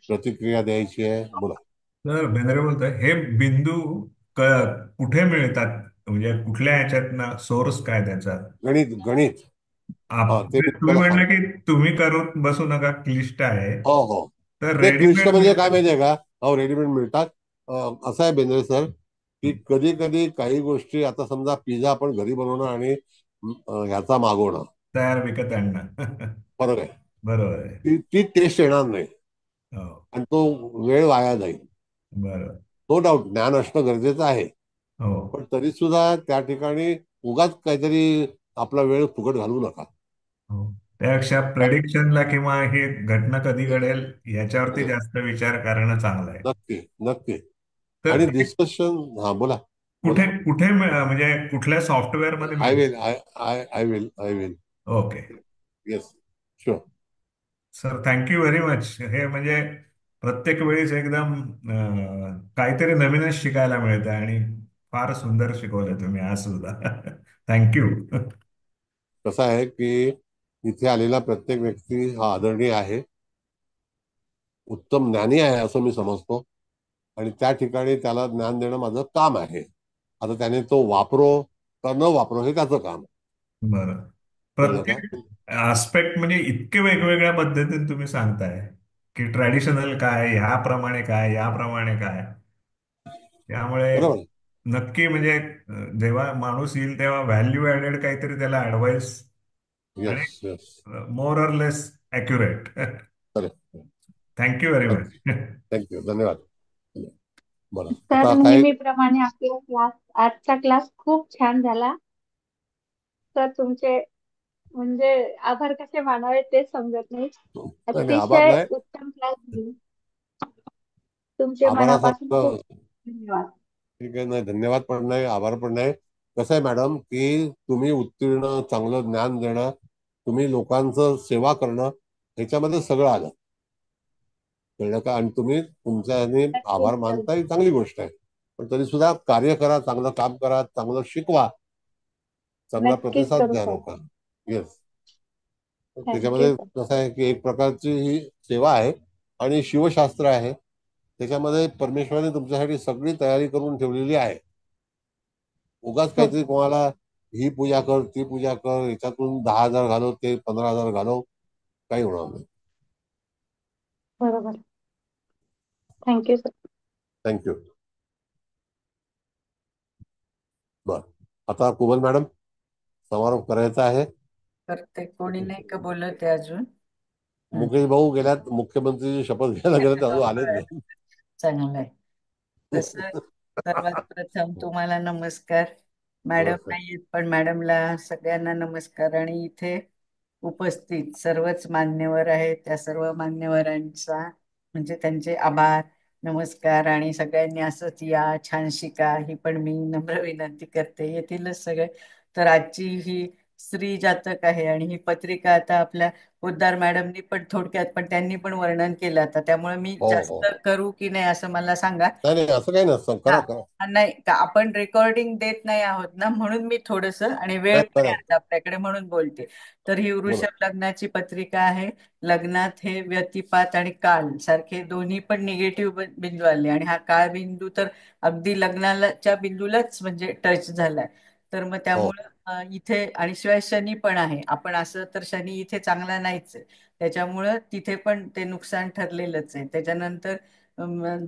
प्रतिक्रिया द्यायची आहे, बोला. तर बेंद्रे बोलतोय, हे बिंदू कुठे मिळतात, म्हणजे कुठल्या ह्याच्यातनं सोर्स काय त्याचा? गणित गणित. हा, ते मी तुम्ही तुम्हाला म्हणलं की सांगतो. तुम्ही करून बसू नका, क्लिष्ट आहे. हो हो. तर ते क्लिष्ट रेडीमेड म्हणजे काय मिळतात. माहितीये का? हो, रेडीमेड मिळतात. असं आहे बेंद्रे सर, की कधी कधी काही गोष्टी, आता समजा पिझ्झा आपण घरी बनवणं आणि ह्याचा मागवणं, तयार विकत आणणं. फरक आहे. बरोबर आहे. ती ती टेस्ट येणार नाही हो. आणि तो वेळ वाया जाईल. बरोबर. नो डाऊट ज्ञान असणं गरजेचं आहे, हो पण तरी सुद्धा त्या ठिकाणी उगाच काहीतरी आपला वेळ फुकट घालवू नका. हो. त्यापेक्षा प्रेडिक्शनला किंवा हे घटना कधी घडेल याच्यावरती हं, जास्त विचार करणं चांगलं आहे. नक्की नक्की. तर आणि हे डिस्कशन, हा बोला बोला. कुठे कुठे म्हणजे कुठल्या सॉफ्टवेअर मध्ये आय मिळेल? Will I will. Okay. Yes, sure. Sir thank you very much. हे म्हणजे प्रत्येक वेळेस एकदम काहीतरी नवीनच शिकायला मिळतं आणि फार सुंदर शिकवलं तुम्ही आज सुद्धा. थँक्यू. कसं आहे की इथे आलेला प्रत्येक व्यक्ती हा आदरणीय आहे, उत्तम ज्ञानी आहे असं मी समजतो, आणि त्या ठिकाणी त्याला ज्ञान देणं माझं काम आहे. आता त्याने तो वापरो का न वापरो हे त्याचं काम आहे. बरं. कळलं का? प्रत्येक आस्पेक्ट म्हणजे इतके वेगवेगळ्या पद्धतीने तुम्ही सांगताय की ट्रॅडिशनल काय, ह्याप्रमाणे काय, याप्रमाणे काय. त्यामुळे बरोबर. नक्की म्हणजे जेव्हा माणूस येईल तेव्हा व्हॅल्यू ऍडेड काहीतरी त्याला ऍडवाइस आणि yes yes. More or less accurate. Correct. Thank you very thank you. Much. Thank you, धन्यवाद. बरं, तर आता काय? नेहमीप्रमाणे आपला क्लास, आजचा क्लास खूप छान झाला. तर तुमचे म्हणजे आभार कसे मानावे ते समजत नाही. नाही नाही, आभार अतिशय नाही. उत्तम क्लास झाला. तुमचे मनापासून खूप आभारासारखं धन्यवाद. ठीक आहे. नाही, धन्यवाद पण नाही, आभार पण नाही. कसं आहे मॅडम, की तुम्ही उत्तीर्ण चांगलं ज्ञान देणं, तुम्ही लोकांचं सेवा करणं, ह्याच्यामध्ये सगळं आलं. कळलं का? आणि तुम्ही तुमच्या ह्याने नक्कीच आभार सर. मानता ही चांगली गोष्ट आहे, पण तरी सुद्धा कार्य करा, चांगलं काम करा, चांगलं शिकवा, चांगला नक्कीच प्रतिसाद करू द्या सर. लोकांना. येस. थँक्यू त्याच्यामध्ये सर. कसं आहे की एक प्रकारची ही सेवा आहे आणि शिवशास्त्र आहे. त्याच्यामध्ये परमेश्वराने तुमच्यासाठी सगळी तयारी करून ठेवलेली आहे. उगाच हो काहीतरी कोणाला ही पूजा कर, ती पूजा कर, याच्यातून 10,000 घालव, ते 15,000 घालव, काही होणार नाही. बरोबर. Thank you sir. थँक्यू. बर, आता कुबल मॅडम समारोप करायचा आहे. करते. कोणी नाही का बोलत आहे अजून? मुकेश भाऊ गेल्यात, मुख्यमंत्रीची शपथ घ्यायला गेले, ते अजून आलेच नाही. चांगलं आहे. तसं सर्वात प्रथम तुम्हाला नमस्कार. मॅडम नमस्कार. नाहीत पण मॅडमला सगळ्यांना नमस्कार. आणि इथे उपस्थित सर्वच मान्यवर आहेत, त्या सर्व मान्यवरांचा म्हणजे त्यांचे आभार. नमस्कार. आणि सगळ्यांनी असंच या, छान शिका, ही पण मी नम्र विनंती करते. येतीलच सगळे. तर आजची ही स्त्री जातक आहे आणि ही पत्रिका आता आपल्या पोद्दार मॅडमनी पण थोडक्यात, पण त्यांनी पण वर्णन केलं आता, त्यामुळे मी हो हो जास्त करू की नाही असं मला सांगा. नाही नाही, असं काही नसतं, हा करा करा. नाही का, आपण रेकॉर्डिंग देत नाही आहोत ना, म्हणून मी थोडस, आणि वेळ नाही, पण करा आहे आता आपल्याकडे म्हणून बोलते. तर ही बोला. वृषभ लग्नाची पत्रिका आहे. लग्नात हे व्यतिपात आणि काल सारखे दोन्ही पण निगेटिव्ह बिंदू आले, आणि हा काळ बिंदू तर अगदी लग्नाच्या बिंदूलाच म्हणजे टच झालाय. तर मग हो त्यामुळं इथे, आणि शिवाय शनी पण आहे. आपण असं तर शनी इथे चांगला नाहीच आहे, त्याच्यामुळं तिथे पण ते नुकसान ठरलेलंच आहे. त्याच्यानंतर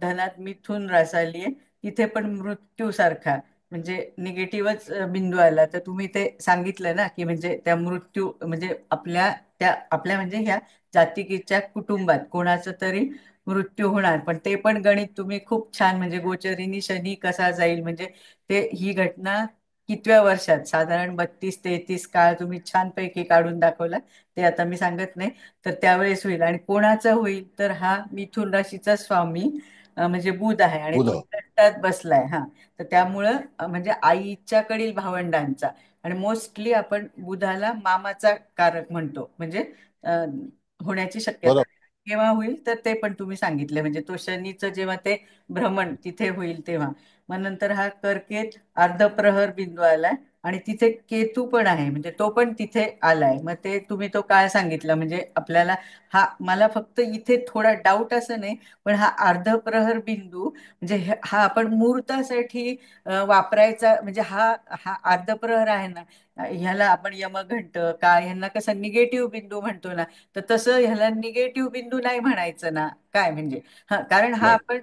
धनात मिथुन रास आली आहे, तिथे पण मृत्यू सारखा म्हणजे निगेटिव्हच बिंदू आला. तर तुम्ही ते सांगितलं ना, की म्हणजे त्या मृत्यू म्हणजे आपल्या म्हणजे ह्या जातिकीच्या कुटुंबात कोणाचं तरी मृत्यू होणार. पण ते पण गणित तुम्ही खूप छान, म्हणजे गोचरीनी शनी कसा जाईल, म्हणजे ते ही घटना कितव्या वर्षात, साधारण 32-33 काळ तुम्ही छानपैकी काढून दाखवला. ते आता मी सांगत नाही. तर त्यावेळेस होईल. आणि कोणाचा होईल, तर हा मिथुन राशीचा स्वामी म्हणजे बुध आहे, आणि तो उद्या कष्टात बसलाय. हा, तर त्यामुळं म्हणजे आईच्याकडील भावंडांचा, आणि मोस्टली आपण बुधाला मामाचा कारक म्हणतो, म्हणजे अं, होण्याची शक्यता बरोबर. आहे. केव्हा होईल, तर ते पण तुम्ही सांगितले, म्हणजे तो शनीचं जेव्हा ते भ्रमण तिथे होईल तेव्हा. मग नंतर हा कर्केट अर्धप्रहर बिंदू आलाय, आणि तिथे केतू पण आहे, म्हणजे तो पण तिथे आलाय. मग ते तुम्ही तो काय सांगितलं, म्हणजे आपल्याला हा, मला फक्त इथे थोडा डाऊट असं नाही, पण हा अर्धप्रहर बिंदू म्हणजे हा आपण मुहूर्तासाठी वापरायचा, म्हणजे हा हा अर्धप्रहर आहे ना, ह्याला आपण यमघंट काय ह्यांना कसं निगेटिव्ह बिंदू म्हणतो ना, तर तसं ह्याला निगेटिव्ह बिंदू नाही म्हणायचं ना, काय म्हणजे. हा, कारण हा नाही, आपण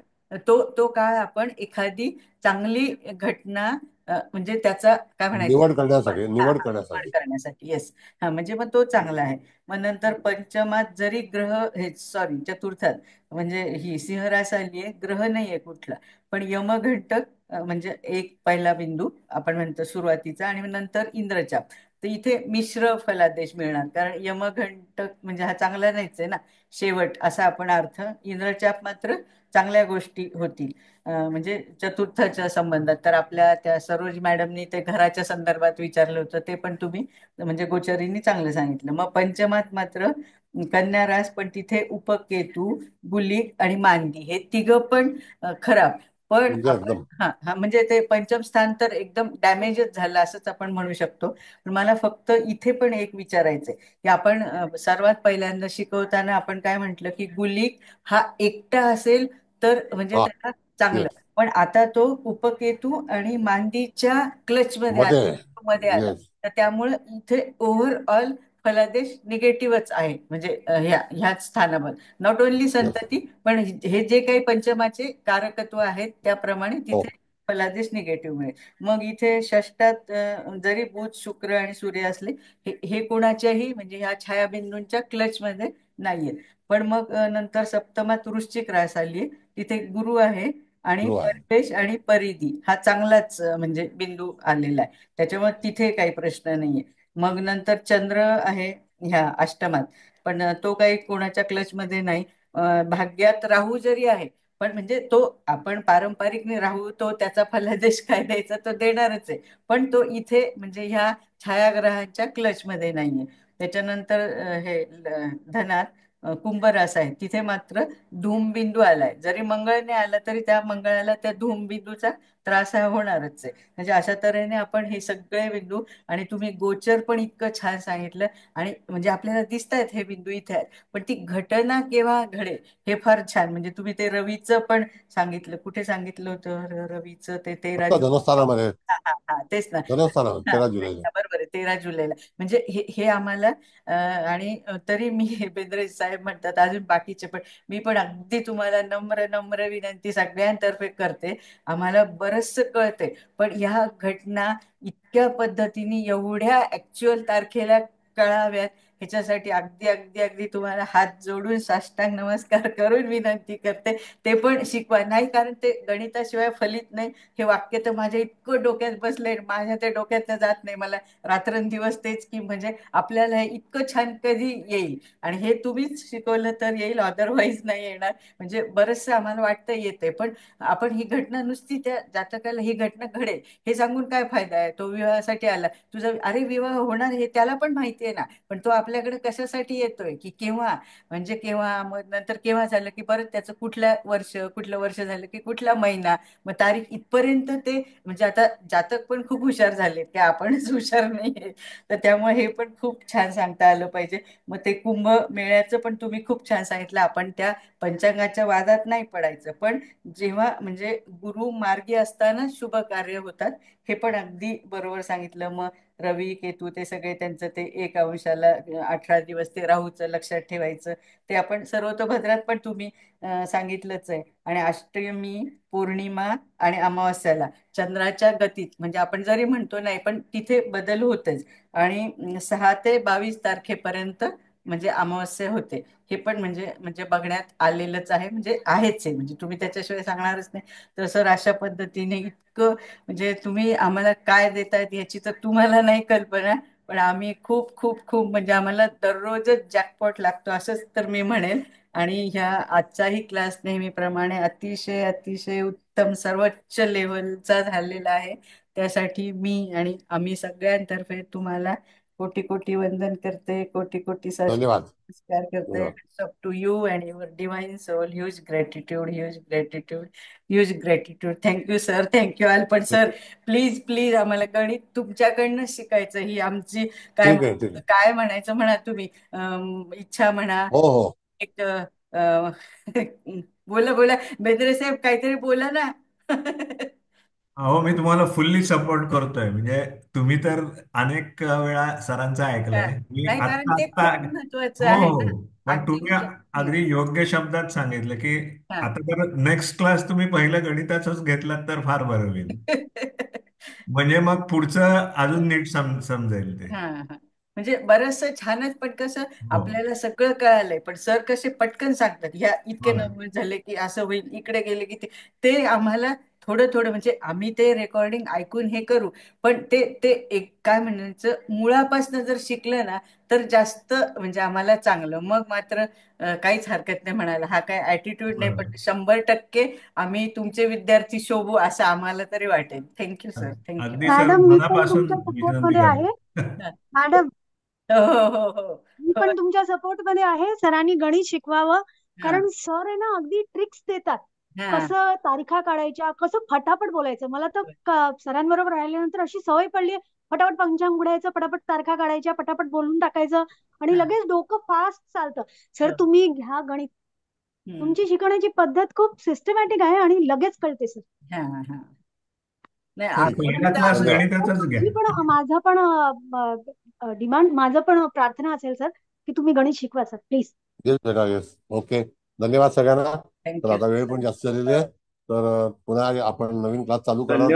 तो काळ आपण एखादी चांगली घटना म्हणजे त्याचा काय म्हणायचं, निवड करण्यासाठी, हा निवड हा निर्माण करण्यासाठी. करण्यासाठी. येस. हा, म्हणजे मग तो चांगला आहे. मग नंतर पंचमात जरी ग्रह, हे सॉरी चतुर्थात, म्हणजे ही सिंहरास आली आहे, ग्रह नाहीये कुठला, पण यमघंटक म्हणजे एक पहिला बिंदू आपण म्हणतो सुरुवातीचा, आणि नंतर इंद्रचाप. तर इथे मिश्र फलादेश मिळणार, कारण यमघंटक म्हणजे हा चांगला नाहीच आहे ना, शेवट असा आपण अर्थ. इंद्रचाप मात्र चांगल्या गोष्टी होतील. म्हणजे चतुर्थाच्या संबंधात. तर आपल्या त्या सरोज मॅडमनी ते घराच्या संदर्भात विचारलं होतं, ते पण तुम्ही म्हणजे गोचरीने चांगलं सांगितलं. मग पंचमात मात्र कन्या रास, पण तिथे उपकेतू, गुलिक आणि मांदी हे तिघं पण खराब. पण म्हणजे आपण एकदम हा हा म्हणजे ते पंचम स्थान तर एकदम डॅमेजच झालं असंच आपण म्हणू शकतो. पण मला फक्त इथे पण एक विचारायचंय, की आपण सर्वात पहिल्यांदा शिकवताना आपण काय म्हटलं, की गुलिक हा एकटा असेल तर म्हणजे हा, त्याला चांगलं. येस, पण आता तो उपकेतू आणि मांदीच्या क्लच मध्ये मध्ये, आला, आला. येस, तर त्यामुळे इथे ओव्हरऑल फलादेश निगेटिव्हच आहे, म्हणजे ह्याच स्थानावर. Not only yes. संतती, पण हे जे काही पंचमाचे कारकत्व आहेत त्याप्रमाणे हो, तिथे फलादेश निगेटिव्ह मिळेल. मग इथे षष्टात जरी बुध शुक्र आणि सूर्य असले, हे कोणाच्याही म्हणजे ह्या छायाबिंदूंच्या क्लच मध्ये नाहीये. पण मग नंतर सप्तमात वृश्चिक रास आली, तिथे गुरु आहे, आणि गुरु आहे. परवेश आणि परिधी हा चांगलाच म्हणजे बिंदू आलेला आहे, त्याच्यामुळे तिथे काही प्रश्न नाहीये. मग नंतर चंद्र आहे ह्या अष्टमात, पण तो काही कोणाच्या क्लच मध्ये नाही. भाग्यात राहू जरी आहे, पण म्हणजे तो आपण पारंपरिक राहू, तो त्याचा फलादेश काय द्यायचा तो देणारच आहे, पण तो इथे म्हणजे ह्या छायाग्रहांच्या क्लच मध्ये नाहीये. त्याच्यानंतर धनात कुंभरास आहे, तिथे मात्र धूमबिंदू आलाय. जरी मंगळ नाही आला तरी त्या मंगळाला त्या धूमबिंदूचा त्रास हा होणारच आहे. म्हणजे अशा तऱ्हेने आपण हे सगळे बिंदू, आणि तुम्ही गोचर पण इतकं छान सांगितलं, आणि म्हणजे आपल्याला दिसत आहेत हे बिंदू इथे आहेत, पण ती घटना केव्हा घडेल हे फार छान. म्हणजे तुम्ही ते रवीचं पण सांगितलं, कुठे सांगितलं होतं रवीचं, ते 13 आता जून. धनस्थानामध्ये, हा हा हा, तेच ना. धनस्थानामध्ये हा 13 जुलैला. बरोबर आहे, 13 जुलैला. म्हणजे हे आम्हाला आणि तरी मी बेंद्रे साहेब म्हणतात, अजून बाकीचे पण, मी पण अगदी तुम्हाला नम्र नम्र विनंती सगळ्यांतर्फे करते. आम्हाला बरचसं कळतंय, पण ह्या घटना इतक्या पद्धतीने एवढ्या ऍक्च्युअल तारखेला कळाव्यात ह्याच्यासाठी अगदी अगदी अगदी तुम्हाला हात जोडून साष्टांग नमस्कार करून विनंती करते, ते पण शिकवा. नाही, कारण ते गणिताशिवाय फलित नाही हे वाक्य तर माझ्या इतकं डोक्यात बसलंय, माझ्या ते डोक्यातनं जात नाही. मला रात्रंदिवस तेच, की म्हणजे आपल्याला हे इतकं छान कधी येईल, आणि हे तुम्हीच शिकवलं तर येईल, अदरवाईज नाही येणार. म्हणजे बरंचसं आम्हाला वाटतं येते, पण आपण ही घटना नुसती त्या जातकाला ही घटना घडेल हे सांगून काय फायदा आहे? तो विवाहासाठी आला, तुझा अरे विवाह होणार हे त्याला पण माहिती आहे ना, पण तो आपल्याकडे कशासाठी येतोय, की केव्हा, म्हणजे केव्हा, मग नंतर केव्हा झालं की परत त्याचं कुठलं वर्ष झालं की कुठला महिना, मग तारीख, इथपर्यंत ते म्हणजे आता जातक पण खूप हुशार झालेत, की आपणच हुशार नाहीये. तर त्यामुळे हे पण खूप छान सांगता आलं पाहिजे. मग ते कुंभ मेळ्याचं पण तुम्ही खूप छान सांगितलं. आपण त्या पंचांगाच्या वादात नाही पडायचं, पण जेव्हा म्हणजे गुरु मार्गी असताना शुभ कार्य होतात, हे पण अगदी बरोबर सांगितलं. मग रवी केतू ते सगळे त्यांचं ते एक अंशाला 18 दिवस ते राहूचं लक्षात ठेवायचं, ते आपण सर्वतोभद्रात पण तुम्ही सांगितलंच आहे. आणि अष्टमी, पौर्णिमा आणि अमावस्याला चंद्राच्या गतीत, म्हणजे आपण जरी म्हणतो नाही, पण तिथे बदल होतच. आणि 6 ते 22 तारखेपर्यंत म्हणजे अमावस्या होते, हे पण म्हणजे म्हणजे बघण्यात आलेलंच आहे, म्हणजे आहेच आहे, म्हणजे तुम्ही त्याच्याशिवाय सांगणारच नाही. तर सर अशा पद्धतीने इतकं म्हणजे तुम्ही आम्हाला काय देतायत याची तर तुम्हाला नाही कल्पना, पण आम्ही खूप खूप खूप म्हणजे आम्हाला दररोजच जॅकपॉट लागतो असंच तर मी म्हणेन. आणि ह्या आजचाही क्लास नेहमीप्रमाणे अतिशय अतिशय उत्तम सर्वोच्च लेव्हलचा झालेला आहे. त्यासाठी मी आणि आम्ही सगळ्यांतर्फे तुम्हाला कोटी कोटी वंदन करते, कोटी कोटी धन्यवाद. नमस्कार करते. धन्यवाद. Up to you and your divine soul. Huge gratitude, huge gratitude, huge gratitude. Thank you sir, thank you all. पण सर प्लीज प्लीज आम्हाला गणित तुमच्याकडनं शिकायचं, ही आमची ठीक आहे, ठीक आहे. काय म्हणायचं म्हणा तुम्ही, इच्छा म्हणा. हो हो. एक बोला बोला बेदरे साहेब, काहीतरी बोला ना. अहो, मी तुम्हाला फुल्ली सपोर्ट करतोय. म्हणजे तुम्ही तर अनेक वेळा सरांचं हा. ऐकलंय. मी नाही, कारण आत्ता ते आत्ता खूप महत्वाचं हो आहे हो, ना. पण अगदी तुम्ही म्हणजे अगदी योग्य शब्दात सांगितलं की हा. आता तर नेक्स्ट क्लास तुम्ही पहिलं गणिताचंच घेतलात तर फार बरं होईल. म्हणजे मग पुढचं अजून नीट समजेल ते. हा हा. म्हणजे बरचसं छानच, पण कसं हो आपल्याला सगळं कळालंय, पण सर कसे पटकन सांगतात, ह्या इतके हो ना. नंबर झाले की असं होईल, इकडे गेले की ते आम्हाला थोडं थोडं, म्हणजे आम्ही ते रेकॉर्डिंग ऐकून हे करू, पण ते ते एक काय म्हणायचं, मुळापासून जर शिकलं ना तर जास्त म्हणजे आम्हाला चांगलं. मग मात्र काहीच हरकत नाही म्हणायला, हा काय ऍटिट्यूड नाही, पण बरोबर. 100% आम्ही तुमचे विद्यार्थी शोभू असं आम्हाला तरी वाटेल. Thank you sir, thank you. अगदी सर, मॅडम मी पण मनापासून तुमच्या सपोर्ट विनंती मध्ये आहे. करतो. मॅडम हो हो हो हो मी हो. पण तुमच्या सपोर्ट मध्ये आहे. सरांनी गणित शिकवावं, हा कारण सर आहे ना अगदी ट्रिक्स देतात, हा. कसं तारीखा काढायच्या, कसं फटाफट बोलायचं. मला तर सरांबरोबर राहिल्यानंतर अशी सवय पडली, फटाफट पंचांग उडायचं, पटापट तारखा काढायच्या, पटापट बोलून टाकायचं, आणि हा. लगेच डोकं फास्ट चालतं. सर हो. तुम्ही घ्या गणित, हम्म. तुमची शिकवण्याची पद्धत खूप सिस्टमॅटिक आहे आणि लगेच कळते सर. हा हा. नाही, तर आपण पहिला तर क्लास आम्हाला धन्यवाद. गणिताचाच घ्या. माझी पण डिमांड, माझं पण प्रार्थना असेल सर, की तुम्ही गणित शिकवा सर प्लीज. येस बेटा, येस. ओके. धन्यवाद सगळ्यांना. तर थँक्यू. आता वेळ पण जास्त झालेली आहे, तर पुन्हा आपण नवीन क्लास चालू करणार. धन्यवाद.